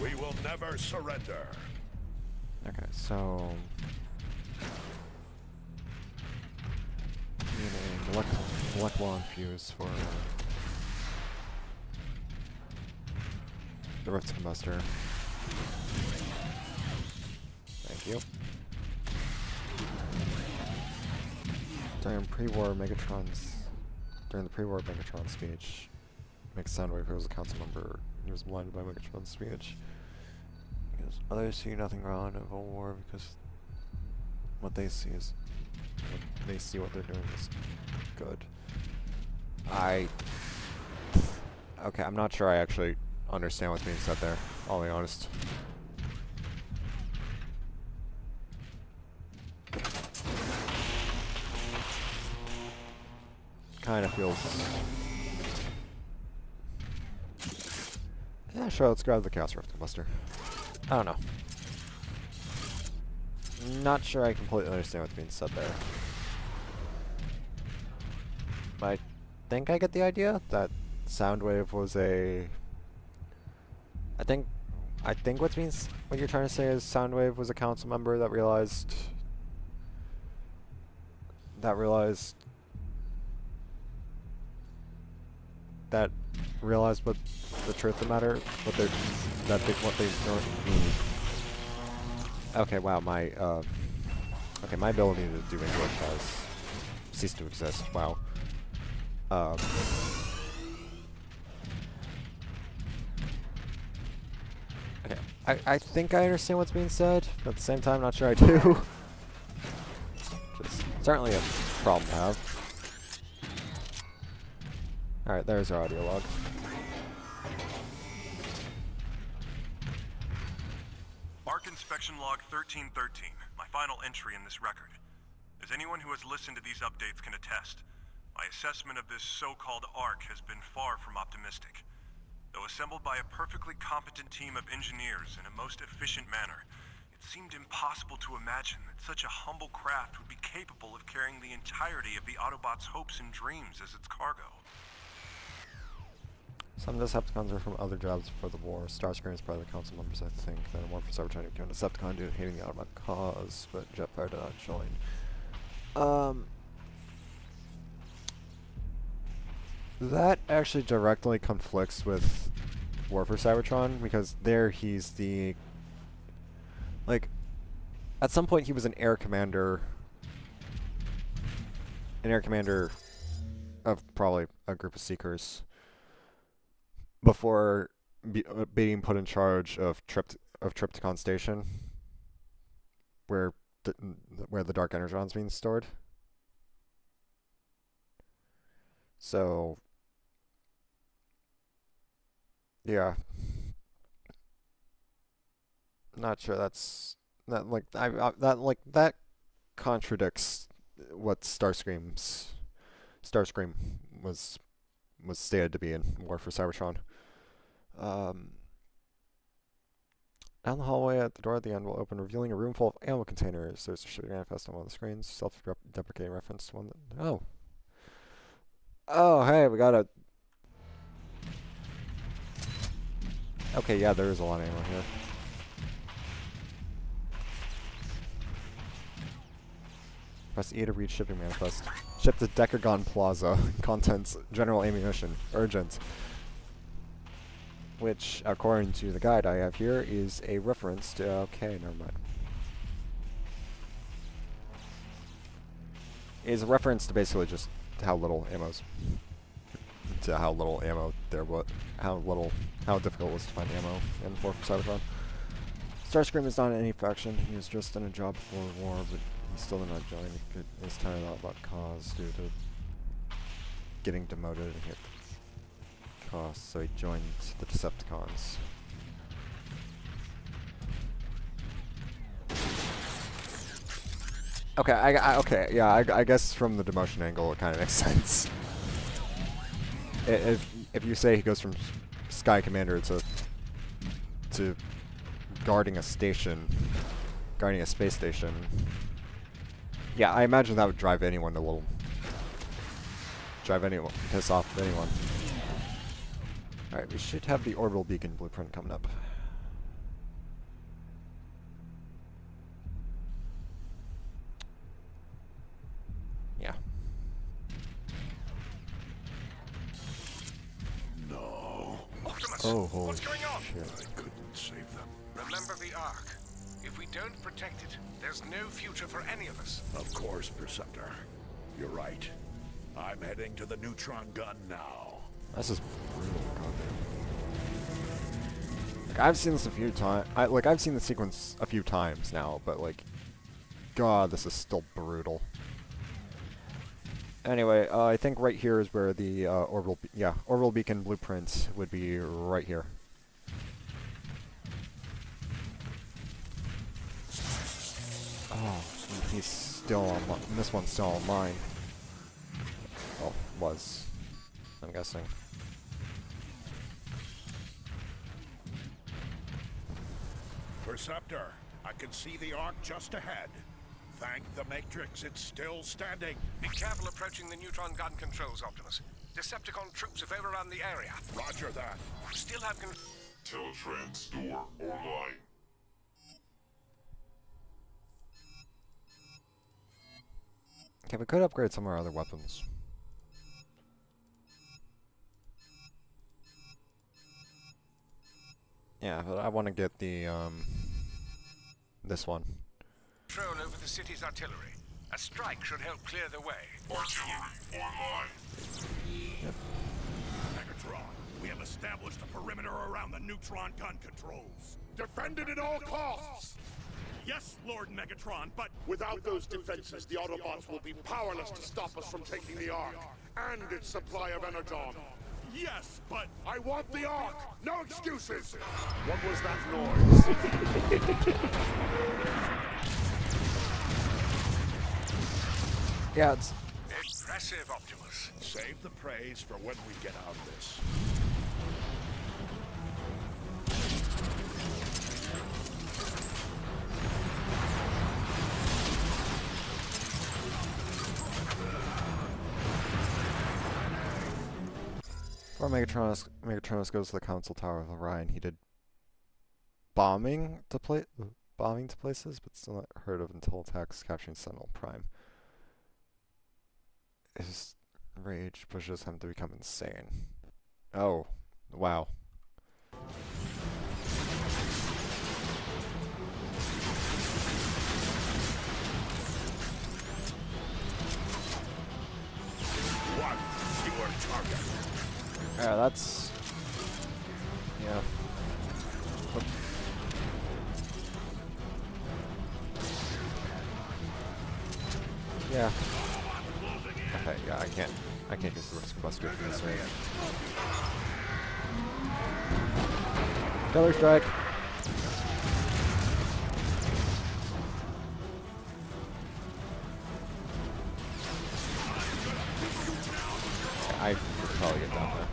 We will never surrender. Okay, so need a molecular infuse for the rift combustor. Thank you. During the pre-war Megatron speech, makes Soundwave, who was a council member, he was blinded by Megatron's speech. Because others see nothing wrong of a war because what they see what they're doing is good. Okay, I'm not sure I actually understand what's being said there, I'll be honest. Kind of feels... Yeah, sure, let's grab the Chaos Rift Combustor. I don't know. Not sure I completely understand what's being said there. But I think I get the idea that Soundwave was a... I think what you're trying to say is Soundwave was a council member that realized what the truth of the matter, what they don't mean. Okay, wow, my ability to do English has ceased to exist. Wow. Okay, I think I understand what's being said, but at the same time, not sure I do. Just certainly a problem to have. Alright, there's our audio log. ARC Inspection Log 1313, my final entry in this record. As anyone who has listened to these updates can attest, my assessment of this so-called ARC has been far from optimistic. Though assembled by a perfectly competent team of engineers in a most efficient manner, it seemed impossible to imagine that such a humble craft would be capable of carrying the entirety of the Autobots' hopes and dreams as its cargo. Some Decepticons are from other jobs before the war. Starscream is part of the council members, I think. Then more for Cybertron became a Decepticon due to hating the Autobot cause, but Jetfire did not join. That actually directly conflicts with War for Cybertron, because there he's the... Like, at some point he was an air commander. An air commander of probably a group of Seekers. Before being put in charge of Tripticon Station, where the Dark Energon's being stored. So, yeah, not sure that contradicts what Starscream was stated to be in War for Cybertron. Down the hallway at the door at the end will open, revealing a room full of ammo containers. There's a shipping manifest on one of the screens. Self-deprecating reference to one that... Oh, hey, we got a... Okay, yeah, there is a lot of ammo here. Press E to read shipping manifest. Ship to Decagon Plaza. Contents, general ammunition. Urgent. Which, according to the guide I have here, is a reference to... Okay, never mind. Is a reference to basically just how little ammo there was, how difficult it was to find ammo in War for Cybertron. Starscream is not in any faction. He was just in a job before the war, but he still did not join. He was tired out about cause due to getting demoted and hit cost, so he joined the Decepticons. Okay, I guess from the demotion angle, it kind of makes sense. If you say he goes from Sky Commander to guarding a station, guarding a space station, yeah, I imagine that would drive anyone, piss off anyone. Alright, we should have the orbital beacon blueprint coming up. Yeah. No. Optimus, Oh, holy What's going on? shit. I couldn't save them. Remember the Ark. If we don't protect it, there's no future for any of us. Of course, Preceptor. You're right. I'm heading to the neutron gun now. This is brutal, goddamn. Like, I've seen this a few times. I've seen the sequence a few times now, but like, God, this is still brutal. Anyway, I think right here is where the orbital beacon blueprint would be right here. Oh, he's still on. This one's still online. Well, was, I'm guessing. Perceptor, I can see the Ark just ahead. Thank the Matrix, it's still standing. Be careful approaching the neutron gun controls, Optimus. Decepticon troops have overrun the area. Roger that. Still have Teletrans store online. Okay, we could upgrade some of our other weapons. Yeah, but I want to get the, this one. control over the city's artillery. A strike should help clear the way. Artillery online. Megatron, we have established a perimeter around the neutron gun controls. Defend it at all costs! Yes, Lord Megatron, but Without those defenses, the Autobots will be powerless to stop us from taking the Ark and its supply of energon. yes, but I want the Ark! No excuses! What was that noise? Yeah, it's... Impressive, Optimus. Save the praise for when we get out of this. Before Megatronus goes to the Council Tower of Orion, he did bombing to places, but still not heard of until attacks capturing Sentinel Prime. His rage pushes him to become insane. Oh, wow. One fewer target. Yeah, that's... yeah. But yeah. Okay, yeah, I can't use the risk buster for this right. Killer strike. I could probably get down there.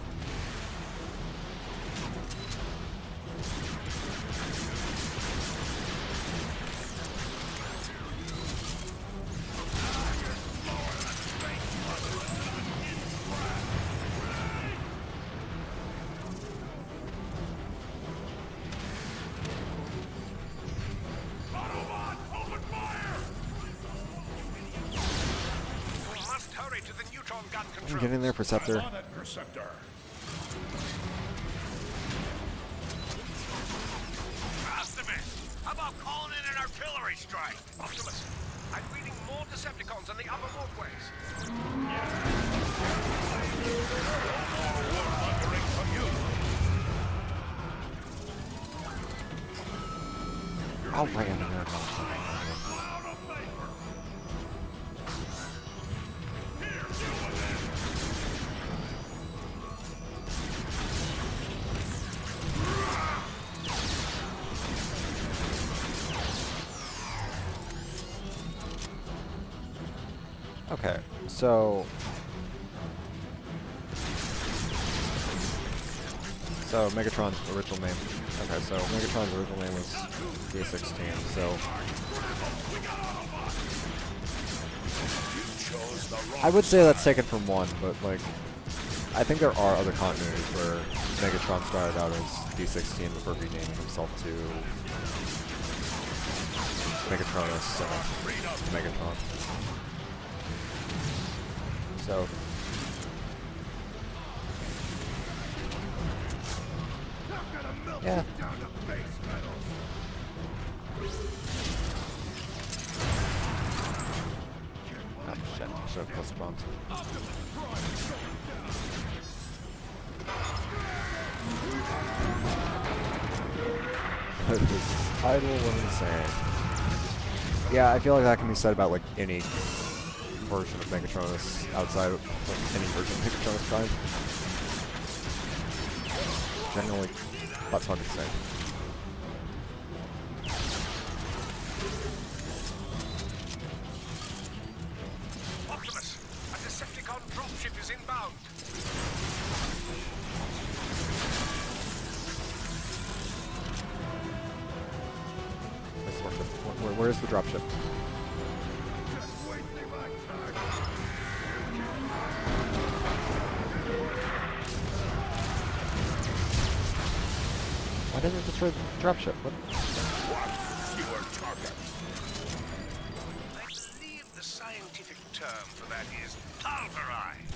Get in there, Perceptor. On it, Perceptor. How about calling in an artillery strike? Optimus, I'm reading more Decepticons on the upper walkways. I'll bring him in there. Okay, so Megatron's original name. Okay, so Megatron's original name was D16. So I would say that's taken from one, but like I think there are other continuities where Megatron started out as D16 before renaming himself to Megatronus Megatron. So Yeah. Down to base metals. Oh shit, I should have close bombs. This idle when insane. Yeah, I feel like that can be said about like any version of Megatronus outside of like, any version of Megatronus Prime. Generally, that's hard to say. Optimus, a Decepticon dropship is inbound. Where's the dropship? Why didn't it destroy the dropship? What? Fewer targets. I believe the scientific term for that is pulverize.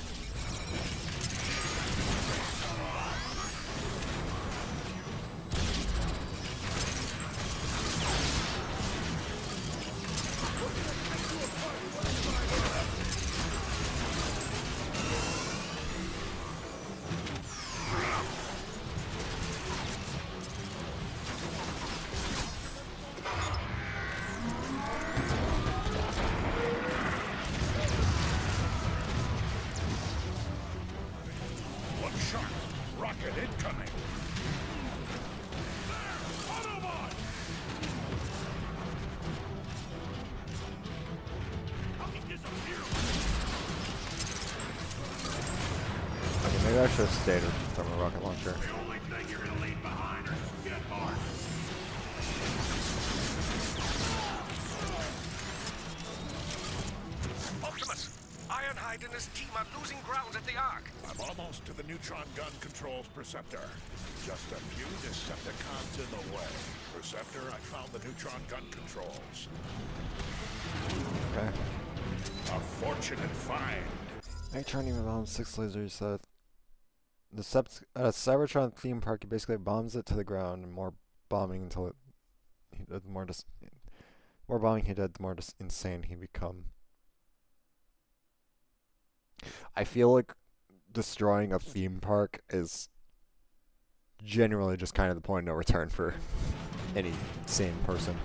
Look sharp. Rocket incoming. Okay, maybe I should have stayed from a rocket launcher. The only thing you're gonna leave behind are skid marks. Optimus, Ironhide and his team are losing ground at the Ark. I'm almost to the neutron gun controls, Perceptor. Just a few Decepticons in the way. Perceptor, I found the neutron gun controls. Okay. A fortunate find. Megatron even bombs 6 lasers. The Cybertron theme park, he basically bombs it to the ground, and more bombing until it. The more bombing he did, the more insane he become. I feel like destroying a theme park is genuinely just kind of the point of no return for any sane person.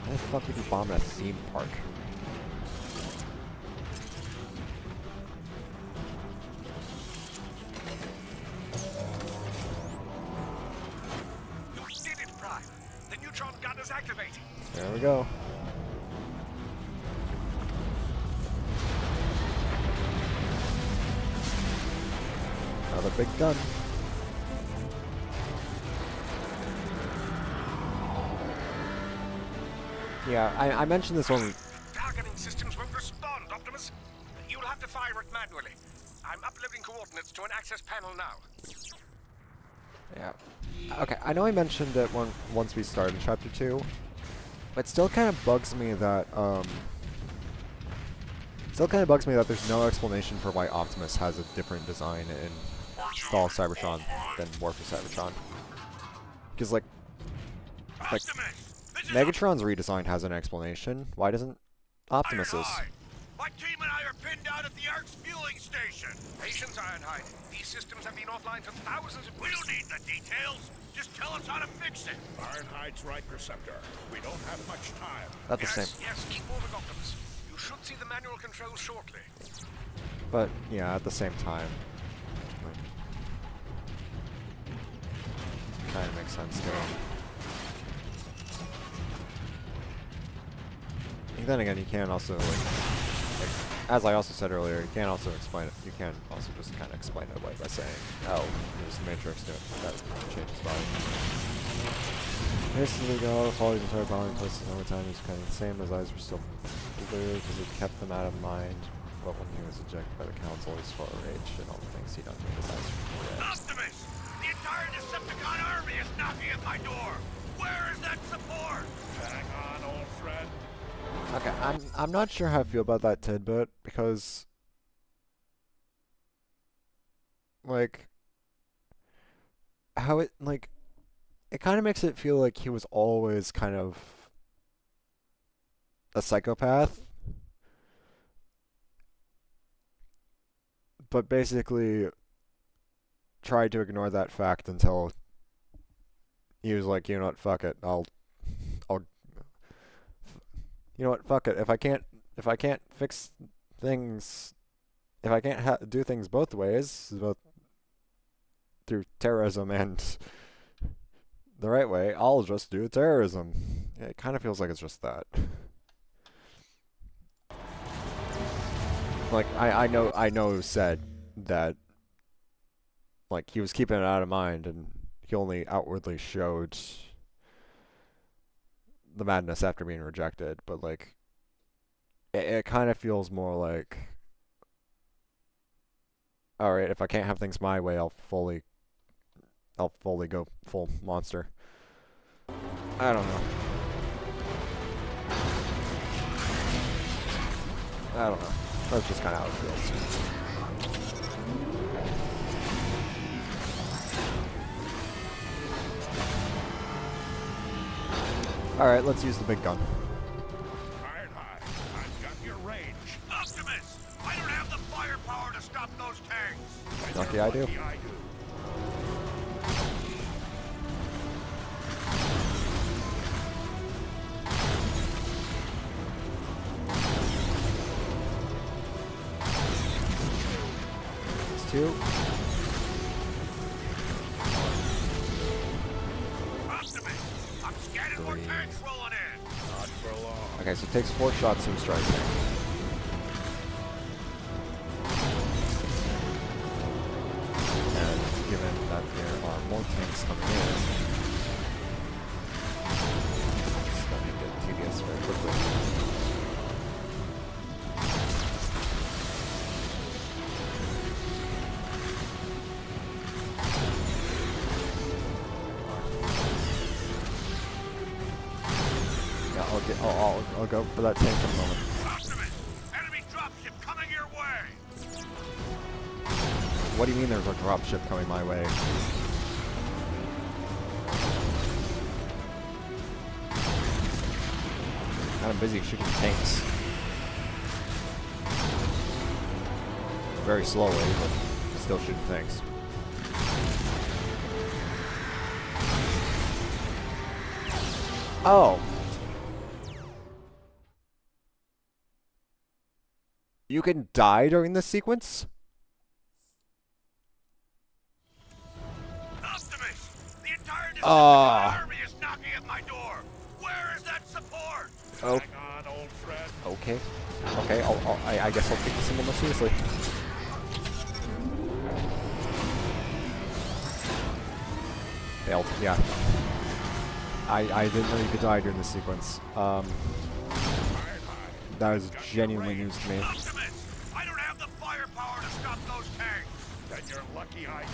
Why the fuck would you bomb a theme park? You did it, Prime. The neutron gun is activating. There we go. Another big gun. Yeah, I mentioned this one. Targeting systems won't respond, Optimus. You'll have to fire it manually. I'm uploading coordinates to an access panel now. Yeah. Okay, I know I mentioned it once we started Chapter 2, but still kind of bugs me that, there's no explanation for why Optimus has a different design in Fall Cybertron than War for Cybertron. Because, like Megatron's redesign has an explanation. Why doesn't Optimus's? Ironhide! My team and I are pinned down at the Ark's fueling station. Patience, Ironhide. These systems have been offline for thousands of We don't need the details. Just tell us how to fix it. Ironhide's right, Perceptor. We don't have much time. Not the same. Yes, keep moving, Optimus. You should see the manual controls shortly. But, yeah, at the same time. Kind of makes sense to me. And then again, you can also, like, as I also said earlier, you can also explain it. You can also just kind of explain it away by saying, "Oh, there's Matrix that changes body." Basically, got all the qualities and started bombing places over time. He's kind of the same. His eyes were still blue because it kept them out of mind. But when he was ejected by the council, he's full of rage and all the things he done made his eyes red. Optimus! The entire Decepticon army is knocking at my door. Where is that support? Hang on, old friend. Okay, I'm not sure how I feel about that tidbit because, like, how it, like, it kind of makes it feel like he was always kind of a psychopath, but basically tried to ignore that fact until he was like, you know what, fuck it, I'll, you know what, fuck it. If I can't fix things, if I can't do things both ways, both through terrorism and the right way, I'll just do terrorism. Yeah, it kind of feels like it's just that. Like I know said that like he was keeping it out of mind and he only outwardly showed the madness after being rejected, but like it kind of feels more like, all right, if I can't have things my way, I'll fully go full monster. I don't know. I don't know. That's just kind of how it feels. All right, let's use the big gun. Ironhide, I've got your range. Optimus, I don't have the firepower to stop those tanks. Lucky I do. Lucky I do. It's 2. Okay, so it takes 4 shots to strike tank. And given that there are more tanks coming in, it's going to get tedious very quickly. I'll go for that tank in a moment. Optimus, enemy dropship coming your way. What do you mean there's a dropship coming my way? I'm busy shooting tanks. Very slowly, but still shooting tanks. Oh. You can die during this sequence? Optimus, the entire Decepticon army is knocking at my door. Where is that support? Oh. Hang on, old friend. Okay. Okay, I guess I'll take this a little more seriously. Failed, yeah. I didn't know you could die during this sequence. That is genuinely news to me. Optimus, I don't have the firepower to stop those tanks. Then you're lucky I do.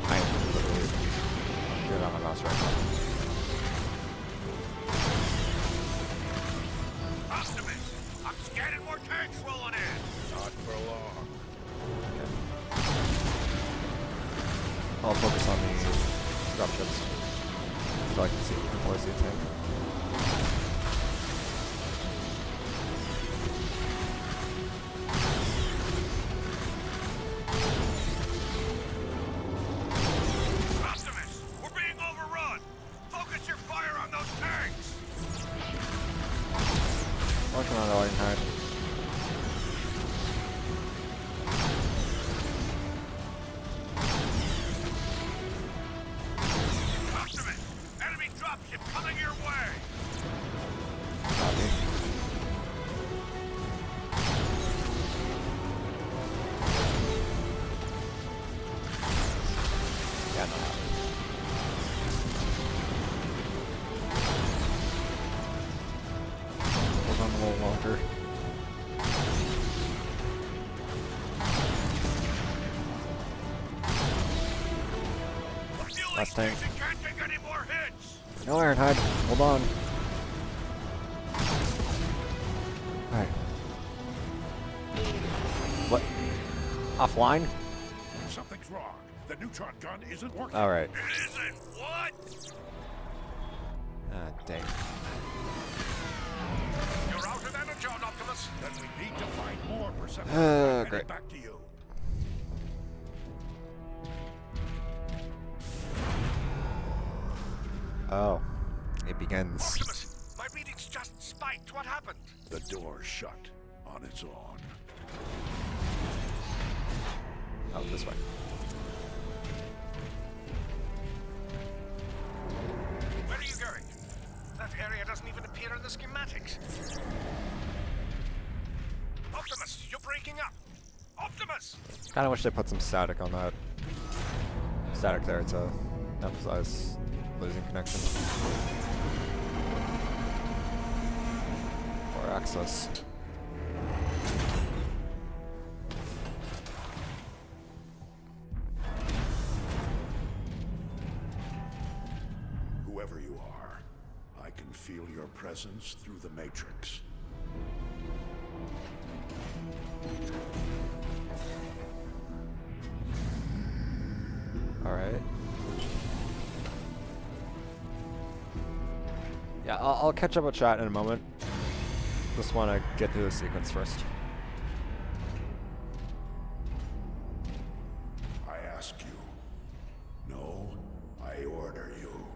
I am literally good on my mouse right now. Optimus, I'm scanning more tanks rolling in. Not for long. I'll focus on the dropships so I can see before I see a tank. Optimus, we're being overrun. Focus your fire on those tanks. Working on Ironhide. Coming your way! Copy. Yeah, no. Hold on a little longer. Last tank. Can't take any more hits. No, Ironhide. Hold on. Alright. offline? Something's wrong. The neutron gun isn't working. All right. It isn't. What? Ah, dang. You're out of energon, Optimus. Then we need to find more Percepticons. Great. Headed back to you. Oh, it begins. Optimus, my readings just spiked. What happened? The door's shut on its own. Oh, this way. Where are you going? That area doesn't even appear in the schematics. Optimus, you're breaking up. Optimus! Kind of wish they put some static on that. Static there to emphasize losing connection. Or access. Whoever you are, I can feel your presence through the Matrix. Alright. Yeah, I'll catch up with chat in a moment. Just want to get through the sequence first. I ask you. No, I order you.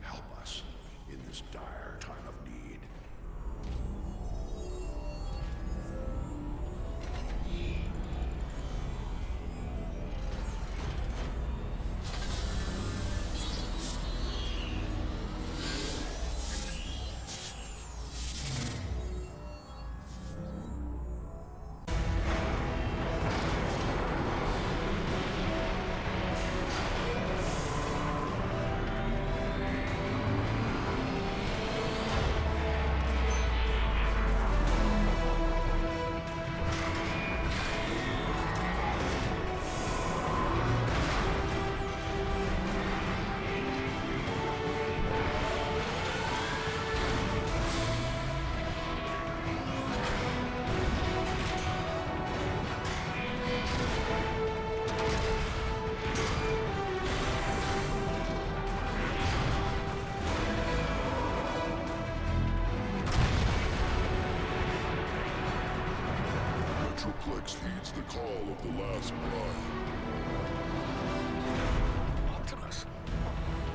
Help us in this dire time of need. Metroplex heeds the call of the last blood. Optimus,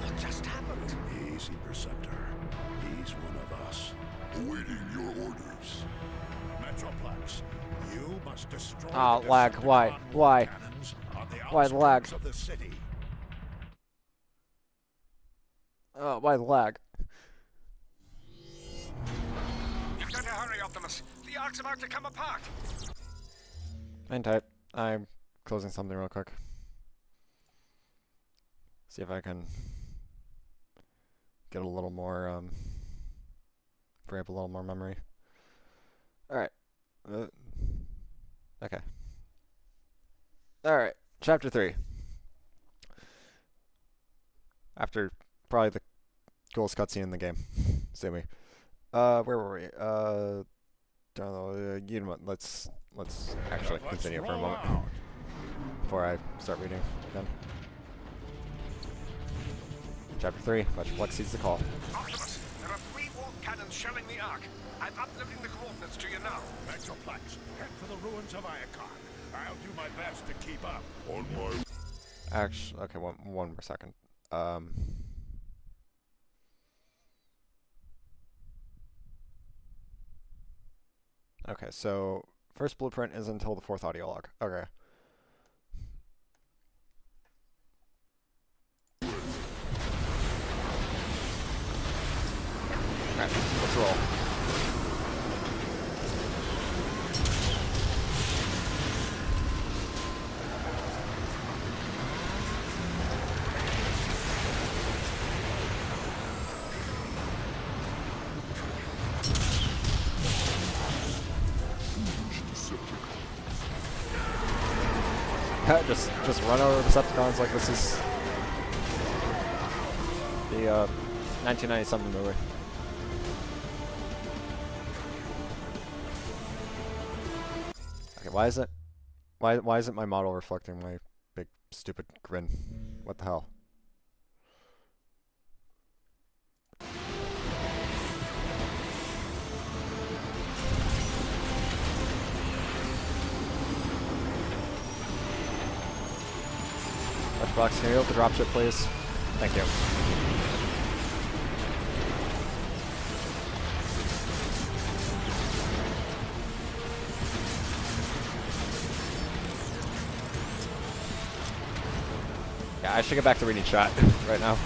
what just happened? Easy, Perceptor. He's one of us. Awaiting your orders. Metroplex, you must destroy Ah, the lag. Why? Decepticon Why? cannons on the Why the lag? outskirts of the city. Oh, why the lag? You've got to hurry, Optimus. The Ark's about to come apart. Hang tight. I'm closing something real quick. See if I can get a little more, free up a little more memory. Alright. Okay. Alright. Chapter 3. After probably the coolest cutscene in the game. See me. Where were we? Don't know. You know what? Let's actually continue for a moment before I start reading again. Chapter 3. Metroplex sees the call. Optimus, there are 3 warp cannons shelling the Ark. I'm uploading the coordinates to you now. Metroplex, head for the ruins of Iacon. I'll do my best to keep up. On my... Actually, okay, one more second. Okay, so first blueprint is until the 4th audio log. Okay. Alright, let's roll. just run over Decepticons like this is the 1990 something movie. Okay, why is it Why isn't my model reflecting my big stupid grin? What the hell? Lunchbox, can you open the dropship, please? Thank you. Yeah, I should get back to reading chat right now.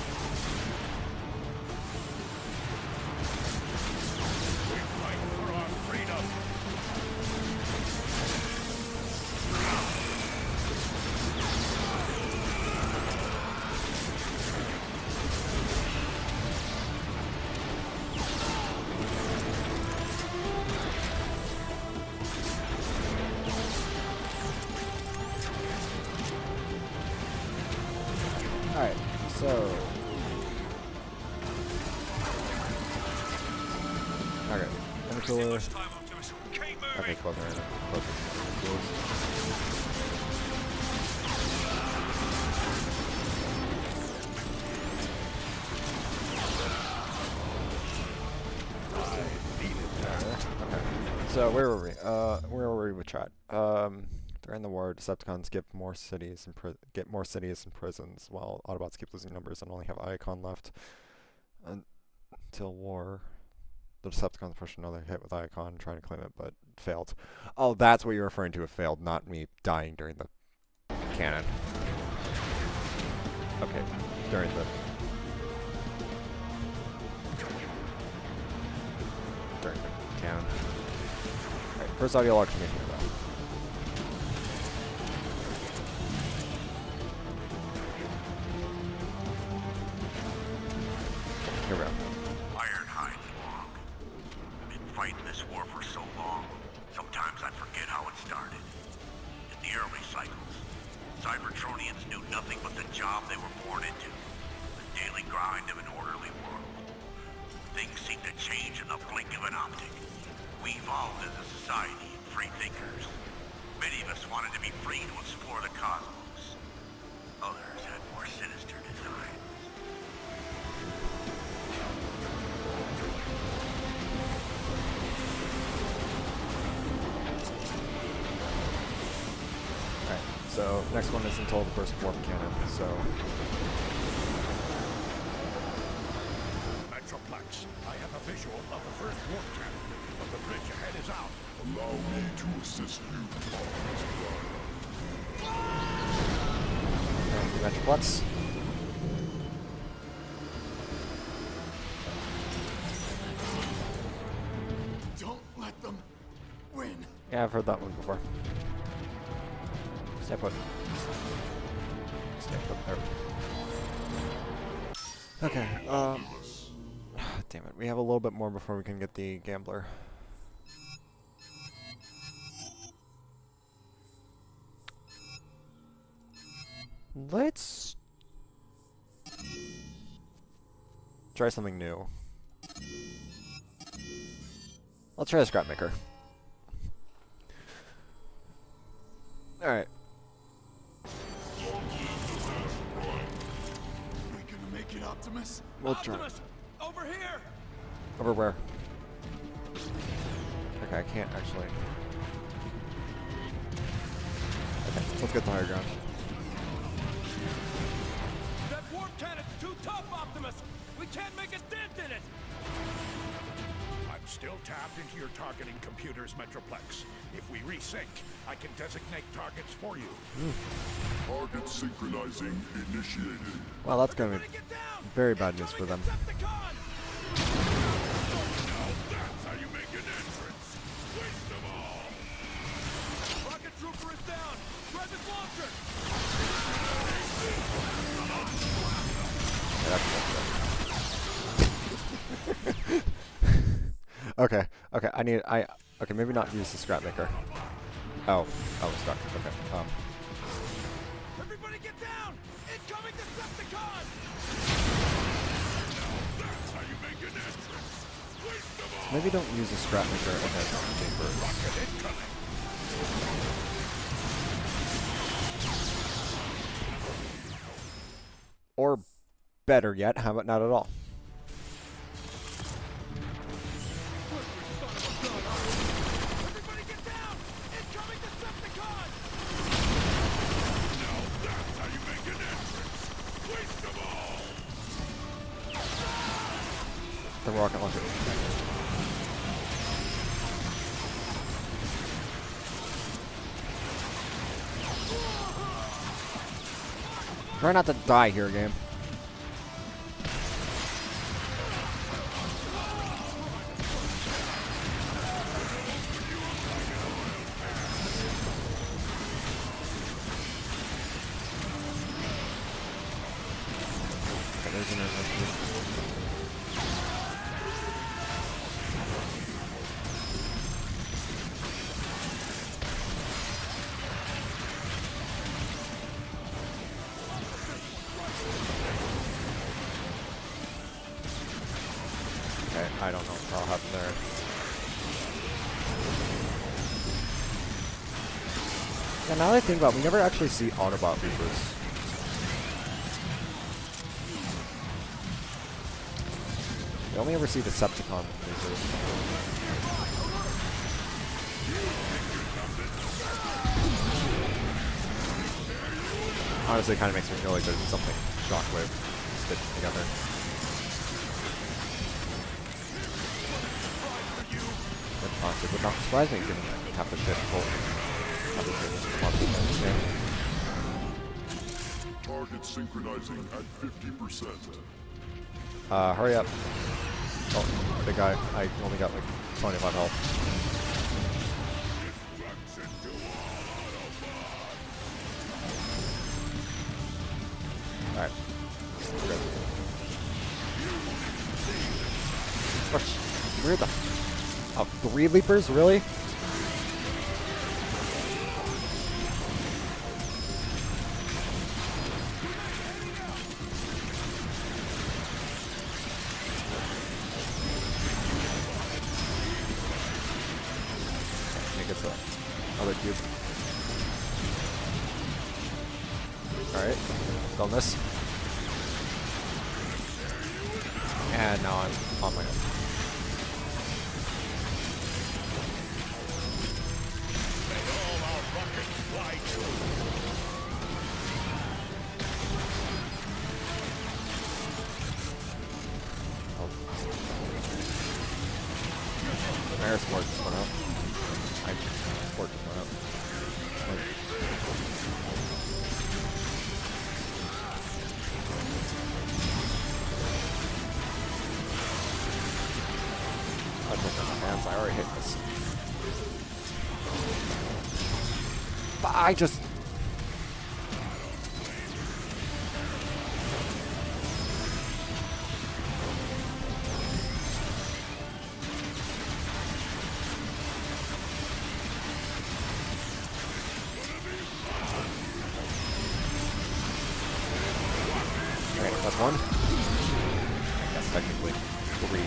Alright, so... Okay, intercooler... Okay, close right now. Close Okay, so where were we? Where were we with chat? During the war, Decepticons get more cities and prisons, while Autobots keep losing numbers and only have Icon left. Until war, the Decepticons pushed another hit with Icon, trying to claim it, but failed. Oh, that's what you're referring to. It failed, not me dying during the cannon. Okay, during the cannon. Alright, first audio log to me here, though. Here we go. Ironhide Log. I've been fighting this war for so long, sometimes I forget how it started. In the early cycles, Cybertronians knew nothing but the job they were born into. The daily grind of an orderly world. Things seem to change in the blink of an optic. We evolved as a society of free thinkers. Many of us wanted to be free to explore the cosmos. Others had more sinister designs. So next one is until the first warp cannon. So Metroplex, I have a visual of the first warp cannon, but the bridge ahead is out. Allow me to assist you, Optimus Prime. and Metroplex. Don't let them win. Yeah, I've heard that one before. Stay put. Stay put there. Okay, damn it. We have a little bit more before we can get the gambler. Let's try something new. Let's try a scrap maker. Alright. We gonna make it, Optimus? We'll try. Optimus, over here! Over where? Okay, I can't actually. Okay, let's get the higher ground. That warp cannon's too tough, Optimus! We can't make a dent in it! I'm still tapped into your targeting computers, Metroplex. If we resync, I can designate targets for you. Target synchronizing initiated. Well, that's gonna be very bad news for them. Now that's how you make an entrance. Waste them all. Rocket Trooper is down! Grab his launcher! Okay, okay, okay, maybe not use the scrap maker. Oh, it's stuck. Okay, Everybody get down! Incoming Decepticon! That's how you make an entrance. Waste them all. maybe don't use the scrap maker against Chambers. Or better yet, how about not at all? Everybody get down! Incoming Decepticon! Now that's how you make an entrance! Waste them all! The rocket launcher. Try not to die here, game. Okay, there's an Okay, I don't know what'll happen there. Yeah, now that I think about it, we never actually see Autobot Reapers. We only ever see Decepticon Reapers. Honestly, it kind of makes me feel like there's something Shockwave stitched together. Honestly, would not surprise me given half the shit full. Half the shit is come on this game. Target synchronizing at 50%. Hurry up. Oh, big guy. I only got like 25 health. Alright. Good. Where the... Oh, 3 Leapers? Really? I think it's the other cube. Alright, done this. And now I'm on my own. Air support just went up. Support just went up. I took my hands, I already hit this. But I just... Okay, that's one. I guess technically 3.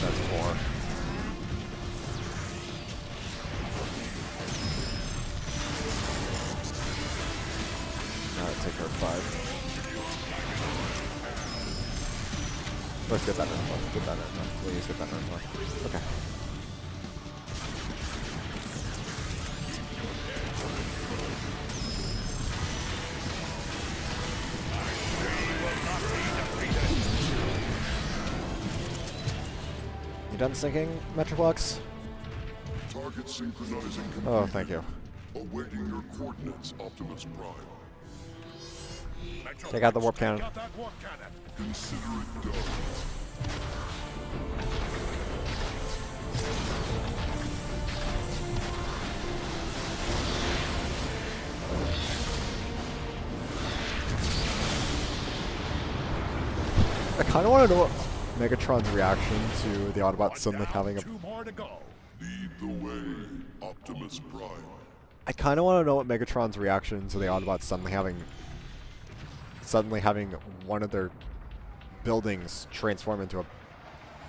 That's 4. Now take her 5. Let's get that nerd one. Get that nerd one. Please get that nerd one. Okay. You done syncing, Metroplex? Target synchronizing complete. Oh, thank you. Awaiting your coordinates, Optimus Prime. Take out the warp cannon. Consider it done. I kind of want to know what Megatron's reaction to the Autobots suddenly having a... 2 more to go. Lead the way, Optimus Prime. I kind of want to know what Megatron's reaction to the Autobots suddenly having one of their buildings transform into a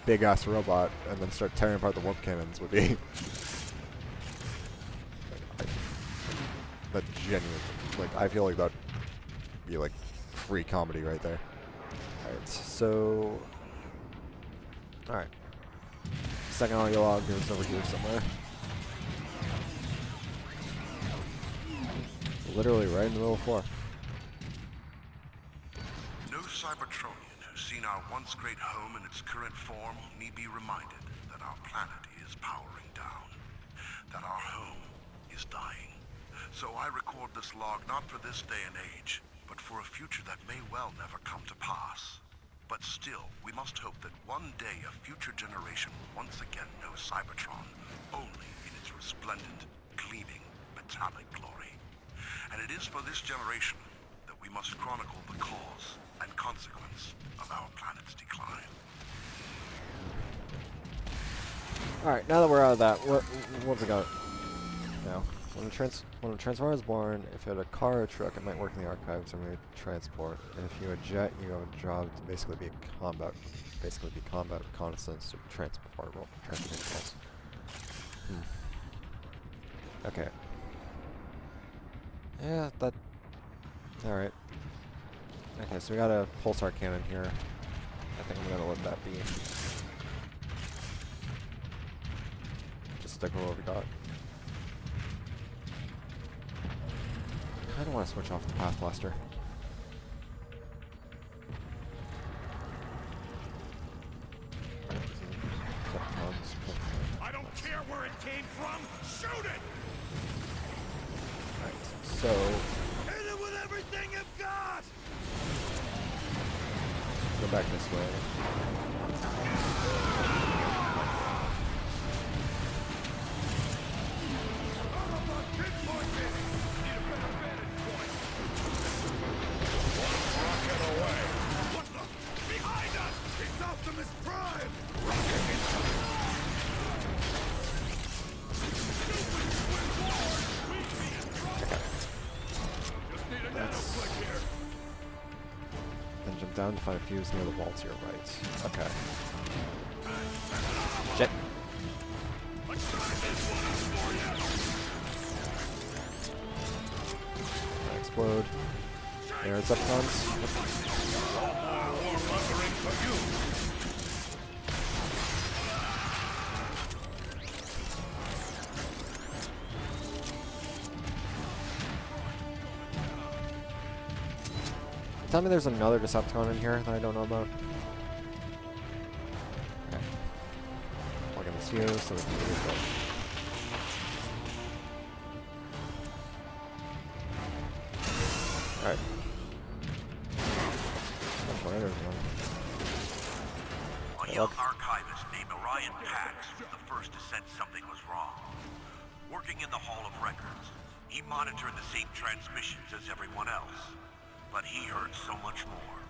big-ass robot and then start tearing apart the warp cannons would be. That genuinely, like, I feel like that'd be like free comedy right there. Alright, so... Alright. Second audio log is over here somewhere. Literally right in the middle of the floor. No Cybertronian who's seen our once great home in its current form need be reminded that our planet is powering down. That our home is dying. So I record this log not for this day and age, but for a future that may well never come to pass. But still, we must hope that one day a future generation will once again know Cybertron only in its resplendent, gleaming, metallic glory. And it is for this generation that we must chronicle the cause and consequence of our planet's decline. Alright, now that we're out of that, what's it got now? When a transformer is born, if you had a car or a truck, it might work in the archives or maybe transport. And if you had a jet, you have a job to basically be combat, reconnaissance, or transportation. Okay. Yeah, that... Alright. Okay, so we got a pulsar cannon here. I think I'm gonna let that be. Just stick with what we got. I don't want to switch off the Path Blaster. I don't care where it came from. Shoot it! Alright, so... Hit it with everything you've got! Go back this way. Behind us! It's Optimus Prime! Then jump down to find a fuse near the wall to your right. Okay. Jet. Explode. There, it's up Tell me there's another Decepticon in here that I don't know about. Okay. Plug in this fuse so we can use it. Alright. A young archivist named Orion Pax was the first to sense something was wrong. Working in the Hall of Records, he monitored the same transmissions as everyone else. But he heard so much more.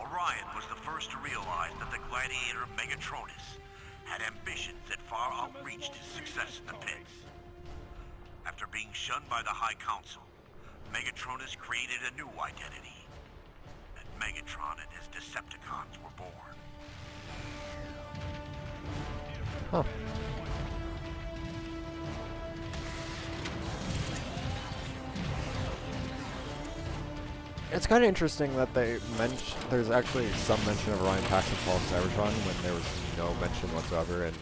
Orion was the first to realize that the gladiator Megatronus had ambitions that far outreached his success in the pits. After being shunned by the High Council, Megatronus created a new identity. And Megatron and his Decepticons were born. Huh. It's kind of interesting that they mention. There's actually some mention of Orion Pax and Fall of Cybertron when there was no mention whatsoever in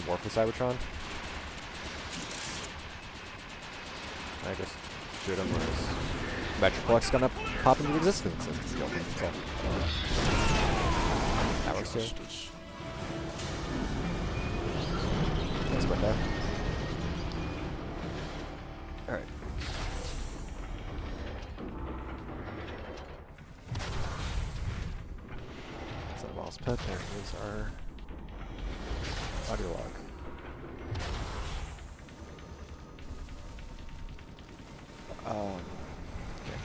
War for Cybertron. I just shoot him, whereas Metroplex gonna pop into existence and the open itself. That works too. Let's put that. Alright. That's a boss pet. There is our audio log. Okay.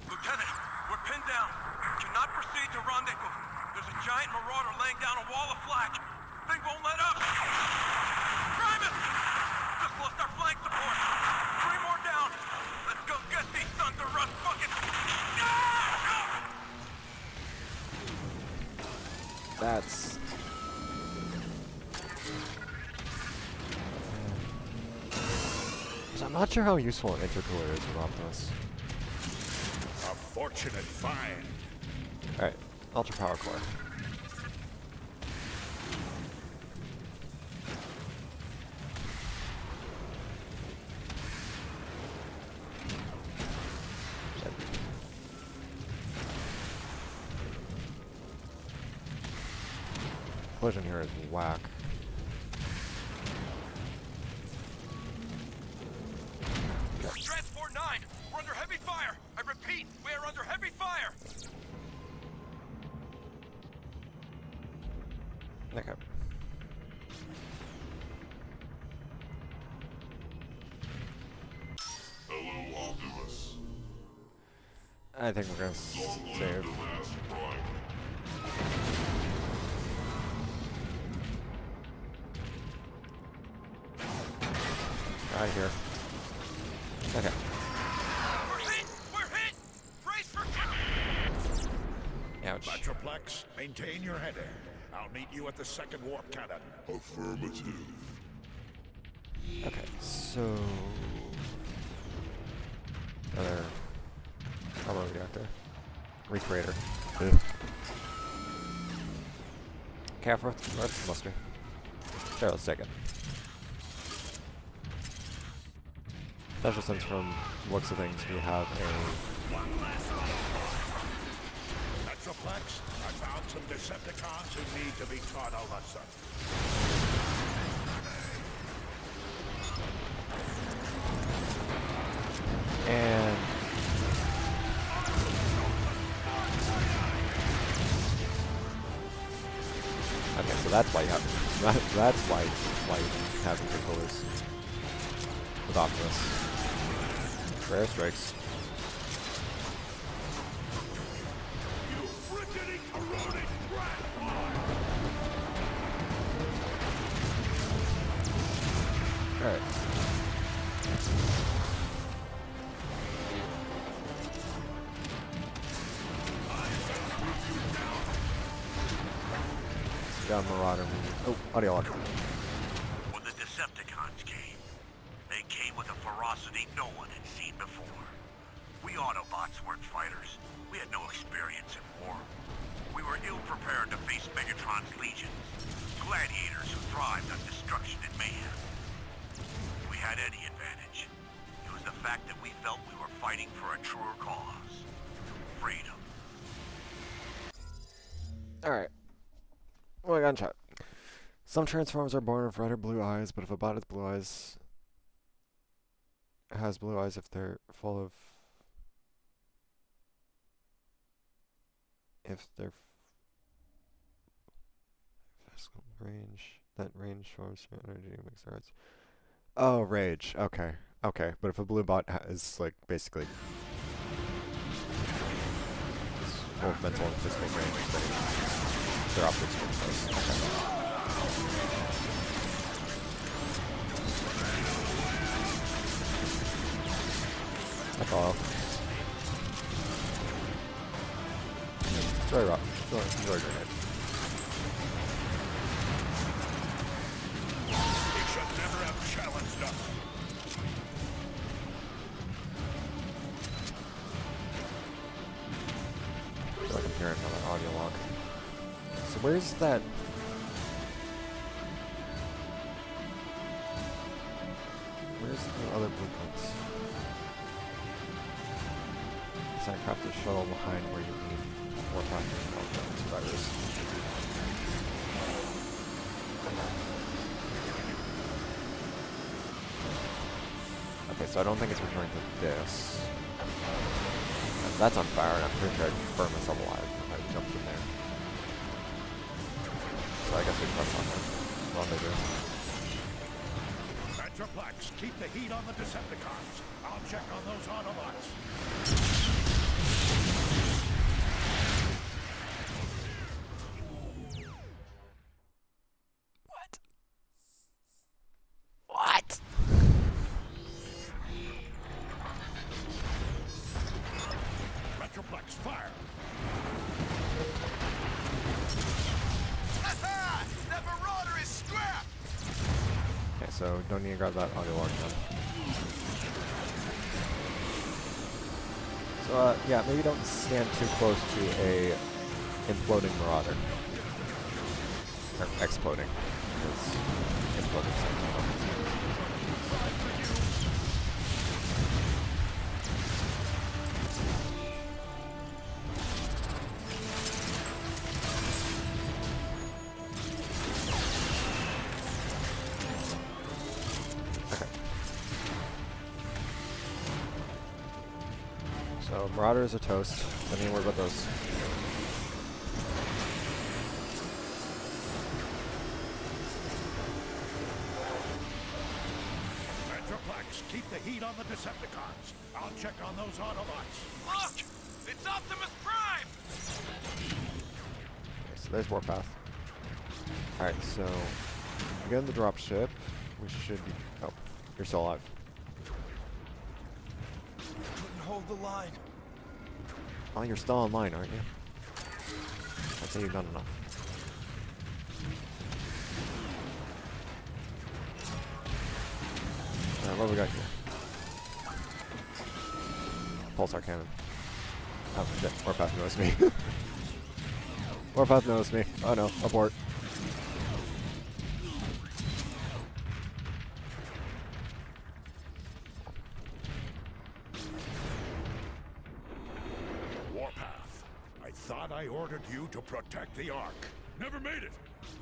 Lieutenant, we're pinned down. Cannot proceed to rendezvous. There's a giant marauder laying down a wall of flak. They won't let up. Primus! Just lost our flank support. 3 more down. Let's go get That's... So I'm not sure how useful an intercooler is with Optimus. A fortunate find. Alright, Ultra Power Core. Collision here is whack. Transport 9, we're under heavy fire. I repeat, we are under heavy fire. Okay. Hello, Optimus. I think we're gonna save. Right here. Okay. We're hit! We're hit! Brace for... Ouch. Metroplex, maintain your heading. I'll meet you at the second warp cannon. Affirmative. Okay, so... Another... Combo reactor. Recreator. Calf Earth Muster. Sure, let's take it. Special sense from looks of things, we have a... Metroplex, I found some Decepticons who need to be taught a lesson. And... Okay, so that's why you have... That's why you have intercoolers with Optimus. Rare strikes. You frigidly corroded rat. Alright. Down Marauder. Oh, audio lock. When the Decepticons came, they came with a ferocity no one had seen before. We Autobots weren't fighters. We had no experience in war. We were ill-prepared to face Megatron's legions, gladiators who thrived on destruction and mayhem. If we had any advantage, it was the fact that we felt we were fighting for a truer cause. Freedom. Alright. Oh, I got in chat. Some Transformers are born with red or blue eyes, but if a bot has blue eyes... has blue eyes if they're full of... if they're... range... that range forms energy and makes their hearts... Oh, rage. Okay. Okay. But if a blue bot is, like, basically... is full of mental and physical range, then... their optics will close. Okay. That's all. Sorry, Rob. Enjoy grenade. He should never have challenged us. I feel like I'm hearing another audio log. So where's that? Where's the other blueprints? Is that crafted shuttle behind where you need more factory survivors? Okay, so I don't think it's referring to this. That's on fire, and I'm pretty sure I'd burn myself alive if I jumped in there. So I guess we press on them. Well, they do. Metroplex, keep the heat on the Decepticons. I'll check on those Autobots. What? What? Metroplex, fire! so don't need to grab that audio log then. So yeah, maybe don't stand too close to a imploding marauder. Or exploding. Because imploding sounds like so Marauders are toast. Don't even worry about those. Metroplex, keep the heat on the Decepticons. I'll check on those Autobots. Look! It's Optimus Prime! Okay, so there's Warpath. Alright, so we get in the dropship. We should be... Oh, you're still alive. Couldn't hold the line. Oh, you're still online, aren't you? I'd say you've done enough. Alright, what do we got here? Pulsar cannon. Oh shit, Warpath noticed me. Warpath noticed me. Oh no, abort. Warpath, I thought I ordered you to protect the Ark. Never made it.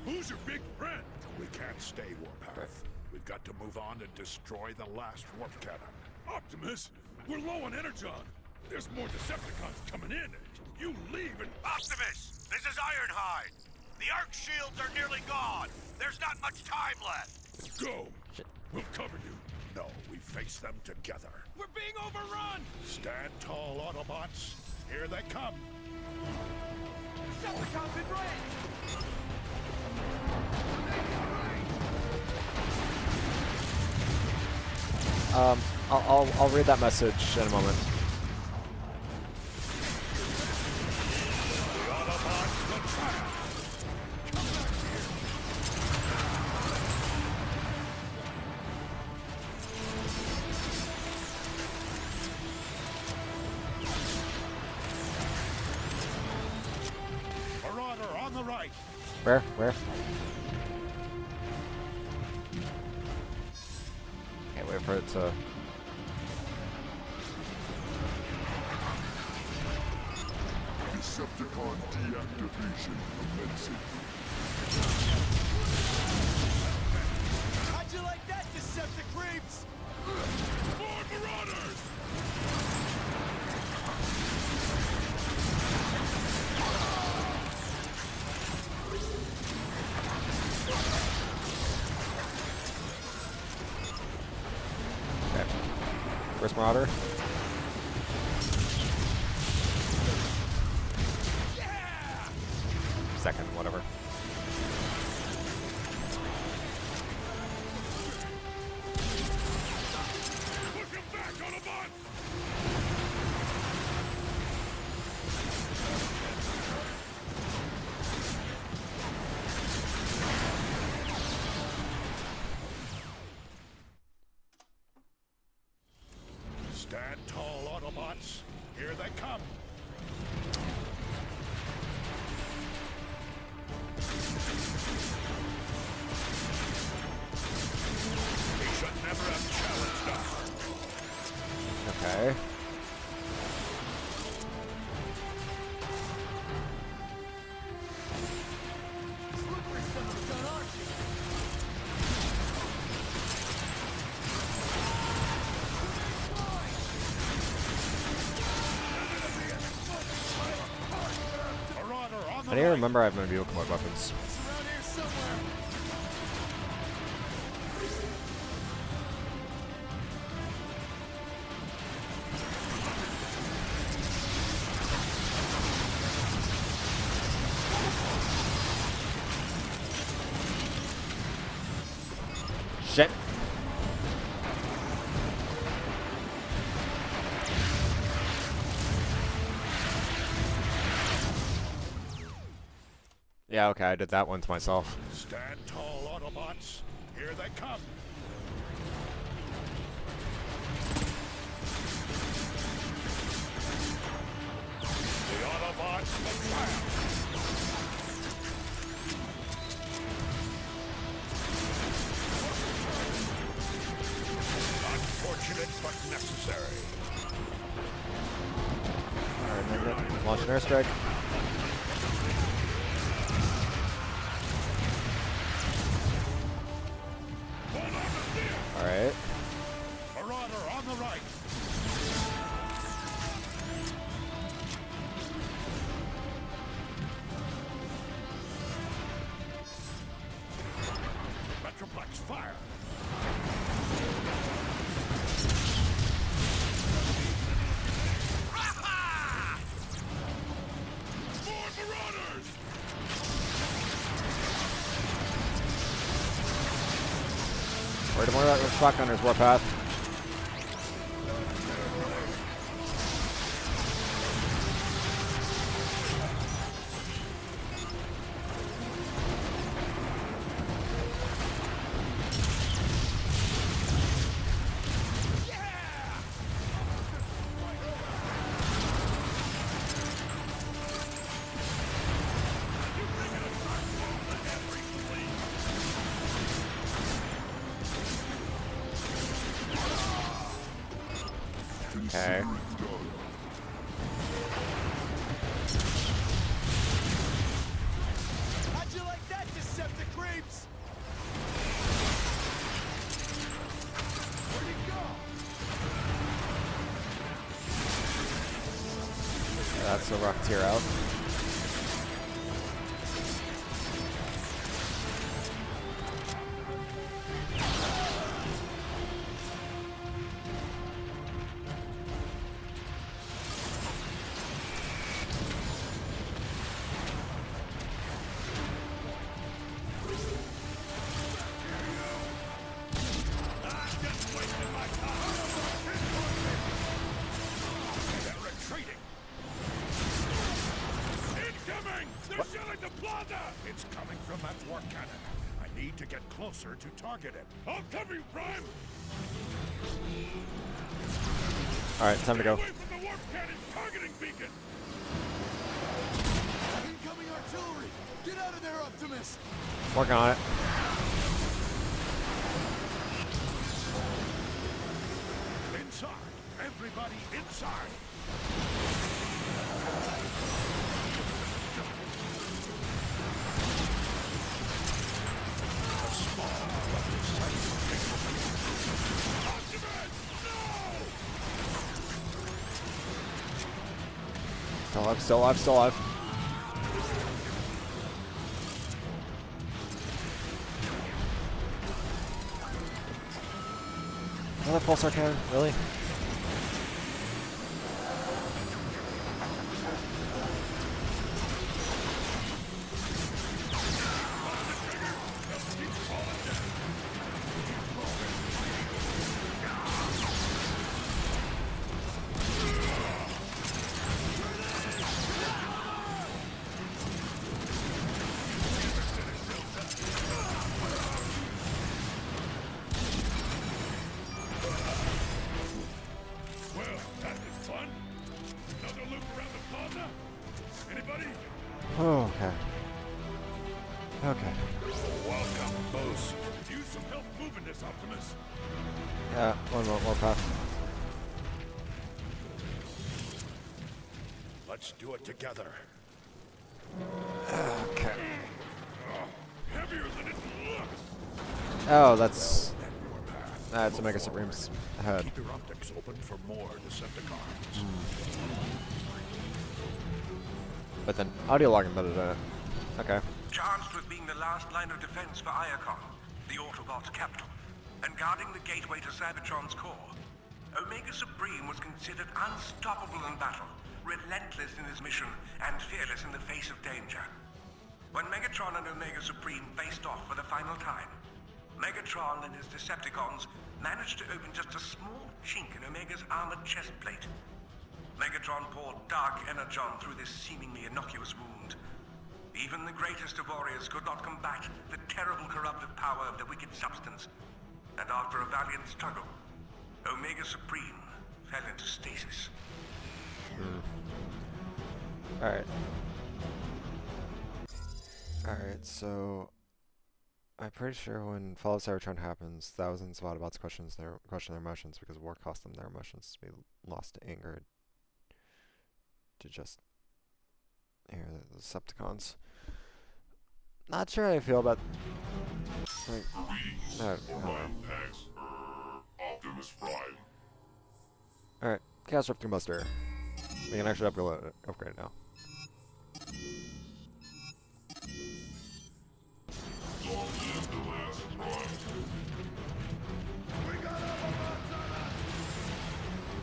Who's your big friend? We can't stay, Warpath. We've got to move on and destroy the last warp cannon. Optimus, we're low on energon. There's more Decepticons coming in. You leave and... Optimus, this is Ironhide. The Ark shields are nearly gone. There's not much time left. Go. We'll cover you. No, we face them together. We're being overrun! Stand tall, Autobots. Here they come. Decepticons in range! I'll read that message in a moment. The Autobots will triumph. Come back here. Marauder on the right. Where? Where? Can't wait for it to... Decepticon deactivation commencing. How'd you like that, Decepticreeps? More Marauders! Okay. First Marauder. Second, whatever. Push him back, Autobot! Stand tall, Autobots. Here they come. He should never have challenged us. Okay. Slippery son of a gun, aren't you? Marauder on the I need to right. remember I have my vehicle mode weapons. It's around here somewhere. Shit. Yeah, okay, I did that one to myself. Stand tall, Autobots. Here they come. Robots for triumph! Unfortunate but necessary. Alright, launch an airstrike. Alright. Marauder on the right. Metroplex fire. More marauders! Worried more about the shotgunners, Warpath. Okay. How'd you like that, Decepticreeps? Where'd he go? That's the Rocketeer out. It's coming from that war cannon. I need to get closer to target it. I'll cover you, Prime! Alright, time to go. Away from the warp cannon targeting beacon! Incoming artillery! Get out of there, Optimus! Working on it. Inside. Everybody inside. Still alive, still alive, still alive. Another pulsar cannon, really? Oh, okay. Okay. Welcome, Boost. Use some help moving this, Optimus. Yeah, one more path. Let's do it together. Okay. Heavier than it looks. Oh, that's That warpath. Omega Supreme's head. Keep your optics open for more Decepticons. But then audio log embedded in it. Okay. Charged with being the last line of defense for Iacon, the Autobots' capital, and guarding the gateway to Cybertron's core, Omega Supreme was considered unstoppable in battle, relentless in his mission, and fearless in the face of danger. When Megatron and Omega Supreme faced off for the final time, Megatron and his Decepticons managed to open just a small chink in Omega's armored chest plate. Megatron poured dark energon through this seemingly innocuous wound. Even the greatest of warriors could not combat the terrible corruptive power of the wicked substance. And after a valiant struggle, Omega Supreme fell into stasis. Alright. Alright, so I'm pretty sure when Fall of Cybertron happens, thousands of Autobots question their emotions because war cost them their emotions to be lost to anger, to just hear the Decepticons. Not sure how I feel about like, I don't know. Optimus Prime. Alright, Chaos Rifting Buster. We can actually upgrade it now. Long live the last Prime. We got Autobots on us!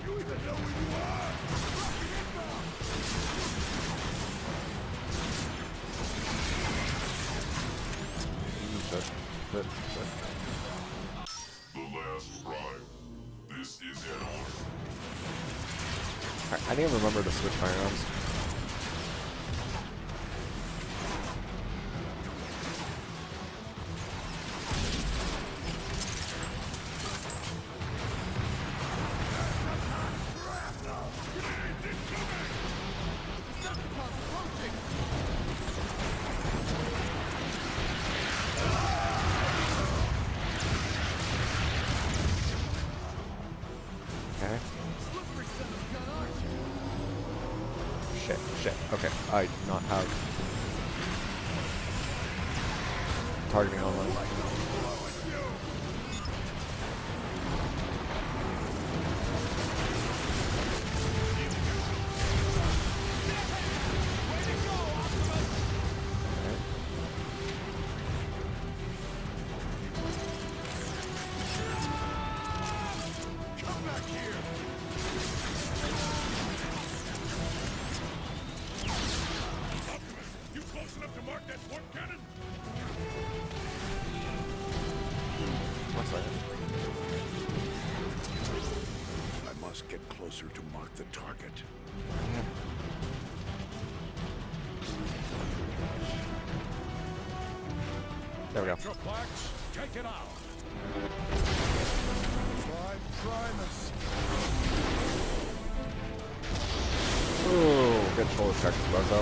You even know who you are? The last Prime. This is an order. Alright, I didn't even remember to switch firearms. Shit. Okay, I do not have targeting online. Come back here! You close enough to mark that port cannon? One second. I must get closer to mark the target. There we go. Metroplex, take it out. Prime Primus! Ooh, good shoulder check to Bozo.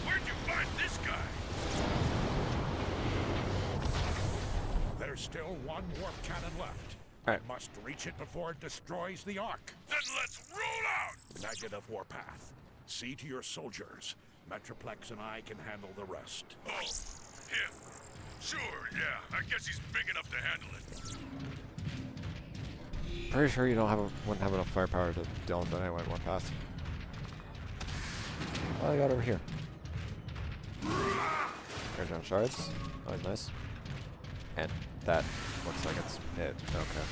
Where'd you find this guy? There's still one warp cannon left. Alright. I must reach it before it destroys the Ark. Then let's roll out! Negative warpath. See to your soldiers. Metroplex and I can handle the rest. Oh, him. Sure, yeah. I guess he's big enough to handle it. Pretty sure you wouldn't have enough firepower to deal with it anyway in one pass. What I got over here? Air down shards. Always nice. And that looks like it's it. Okay.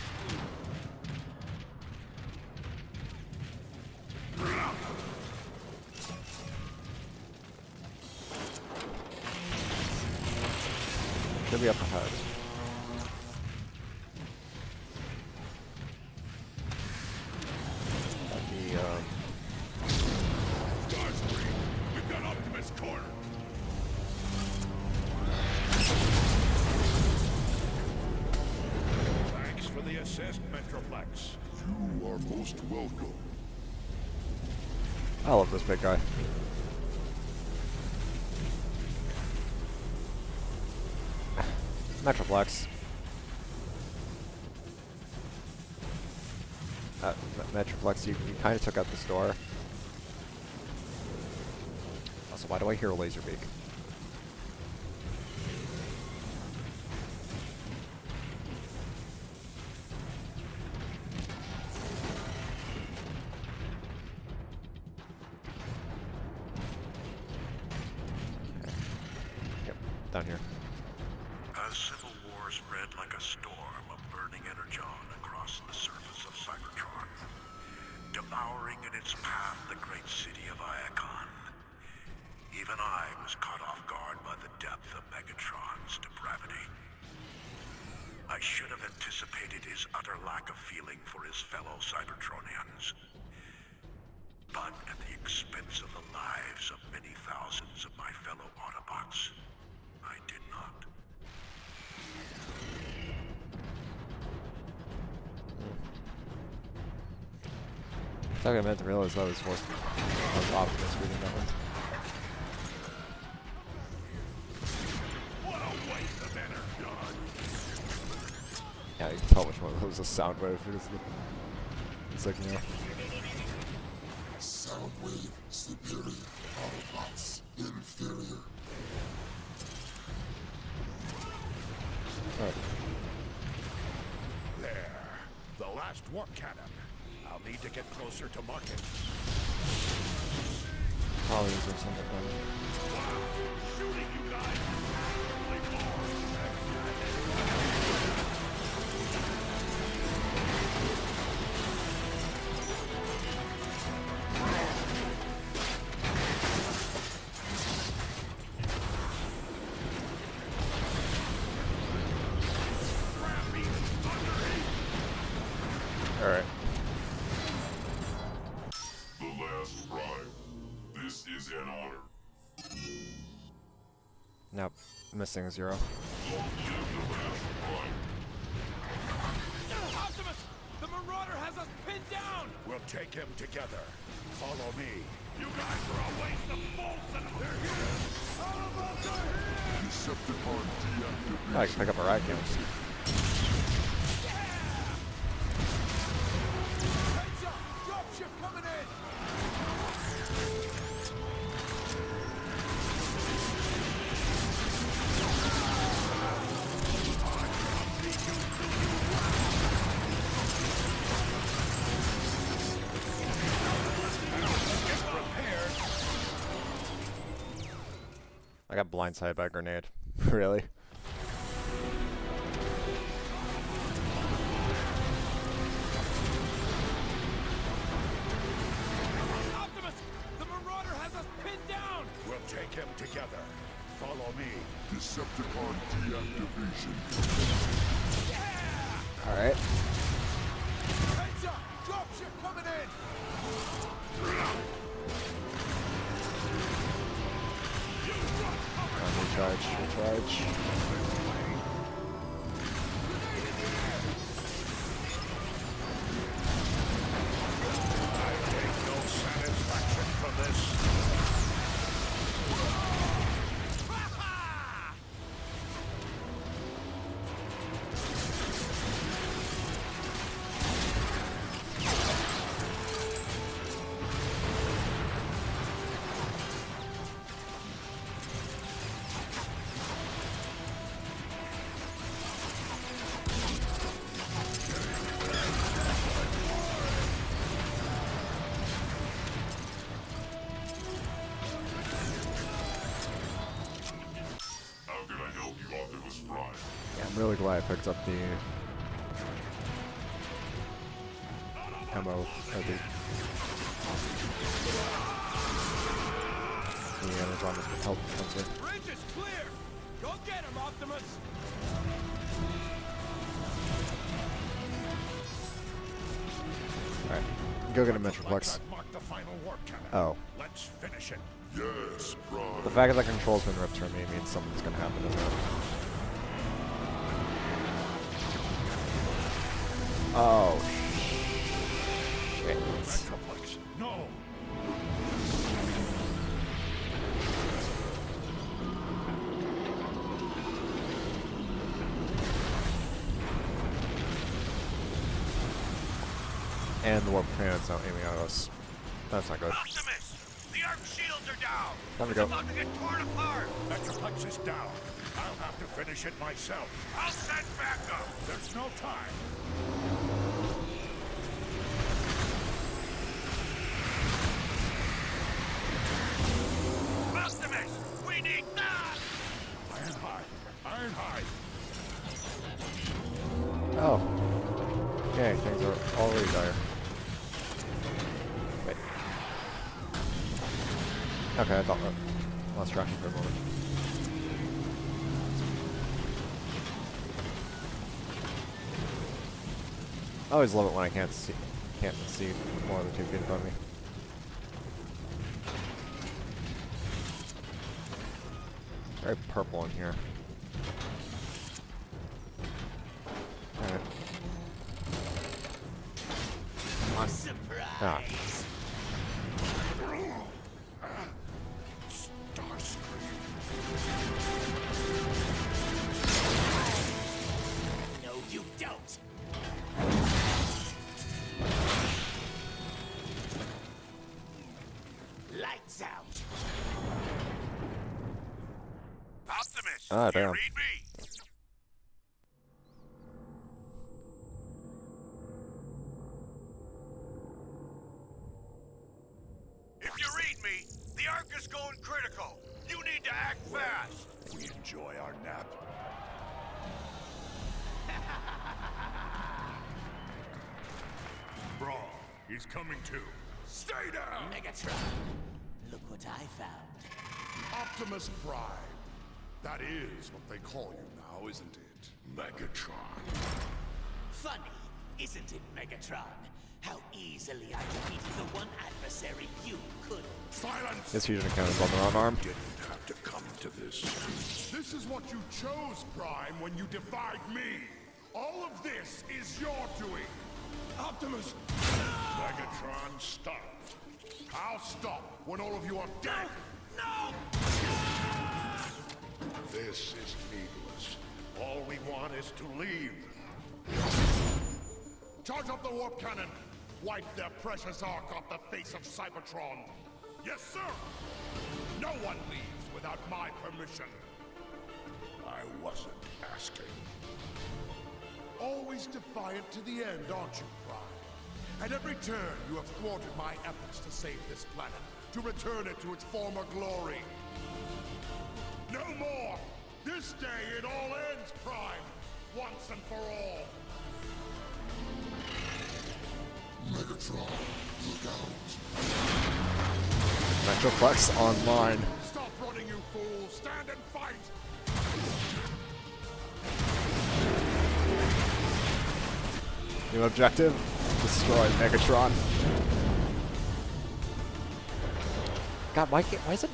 Should be up ahead. Starscream, we've got Optimus cornered. Thanks for the assist, Metroplex. You are most welcome. I love this big guy. Metroplex. Metroplex, you kind of took out the store. Also, why do I hear a laser beak? Okay. Yep, down here. As civil war spread like a storm of burning energon across the surface of Cybertron, devouring in its path the great city of Iacon, even I was caught off guard by the depth of Megatron's depravity. I should have anticipated his utter lack of feeling for his fellow Cybertronians. But at the expense of the lives of many thousands of my fellow Autobots, I did not. I meant to realize that was Optimus reading that one. What a waste of energy! Yeah, you can tell which one of those is a sound wave. It's like, yeah. Sound wave superior. Autobots inferior. Alright. There. The last warp cannon. I'll need to get closer to market. Probably is there something fun. Shooting you guys! Alright. The last prime. This is an honor. Nope. Missing 0. Don't give the last prime. Optimus! The Marauder has us pinned down! We'll take him together. Follow me. You guys are a waste of bolts and they're here! Autobots are here! Decepticon deactivation. I can pick up a rat count. Headshot! Dropship coming in! I got blindsided by a grenade. Really? Optimus! The Marauder has us pinned down! We'll take him together. Follow me. Decepticon deactivation. Alright. Headshot! Dropship coming in! Recharge. I take no satisfaction from this. How can I help you, Optimus Prime? Yeah, I'm really glad I picked up the ammo, or the Amazon health dispenser. Bridge is clear! Go get him, Optimus! Alright, go get a Metroplex. Mark the final warp cannon. Oh. Let's finish it. Yes, Prime. The fact that the control's been ripped from me means something's gonna happen, doesn't it? Oh, shit. Metroplex. No. And the warp cannon's now aiming at us. That's not good. Optimus! The arc shields are down! Time to It's go. about to get torn apart! Metroplex is down. I'll have to finish it myself. I'll send backup! There's no time. Optimus! We need that! Ironhide. Ironhide. Oh. Okay, things are already dire. Wait. Okay, I thought that. Lost track for a moment. I always love it when I can't see more than 2 feet in front of me. Very purple in here. Alright. Surprise! Ah. Lights out. Optimus, Ah, do you damn. read me? If you read me, the Ark is going critical. You need to act fast. We enjoy our nap. Brawl, he's coming too. Stay down! Megatron, look what I found. Optimus Prime. That is what they call you now, isn't it? Megatron. Funny, isn't it, Megatron? How easily I defeated the one adversary you couldn't. Silence! His fusion account is on the wrong arm. Didn't have to come to this. This is what you chose, Prime, when you defied me. All of this is your doing. Optimus! Megatron, stop. I'll stop when all of you are dead. No! This is needless. All we want is to leave. Charge up the warp cannon. Wipe their precious Ark off the face of Cybertron. Yes, sir. No one leaves without my permission. I wasn't asking. Always defiant to the end, aren't you, Prime? At every turn, you have thwarted my efforts to save this planet, to return it to its former glory. No more! This day it all ends, Prime! Once and for all! Megatron, look out! Metroplex online. Stop running, you fool! Stand and fight! New objective: destroy Megatron. God, why is it?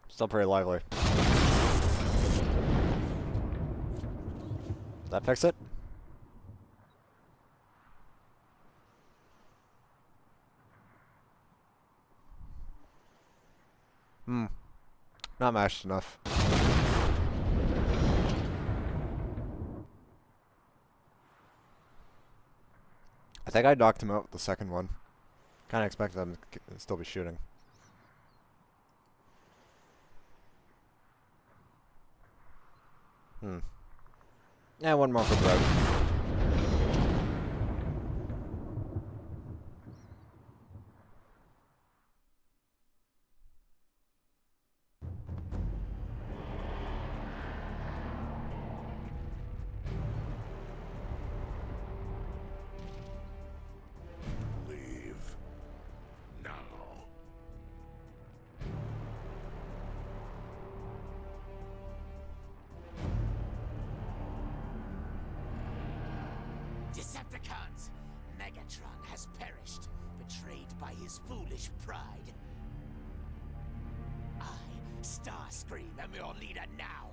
Still pretty lively. That fix it? Not mashed enough. I think I knocked him out with the second one. Kinda expected them to still be shooting. Yeah, one more for Brad. Leave. Now. Decepticons! Megatron has perished, betrayed by his foolish pride. I, Starscream, am your leader now.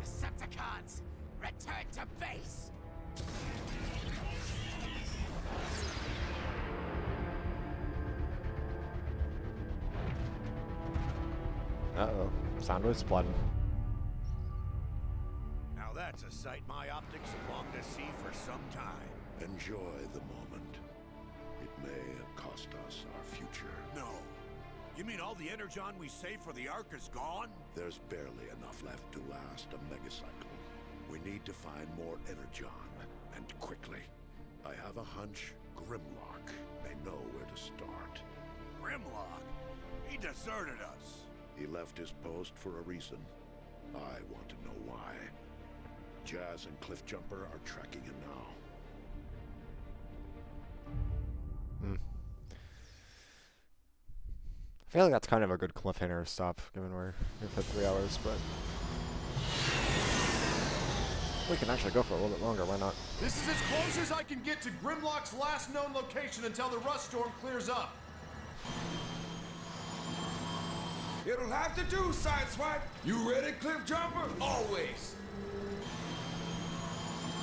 Decepticons, return to base! Uh-oh. Sound was splitting. Now that's a sight my optics have longed to see for some time. Enjoy the moment. It may cost us our future. No. You mean all the energon we saved for the Ark is gone? There's barely enough left to last a megacycle. We need to find more energon, and quickly. I have a hunch Grimlock may know where to start. Grimlock? He deserted us. He left his post for a reason. I want to know why. Jazz and Cliffjumper are tracking him now. I feel like that's kind of a good cliffhanger stop, given we've hit 3 hours, but we can actually go for a little bit longer, why not? This is as close as I can get to Grimlock's last known location until the rust storm clears up. It'll have to do, Sideswipe. You ready, Cliffjumper? Always.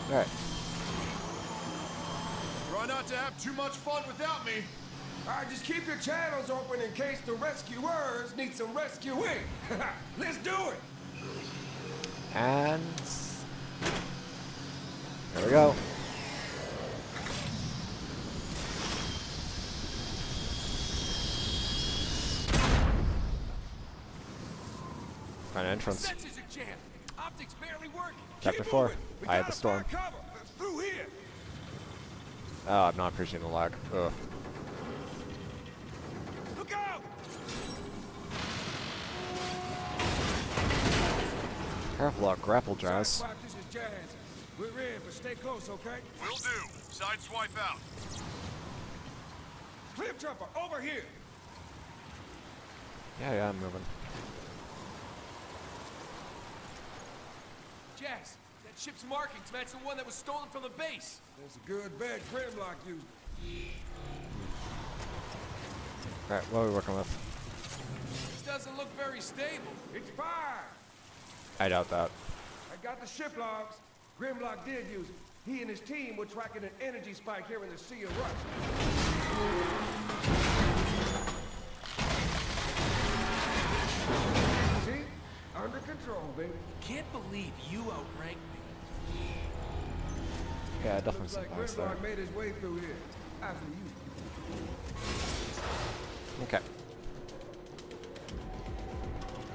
Alright. Try not to have too much fun without me. Alright, just keep your channels open in case the rescuers need some rescuing. Let's do it. And there we go. Find an entrance. Sensors are jammed. Optics barely working. Chapter 4. I had the storm. Through here. Oh, I'm not appreciating the lag. Ugh. Look out! Careful out, grapple jazz. Sideswipe, this is Jazz. We're in, but stay close, okay? Will do. Sideswipe out. Cliff jumper, over here. Yeah, I'm moving. Jazz, that ship's markings match the one that was stolen from the base. That's a good bet Grimlock used it. Alright, what are we working with? This doesn't look very stable. It's fire. I doubt that. I got the ship logs. Grimlock did use it. He and his team were tracking an energy spike here in the Sea of Rust. See? Under control, baby. Can't believe you outranked me. Yeah, definitely Looks some like nice there. Grimlock made his way through here. After you. Okay.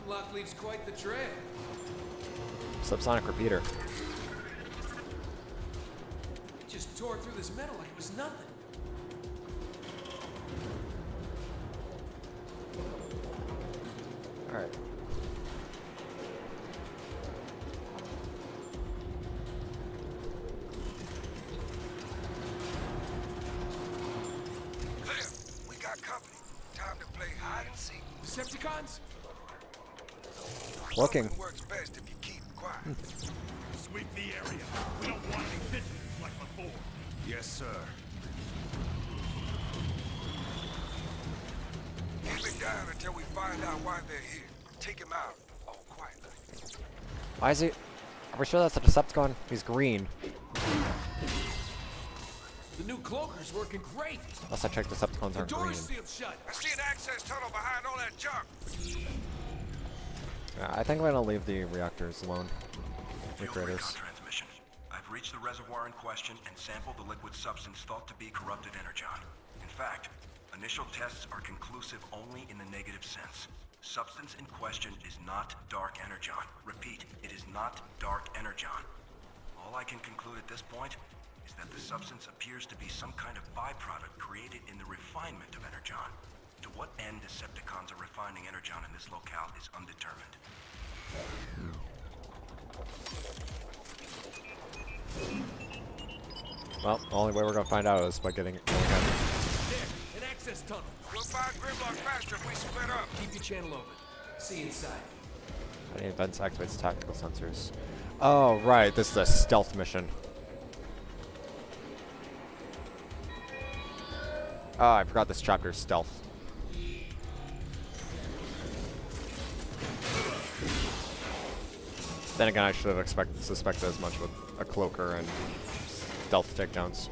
Grimlock leaves quite the trail. Subsonic repeater. He just tore through this metal like it was nothing. Alright. We got company. Time to play hide and seek. Decepticons? Looking. Something works best if you keep quiet. Sweep the area. We don't want any visitors like before. Yes, sir. Keep it down until we find out why they're here. Take him out. Oh, quietly. Why is he? Are we sure that's a Decepticon? He's green. The new cloaker's working great. Unless I checked Decepticons The aren't green. door's sealed shut. I see an access tunnel behind all that junk. Yeah, I think I'm gonna leave the reactors alone. Field recon Recreators. transmission. I've reached the reservoir in question and sampled the liquid substance thought to be corrupted energon. In fact, initial tests are conclusive only in the negative sense. Substance in question is not dark energon. Repeat, it is not dark energon. All I can conclude at this point is that the substance appears to be some kind of byproduct created in the refinement of energon. To what end Decepticons are refining energon in this locale is undetermined. Well, the only way we're gonna find out is by getting it going ahead. There, an access tunnel. We'll find Grimlock faster if we split up. Keep your channel open. See inside. Any events activates tactical sensors. Oh, right. This is a stealth mission. Oh, I forgot this chapter is stealth. Then again, I should have suspected as much with a cloaker and stealth takedowns.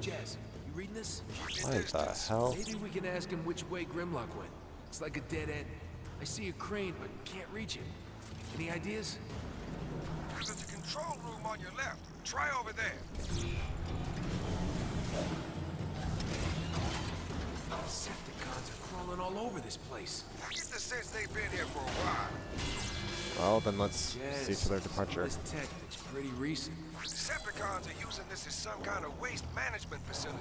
Jazz, you reading this? What the hell? Maybe we can ask him which way Grimlock went. It's like a dead end. I see a crane, but can't reach it. Any ideas? There's a control room on your left. Try over there. Decepticons are crawling all over this place. I get the sense they've been here for a while. Well, then let's see to their departure. This tech looks pretty recent. Decepticons are using this as some kind of waste management facility.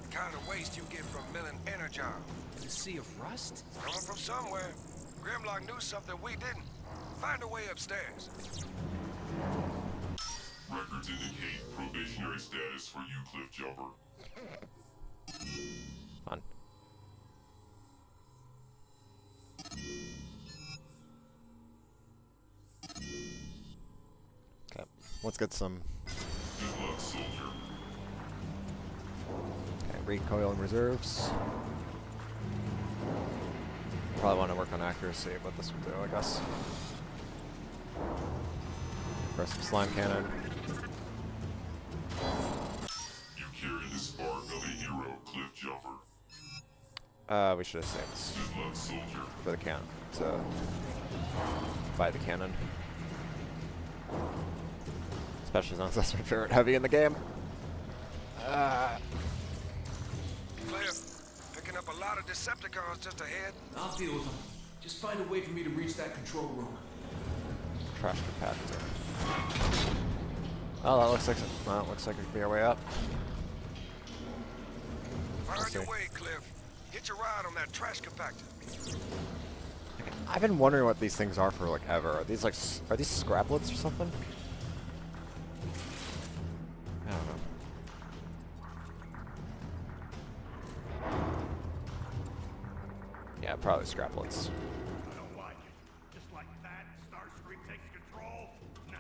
The kind of waste you get from milling energon. The Sea of Rust? Coming from somewhere. Grimlock knew something we didn't. Find a way upstairs. Records indicate probationary status for you, Cliff Jumper. Fun. Okay, let's get some. Good luck, soldier. Okay, recoil and reserves. Probably want to work on accuracy, but this will do, I guess. Aggressive slime cannon. You carry the spark of a hero cliff jumper. We should have saved Good luck, soldier. for the cannon to buy the cannon. Especially since that's my favorite heavy in the game. Cliff, picking up a lot of Decepticons just ahead. I'll deal with them. Just find a way for me to reach that control room. Trash compactor. Oh, that looks like it could be our way up. Find your way, Cliff. Get your ride on that trash compactor. I've been wondering what these things are for like ever. Are these scraplets or something? I don't know. Yeah, probably scraplets. I don't like it. Just like that, Starscream takes control? Nah,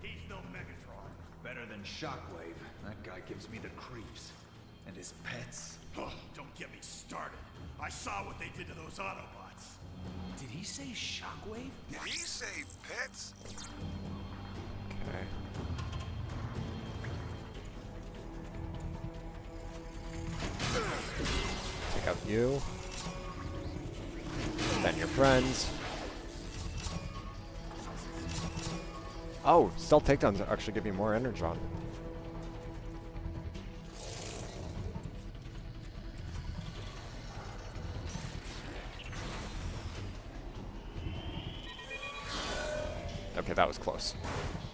he's no Megatron. Better than Shockwave. That guy gives me the creeps. And his pets. Oh, don't get me started. I saw what they did to those Autobots. Did he say Shockwave? Did he say pets? Okay. Take out you. Then your friends. Oh, stealth takedowns actually give you more energon. Okay, that was close.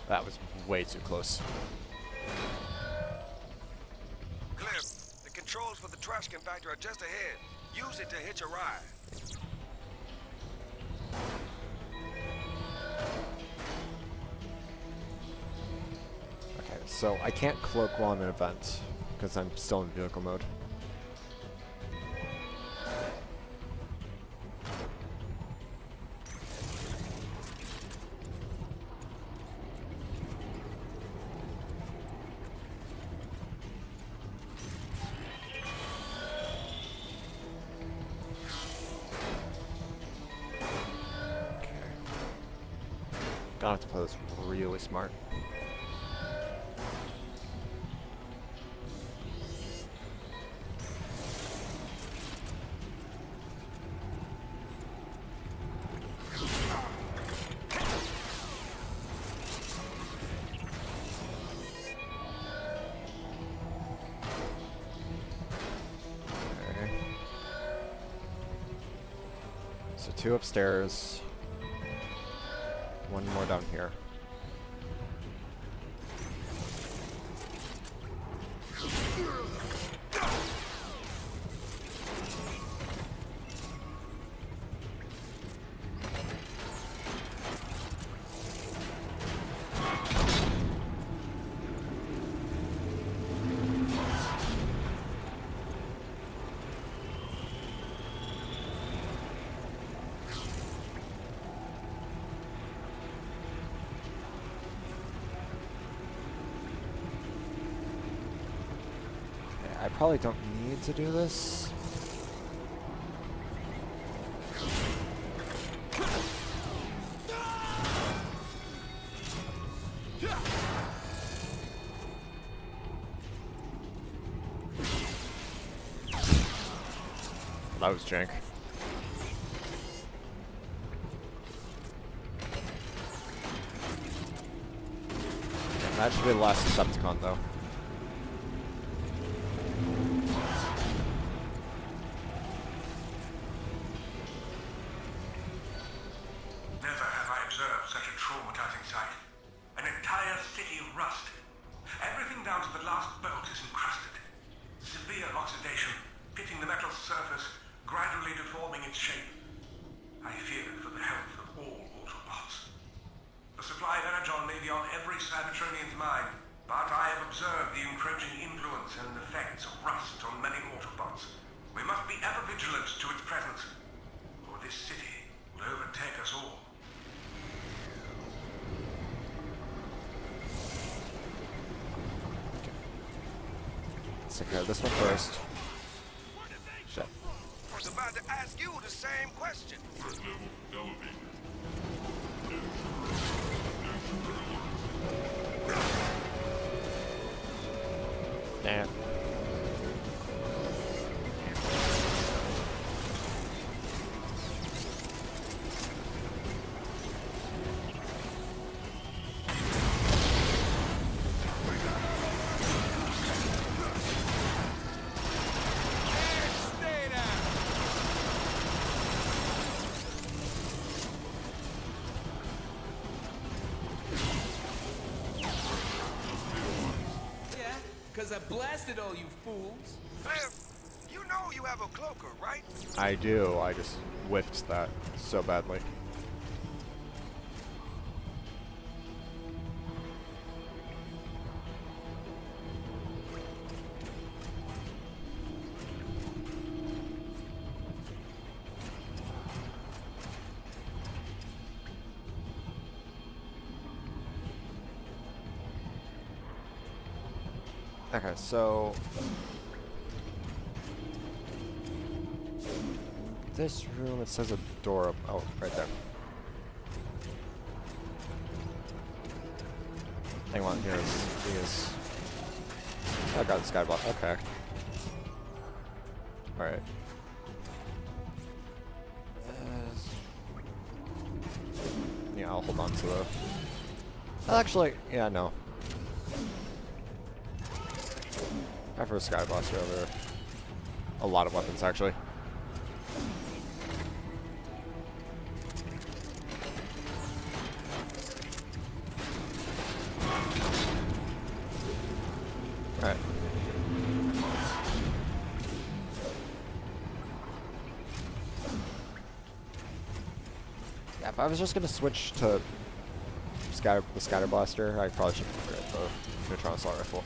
That was way too close. Cliff, the controls for the trash compactor are just ahead. Use it to hitch a ride. Okay, so I can't cloak while I'm in an event because I'm still in vehicle mode. Gonna have to play this really smart. Okay. So 2 upstairs. 1 more down here. I probably don't need to do this. That was jank. That should be the last Decepticon, though. Never have I observed such a traumatizing sight. An entire city of rust. Everything down to the last bolt is encrusted. Severe oxidation, pitting the metal surface, gradually deforming its shape. I fear for the health of all Autobots. The supply of energon may be on every Cybertronian's mind, but I have observed the encroaching influence and effects of rust on many Autobots. We must be ever vigilant to its presence, or this city will overtake us all. Let's take care of this one first. Shit. I was about to ask you the same question. Threat level elevated. Damn. Because I blasted all you fools. Cliff, you know you have a cloaker, right? I do. I just whiffed that so badly. Okay, so this room, it says a door up. Oh, right there. Hang on, he is. I got the skyblock. Okay. All right. Yeah, I'll hold on to the. Actually, yeah, no. I have a skyblaster over there. A lot of weapons, actually. Alright. Yeah, if I was just gonna switch to the scatter blaster, I probably should upgrade the neutron assault rifle.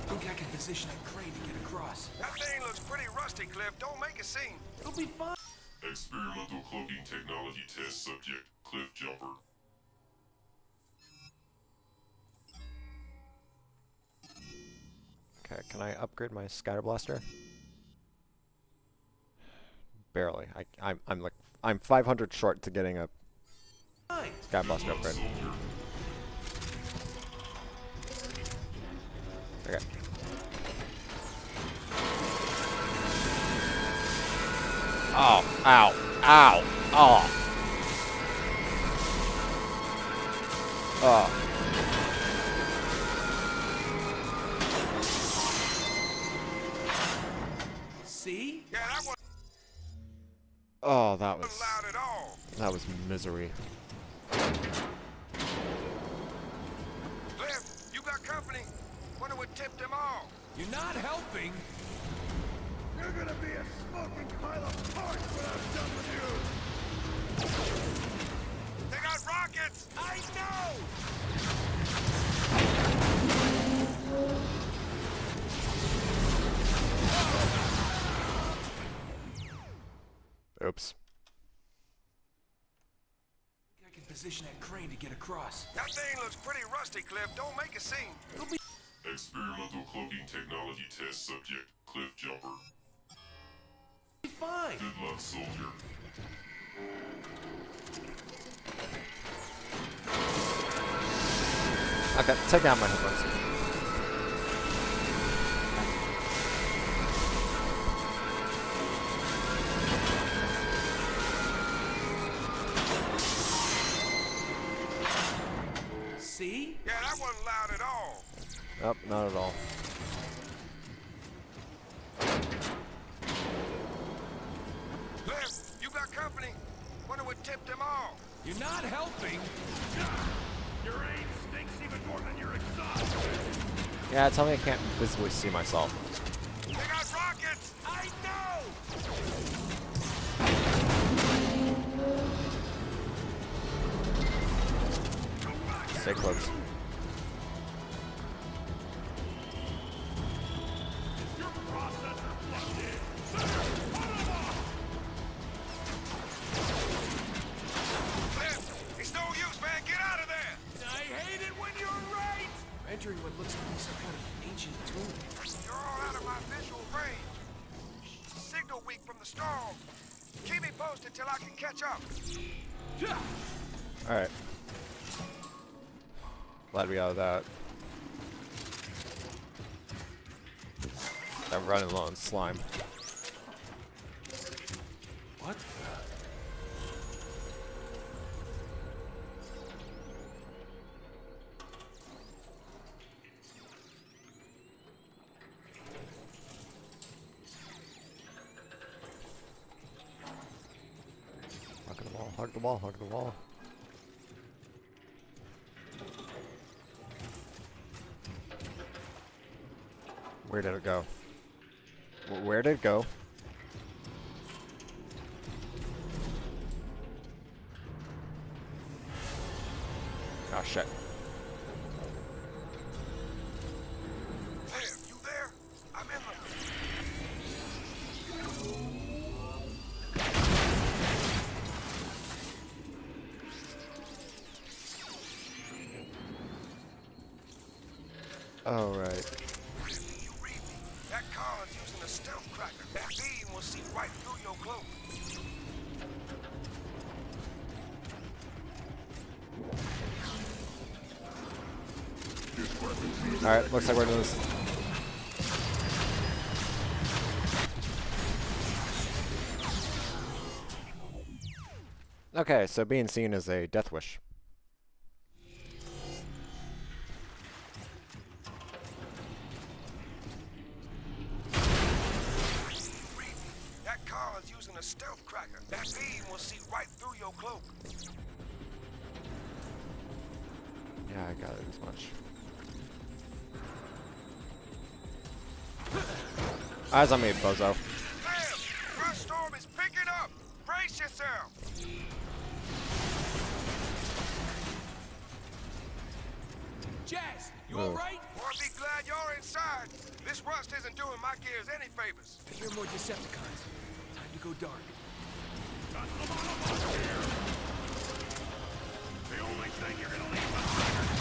Think I can position a crane to get across. That thing looks pretty rusty, Cliff. Don't make a scene. It'll be fine. Experimental cloaking technology test subject, Cliff Jumper. Okay, can I upgrade my scatter blaster? Barely. I'm 500 short to getting a scatter blaster upgrade. Okay. Oh, ow, ow, oh. Oh. See? Yeah, that was Oh, loud at all. that was misery. Cliff, you got company. Wonder what tipped them off. You're not helping. You're gonna be a smoking pile of parts when I'm done with you. They got rockets. I know. Oops. Think I can position that crane to get across. That thing looks pretty rusty, Cliff. Don't make a scene. It'll be Experimental cloaking technology test subject, Cliff Jumper. fine. Good luck, soldier. Okay, take down my headphones. See? Yeah, that wasn't loud at all. Nope, not at all. Cliff, you got company. Wonder what tipped them off. You're not helping. Your aim stinks even more than your exhaust. Yeah, tell me I can't visibly see myself. They got rockets. I know. Stay close. Your processor plugged in. Cliff, it's no use, man. Get out of there. I hate it when you're right. We're entering what looks to be some kind of ancient tomb. You're all out of my visual range. Signal weak from the storm. Keep me posted till I can catch up. Alright. Glad we got out of that. I'm running low on slime. What? Hug the wall, hug the wall, hug the wall. Where did it go? Where did it go? Oh shit. There, you there? I'm in the... Oh, right. You read me. That card's using a stealth cracker. That beam will see right through your cloak. Alright, looks like we're doing this. Okay, so being seen is a death wish. That card's using a stealth cracker. That beam will see right through your cloak. Yeah, I got it as much. Eyes on me, bozo. Damn! Rush storm is picking up! Brace yourself! Jazz, you Whoa. alright? Or be glad you're inside. This rust isn't doing my gears any favors. I hear more Decepticons. Time to go dark. The only thing you're gonna leave behind.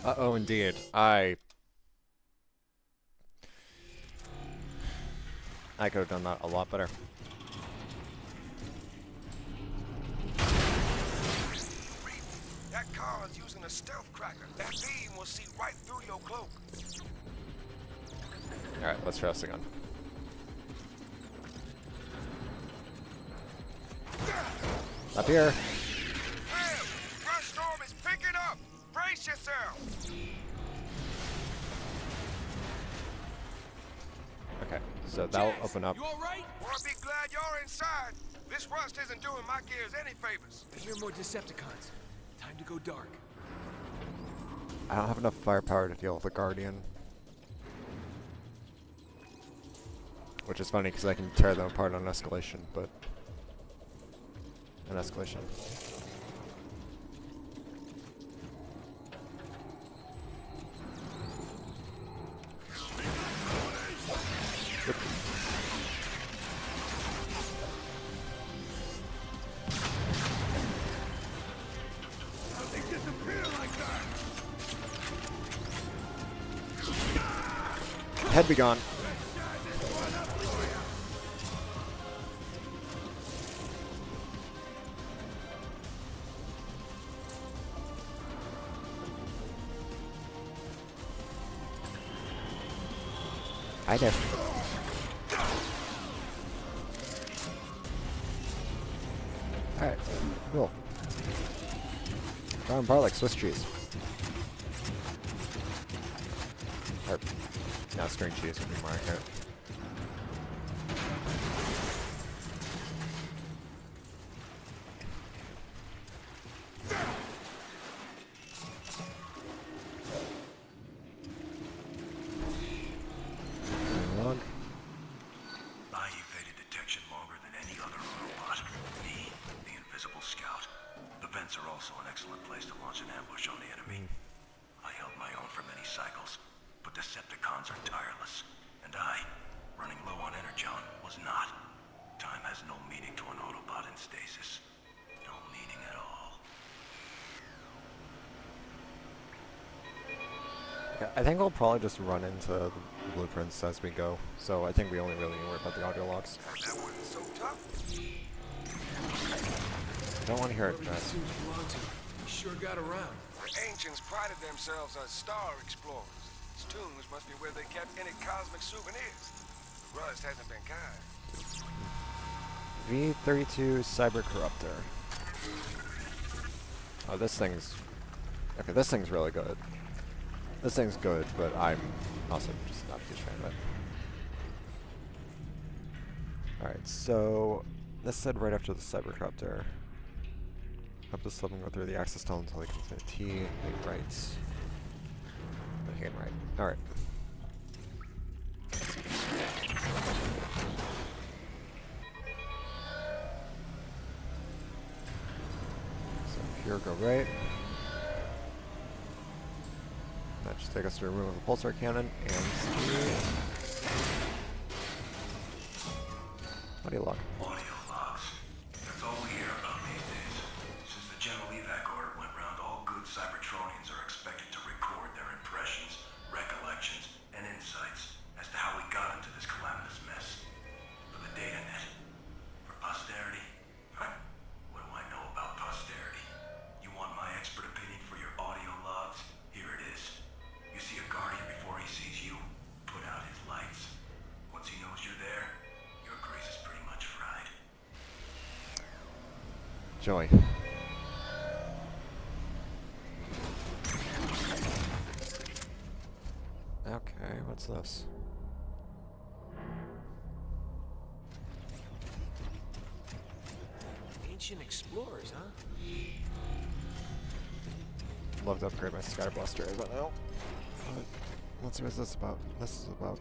Uh-oh, indeed. I could have done that a lot better. That card's using a stealth cracker. That beam will see right through your cloak. Alright, let's try this again. Up here. Damn! Rush storm is picking up! Brace yourself! Okay, so that'll open up. You alright? Or be glad you're inside. This rust isn't doing my gears any favors. I hear more Decepticons. Time to go dark. I don't have enough firepower to deal with a Guardian. Which is funny because I can tear them apart on escalation, but... An escalation. Yep. How'd they disappear like that? Head be gone. Hi there. Alright, cool. Drawn apart like Swiss cheese. Or, no, string cheese would be more accurate. Log. I evaded detection longer than any other robot. Me, the invisible scout. The vents are also an excellent place to launch an ambush on the enemy. I held my own for many cycles, but Decepticons are tireless, and I Running low on energon was not. Time has no meaning to an Autobot in stasis. No meaning at all. Yeah, I think we'll probably just run into the blueprints as we go. So I think we only really need to worry about the audio logs. That wasn't so tough. I don't want to hear it, Whoever Jess. these suits belong to, he sure got around. The ancients prided themselves as star explorers. These tombs must be where they kept any cosmic souvenirs. Rust hasn't been kind. V32 Cybercorruptor. Oh, this thing's... Okay, this thing's really good. This thing's good, but I'm also just not a huge fan of it. Alright, so... This said right after the Cybercorruptor. Up this level and go through the access tunnel until he comes to a T. He writes. Again, right. Alright. So here, go right. That should take us to a room with a pulsar cannon and audio log. Audio logs. That's all we hear about these days. Since the general evac order went round, all good Cybertronians are expected to record their impressions, recollections, and insights as to how we got into this calamitous mess. For the data net. For posterity? What do I know about posterity? You want my expert opinion for your audio logs? Here it is. You see a Guardian before he sees you, put out his lights. Once he knows you're there, your grace is pretty much fried. Joey. Okay, what's this? Ancient explorers, huh? Love to upgrade my Sky Blaster, but no. Let's see what this about. This is about.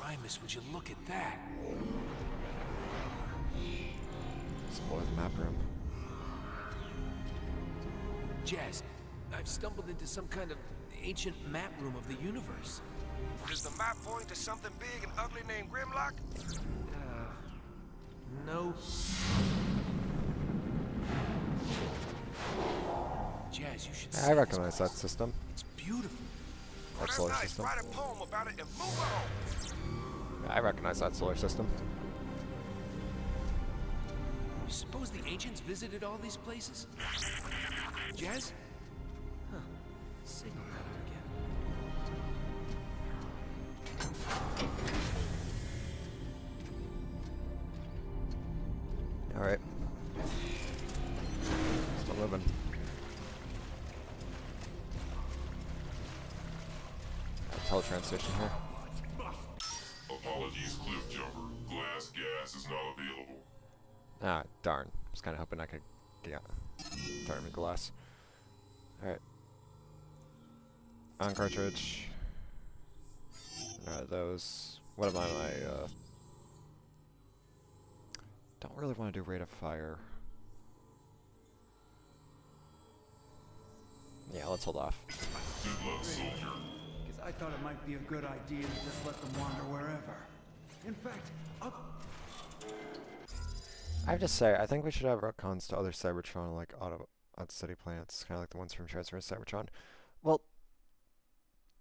Primus, would you look at that? Explore the map room. Jazz, I've stumbled into some kind of ancient map room of the universe. Does the map point to something big and ugly named Grimlock? No. Jazz, you should see I recognize that this place. system. It's beautiful. That That's solar nice. system. Write a poem about it and move on. I recognize that solar system. You suppose the ancients visited all these places? Jazz? Huh. Signal cut out again. Alright. Still living. Teletrans station here. Apologies, Cliff Jumper. Glass gas is not available. Ah, darn. I was kind of hoping I could get turn into glass. Alright. On cartridge. Those. What am I? Don't really want to do rate of fire. Yeah, let's hold off. Good luck, soldier. Because I thought it might be a good idea to just let them wander wherever. In fact, I have to say, I think we should have retcons to other Cybertron, like City planets, kind of like the ones from Transformers Cybertron. Well,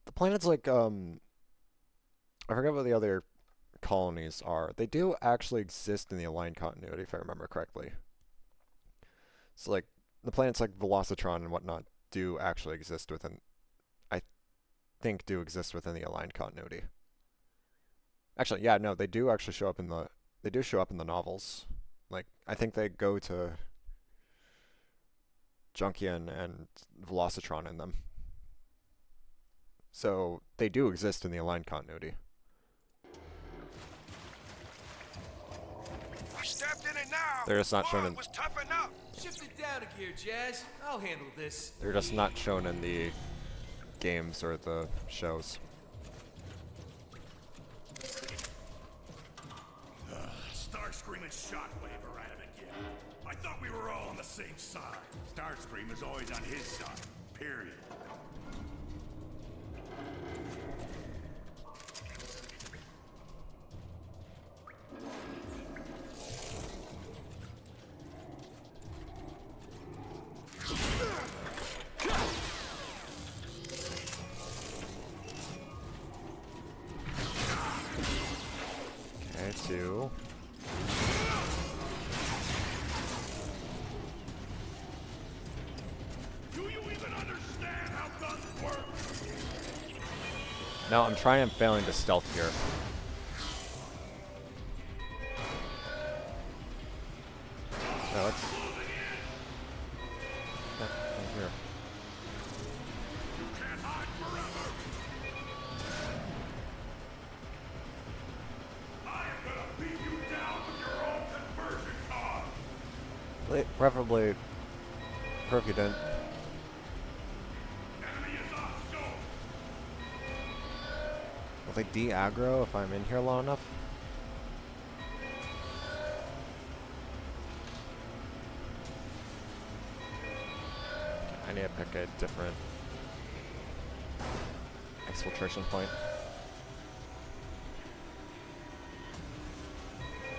the planets like, I forget what the other colonies are. They do actually exist in the aligned continuity, if I remember correctly. So, like, the planets like Velocitron and whatnot do actually exist within, I think, do exist within the aligned continuity. Actually, yeah, no, they do actually show up in the, they do show up in the novels. Like, I think they go to Junkion and Velocitron in them. So, they do exist in the aligned continuity. We stepped in it now. They're just not shown in... Was tough enough. Shift it down a gear, Jazz. I'll handle this. They're just not shown in the games or the shows. shockwave are at it again. I thought we were all on the same side. Starscream is always on his side. Period. Okay, 2. Do you even understand how guns work? No, I'm trying and failing to stealth here. No, let's... Yeah, here. Preferably, if you didn't. Will they de-aggro if I'm in here long enough? I need to pick a different exfiltration point.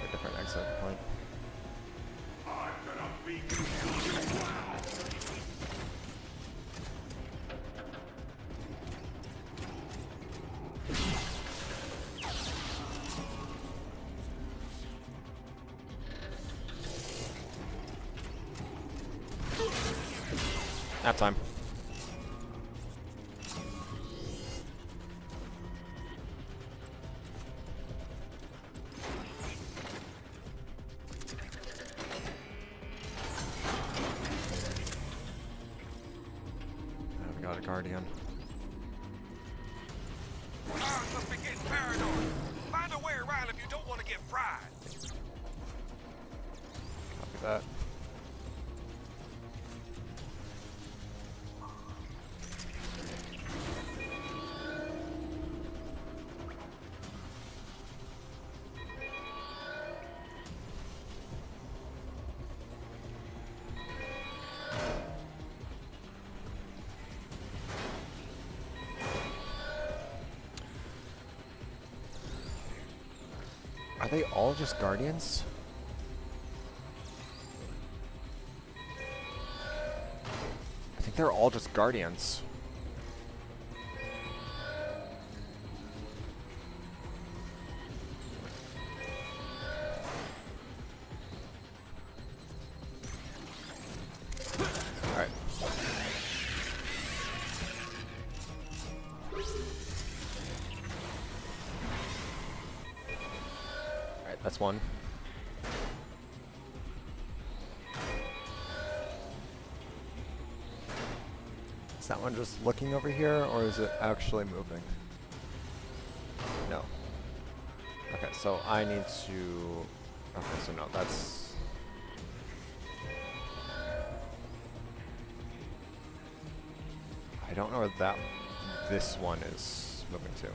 A different exit point. Nap time. We got a guardian. Must be getting paranoid. Find a way around if you don't want to get fried. Copy that. Are they all just guardians? I think they're all just guardians. Alright. That's one. Is that one just looking over here, or is it actually moving? No. Okay, so I need to... Okay, so no, that's... I don't know where that... this one is moving to.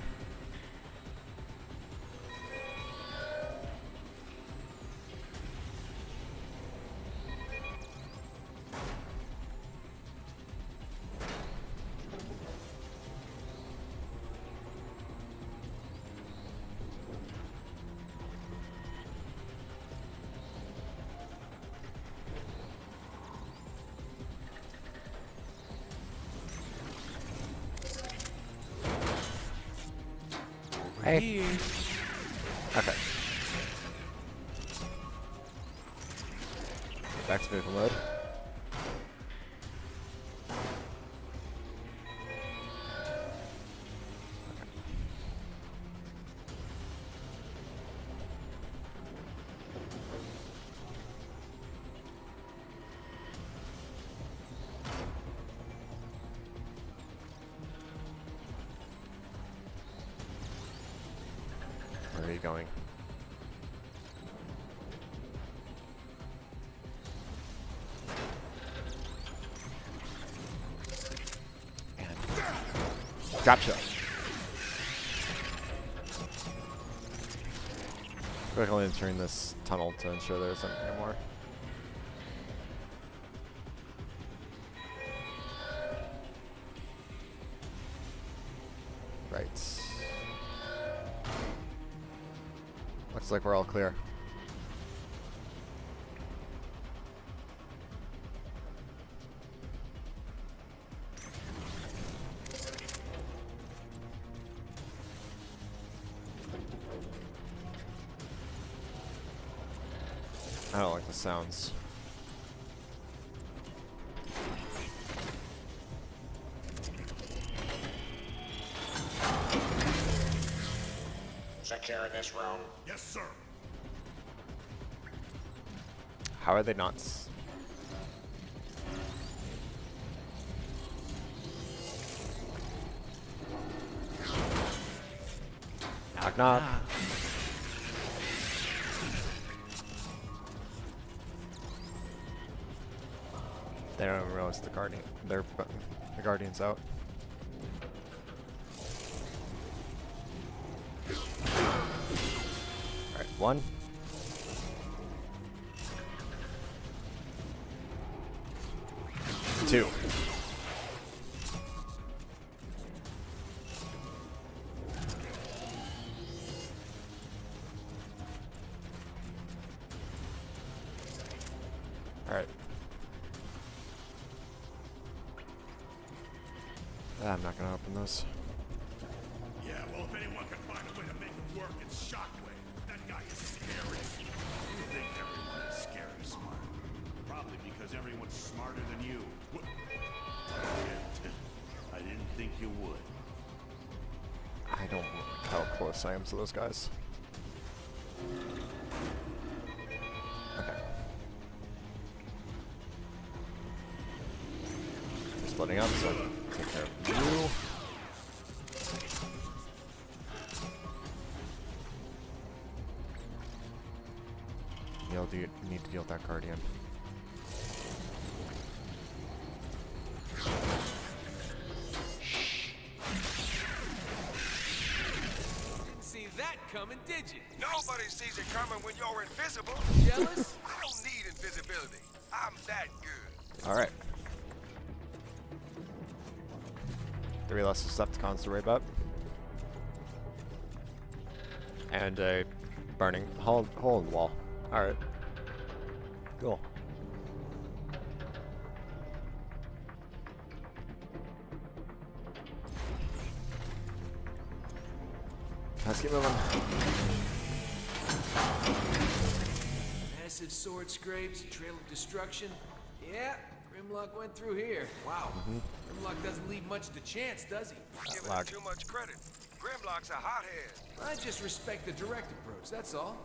Hey. Okay. Back to vehicle mode. Where are you going? And gotcha. Quickly entering this tunnel to ensure there isn't anymore. Right. Looks like we're all clear. I don't like the sounds. Secure this room. Yes, sir. How are they not? Knock knock. They don't even realize the guardian's out. All right, 1. 2. All right. I'm not gonna open those. Yeah, well, if anyone can find a way to make it work, it's Shockwave. That guy is scary. You think everyone is scary smart? Probably because everyone's smarter than you. What? I didn't think you would. I don't know how close I am to those guys. Okay. Splitting up, so take care of you. You need to deal with that guardian. Didn't see that coming, did you? Nobody sees it coming when you're invisible. Jealous? I don't need invisibility. I'm that good. All right. 3 less Decepticons to worry about. And a burning hole in the wall. All right. Cool. Let's keep moving. Massive sword scrapes, trail of destruction. Yeah, Grimlock went through here. Wow. Grimlock doesn't leave much to chance, does he? Giving him too much credit. Grimlock's a hothead. I just respect the direct approach, that's all.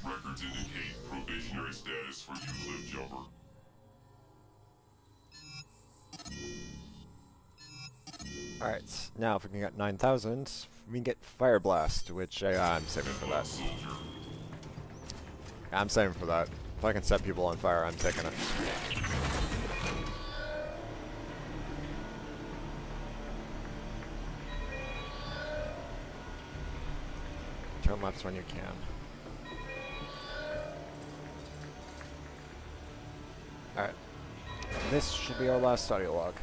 Records indicate probationary status for you, vtuber. Alright, now if we can get 9,000, we can get Fire Blast, which I'm saving for that. I'm saving for that. If I can set people on fire, I'm taking it. Turn left when you can. Alright. This should be our last audio log.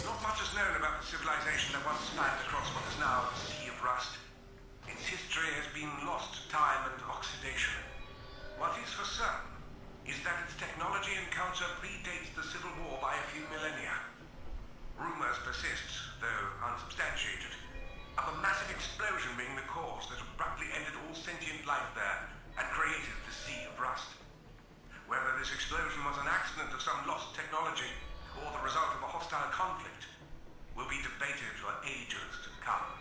Not much is known about the civilization that once spanned across what is now the Sea of Rust. Its history has been lost to time and oxidation. What is for certain is that its technology and culture predates the Civil War by a few millennia. Rumors persist, though unsubstantiated, of a massive explosion being the cause that abruptly ended all sentient life there and created the Sea of Rust. Whether this explosion was an accident of some lost technology or the result of a hostile conflict will be debated for ages to come.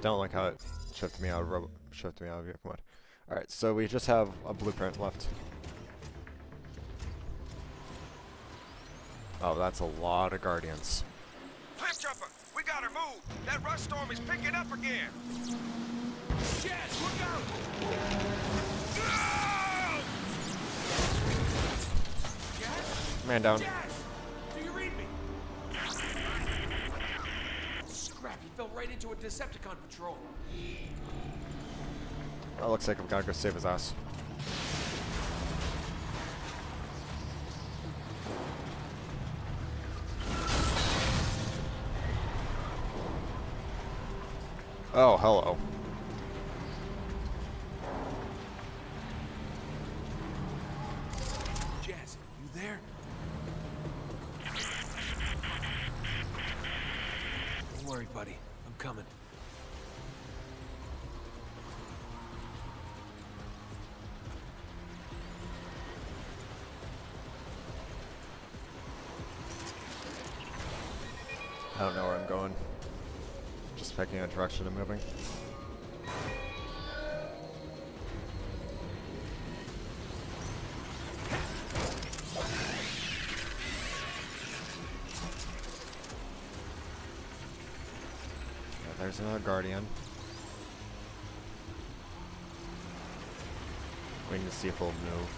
Don't like how it shifted me out of vehicle mode. Alright, so we just have a blueprint left. Oh, that's a lot of guardians. Cliff Jumper, we gotta move. That rust storm is picking up again. Jazz, look out! Man down. Jazz, do you read me? right into a Decepticon patrol. Oh, looks like I'm gonna go save his ass. Oh, hello. Jazz, you there? Don't worry, buddy. I'm coming. I don't know where I'm going. Just picking a direction and moving. Yeah, there's another Guardian. Waiting to see if he'll move.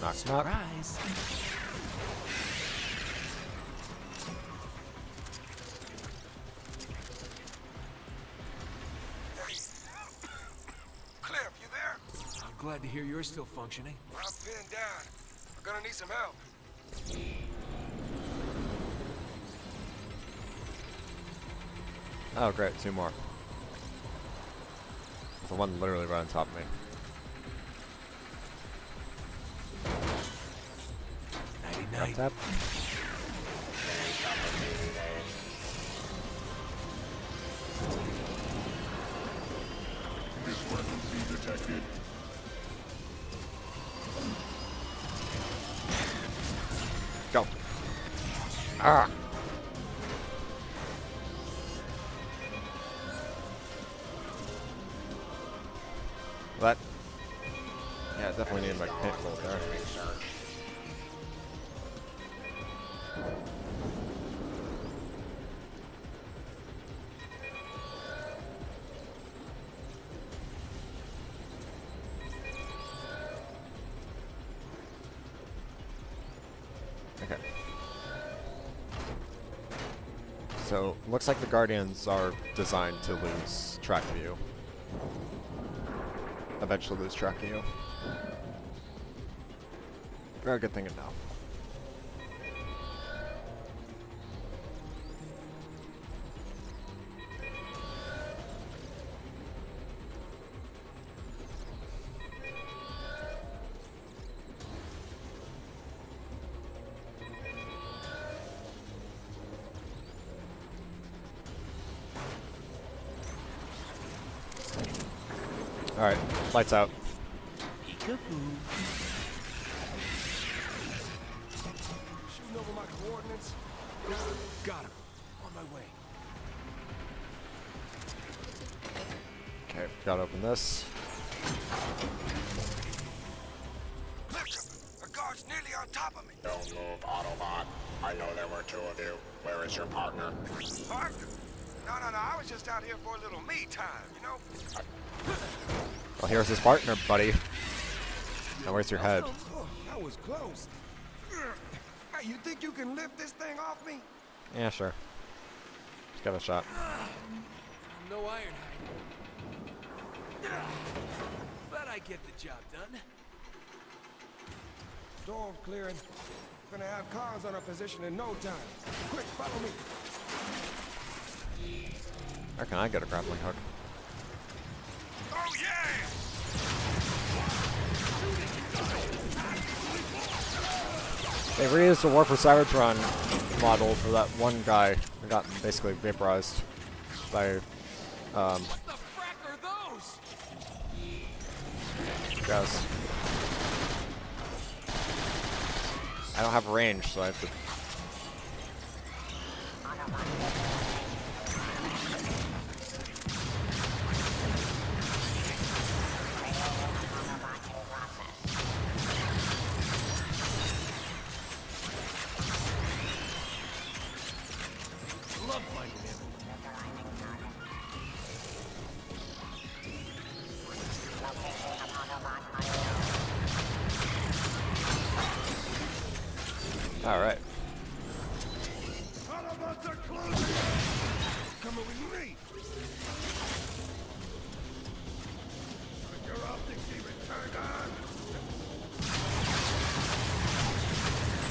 Knock, knock. Surprise. Cliff, you there? I'm glad to hear you're still functioning. I'm pinned down. I'm gonna need some help. Oh, great, two more. The one literally right on top of me. Nighty-night. Tap. Discrepancy detected. Go. Ah. That. Yeah, definitely need my pit bolt there. Okay. So, looks like the Guardians are designed to lose track of you. Eventually lose track of you. Very good thing to know. Alright, lights out. Peekaboo. Shooting over my coordinates. Got him. On my way. Okay, gotta open this. A guard's nearly on top of me. Don't move, Autobot. I know there were two of you. Where is your partner? Partner? No, I was just out here for a little me time, you know? Well, here's his partner, buddy. Now where's your head? Oh, that was close. Hey, you think you can lift this thing off me? Yeah, sure. Just give it a shot. No Ironhide. But I get the job done. Storm clearing. Gonna have cars on our position in no time. Quick, follow me. Where can I get a grappling hook? Oh, yeah! They reused the War for Cybertron model for that one guy who got basically vaporized by, What the frack are those? guys. I don't have range, so I have to... Love finding him. All right. Autobots are closing! Coming with me! Your optics even turned on!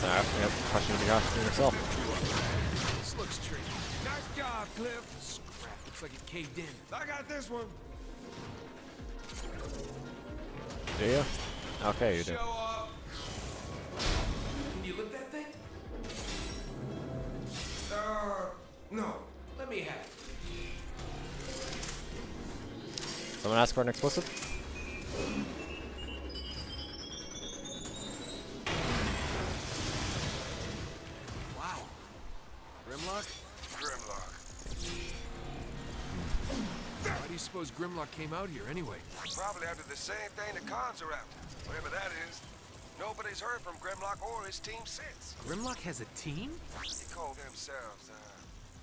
So I have to question the costume yourself. This looks tricky. Nice job, Cliff. Crap, looks like it caved in. I got this one! Do you? Okay, you do. Show off. Can you lift that thing? No. Let me have it. Someone ask for an explicit? Wow. Grimlock? Grimlock. Why do you suppose Grimlock came out here anyway? Probably after the same thing the cons are after. Whatever that is. Nobody's heard from Grimlock or his team since. Grimlock has a team? They call themselves,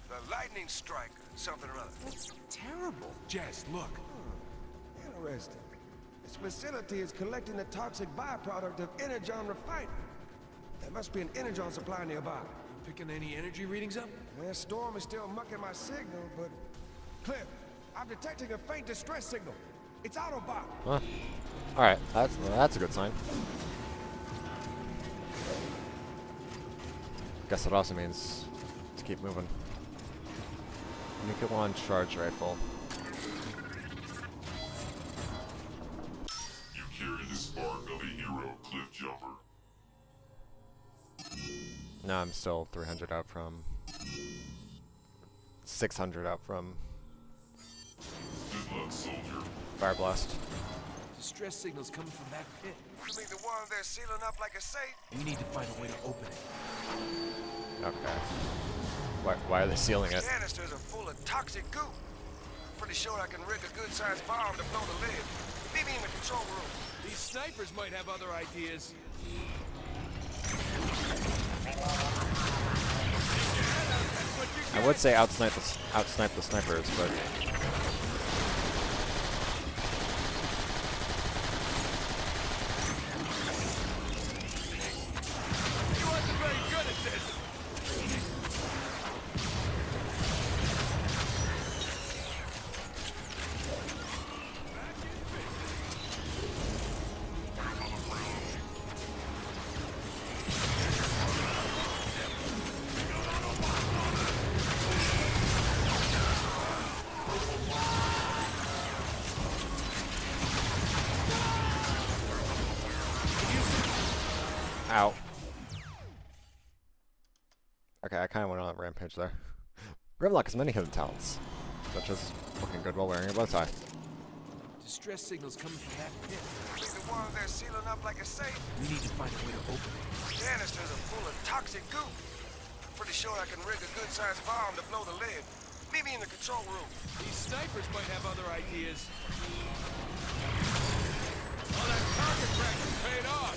the Lightning Strike, something or other. That's terrible. Jess, look. Interesting. This facility is collecting the toxic byproduct of energon refining. There must be an energon supply nearby. Picking any energy readings up? Storm is still mucking my signal, but... Cliff, I'm detecting a faint distress signal. It's Autobot. Huh. Alright, that's a good sign. Guess it also means to keep moving. Nuclear launch charge rifle. You carry the spark of a hero cliff jumper. No, I'm still 300 out from... 600 out from... Good luck, soldier. Fire Blast. Distress signals coming from that pit. You mean the one they're sealing up like a safe? We need to find a way to open it. Okay. Why are they sealing it? Canisters are full of toxic goo. Pretty sure I can rig a good-sized bomb to blow the lid. Meet me in the control room. These snipers might have other ideas. I would say outsnipe the snipers, but... You wasn't very good at this. Ow. Okay, I kind of went on a rampage there. Grimlock has many hidden talents, such as looking good while wearing a bow tie. Distress signals coming from that pit. You mean the one they're sealing up like a safe? We need to find a way to open it. Canisters are full of toxic goo. Pretty sure I can rig a good-sized bomb to blow the lid. Meet me in the control room. These snipers might have other ideas. All that target practice paid off.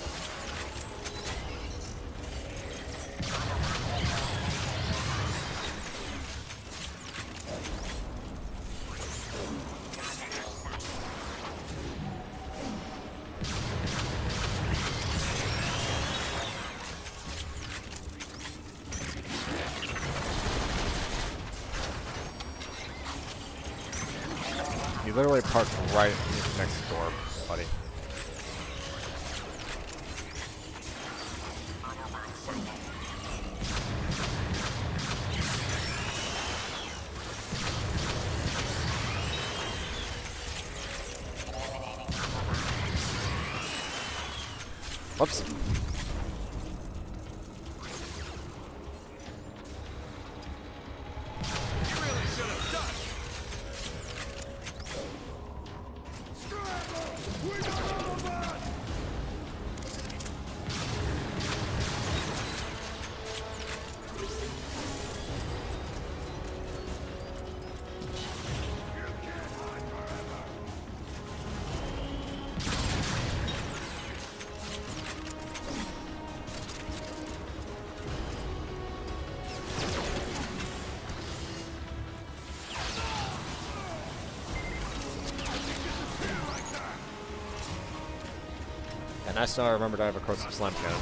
You literally parked right next door, buddy. Whoops. You really should have done. We got Autobot! And I still remembered I have a corrosive slime cannon.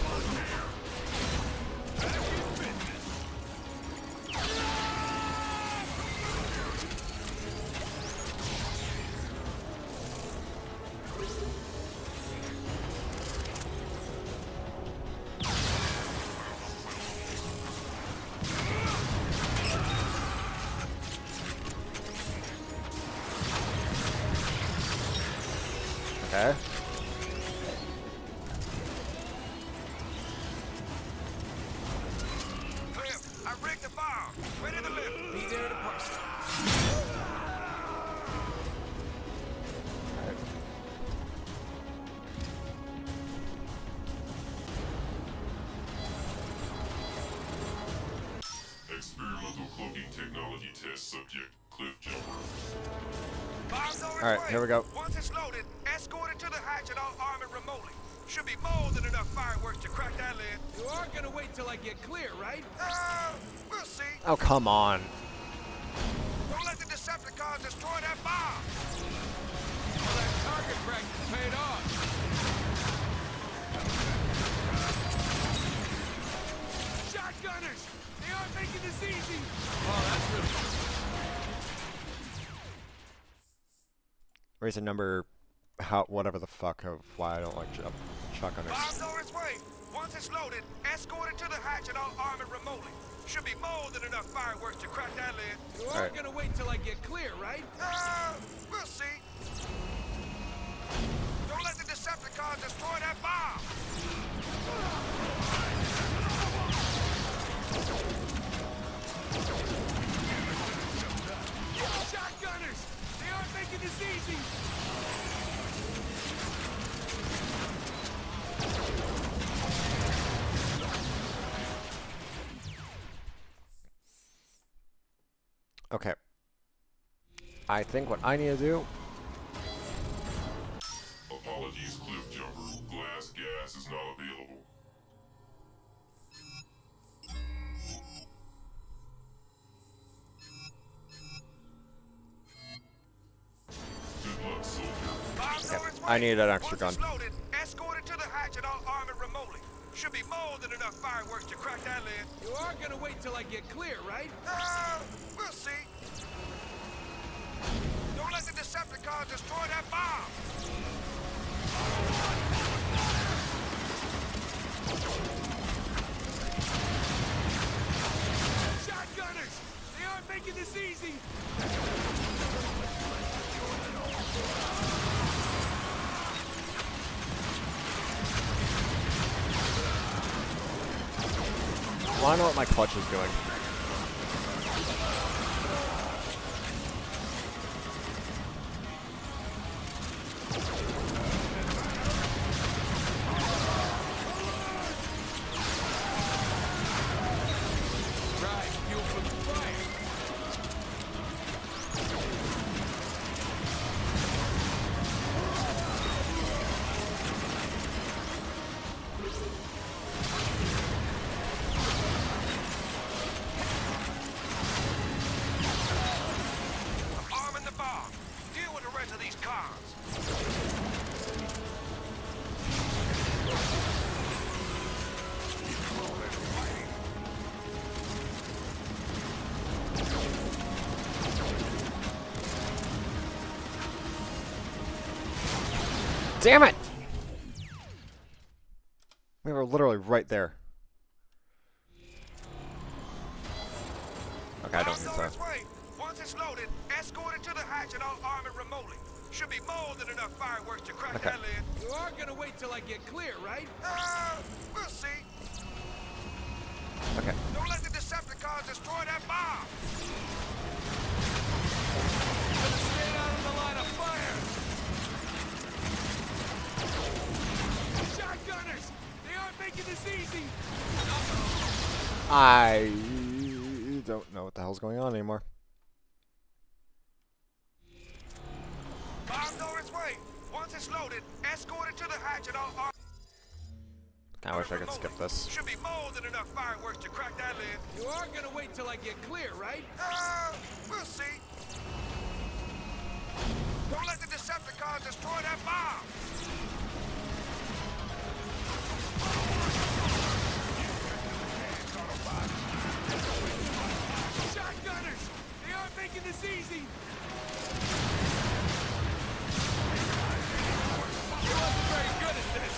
Okay. Cliff, I rigged the bomb. Ready to lift. Be there to parse it. Experimental cloaking technology test subject, Cliff Jumper. Alright, here we go. Once it's loaded, escort it to the hatch and I'll arm it remotely. Should be more than enough fireworks to crack that lid. You aren't gonna wait till I get clear, right? We'll see. Oh, come on. Don't let the Decepticons destroy that bomb. Well, that target practice paid off. Shotgunners! They aren't making this easy! Oh, that's really... Reason number, whatever the fuck of why I don't like shotgunners. Bomb's on its way. Once it's loaded, escort it to the hatch and I'll arm it remotely. Should be more than enough fireworks to crack that lid. You aren't gonna wait till I get clear, right? We'll see. Don't let the Decepticons destroy that bomb. Shotgunners! They aren't making this easy! Okay. I think what I need to do... Apologies, Cliff Jumper. Glass gas is not available. Good luck, soldier. Okay. I need an extra gun. Loaded, escort it to the hatch and I'll arm it remotely. Should be more than enough fireworks to crack that lid. You aren't gonna wait till I get clear, right? We'll see. Don't let the Decepticons destroy that bomb. Shotgunners! They aren't making this easy! Well, I know what my clutch is doing. Damn it! We were literally right there. Okay, I don't think so. Once it's loaded, escort it to the hatch and I'll arm it remotely. Should be more than enough fireworks to crack that lid. You aren't gonna wait till I get clear, right? We'll see. Okay. Don't let the Decepticons destroy that bomb. You're gonna stand out in the line of fire. Shotgunners! They aren't making this easy! I don't know what the hell's going on anymore. Bomb's on its way. Once it's loaded, escort it to the hatch and I'll... I wish I could skip this. Should be more than enough fireworks to crack that lid. You aren't gonna wait till I get clear, right? We'll see. Don't let the Decepticons destroy that bomb. Shotgunners! They aren't making this easy! You wasn't very good at this!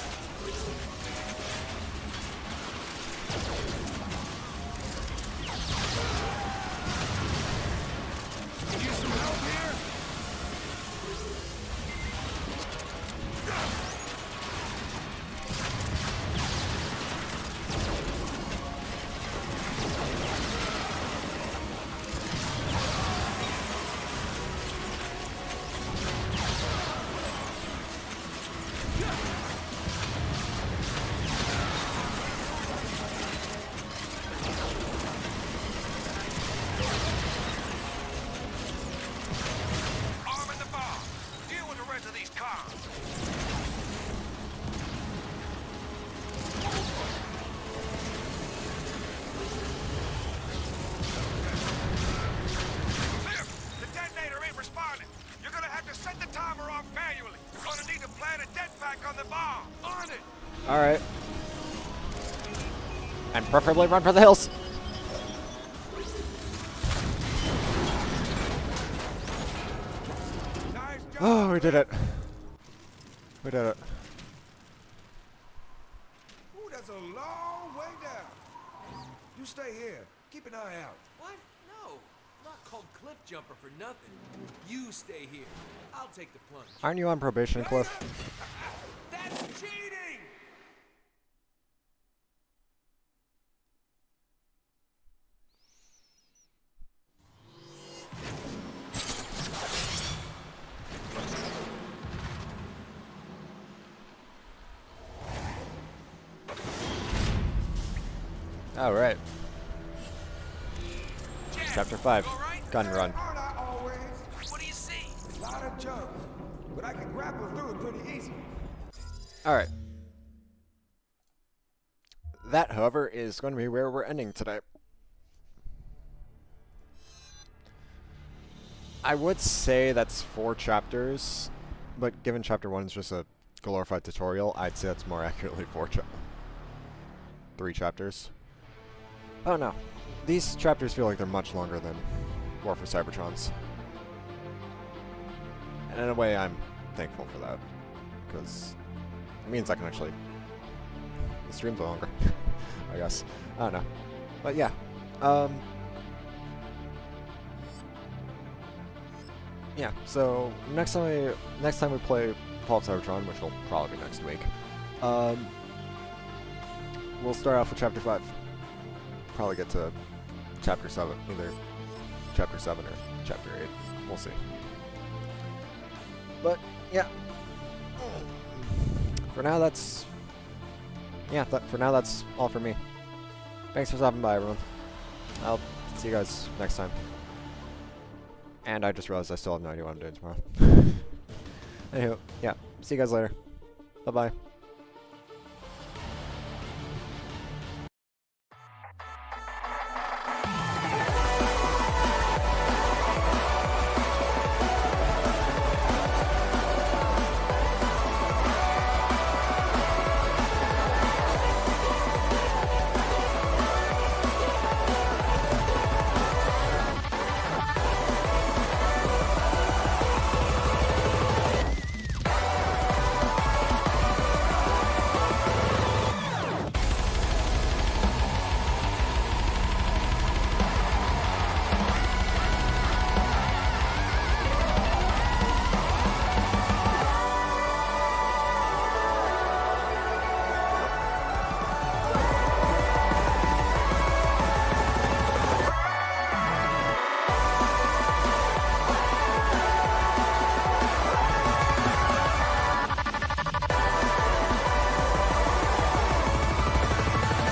Use some help here? Run it! Alright. And preferably run for the hills. Nice job. Oh, we did it. We did it. Ooh, that's a long way down. You stay here. Keep an eye out. What? No. I'm not called Cliff Jumper for nothing. You stay here. I'll take the plunge. Aren't you on probation, Cliff? That's cheating! Alright. Jack, Chapter 5. right? Gun run. Aren't I always? What do you see? A lot of junk. But I can grapple through it pretty easy. Alright. That, however, is going to be where we're ending today. I would say that's 4 chapters, but given chapter 1 is just a glorified tutorial, I'd say that's more accurately 3 chapters. Oh no. These chapters feel like they're much longer than War for Cybertrons. And in a way, I'm thankful for that, because it means I can actually... The streams are longer, I guess. I don't know. But yeah. Yeah, so next time we play Fall of Cybertron, which will probably be next week, we'll start off with Chapter 5. Probably get to Chapter 7, either Chapter 7 or Chapter 8. We'll see. But, yeah. For now, that's... Yeah, for now, that's all for me. Thanks for stopping by, everyone. I'll see you guys next time. And I just realized I still have no idea what I'm doing tomorrow. Anywho, yeah. See you guys later. Bye-bye.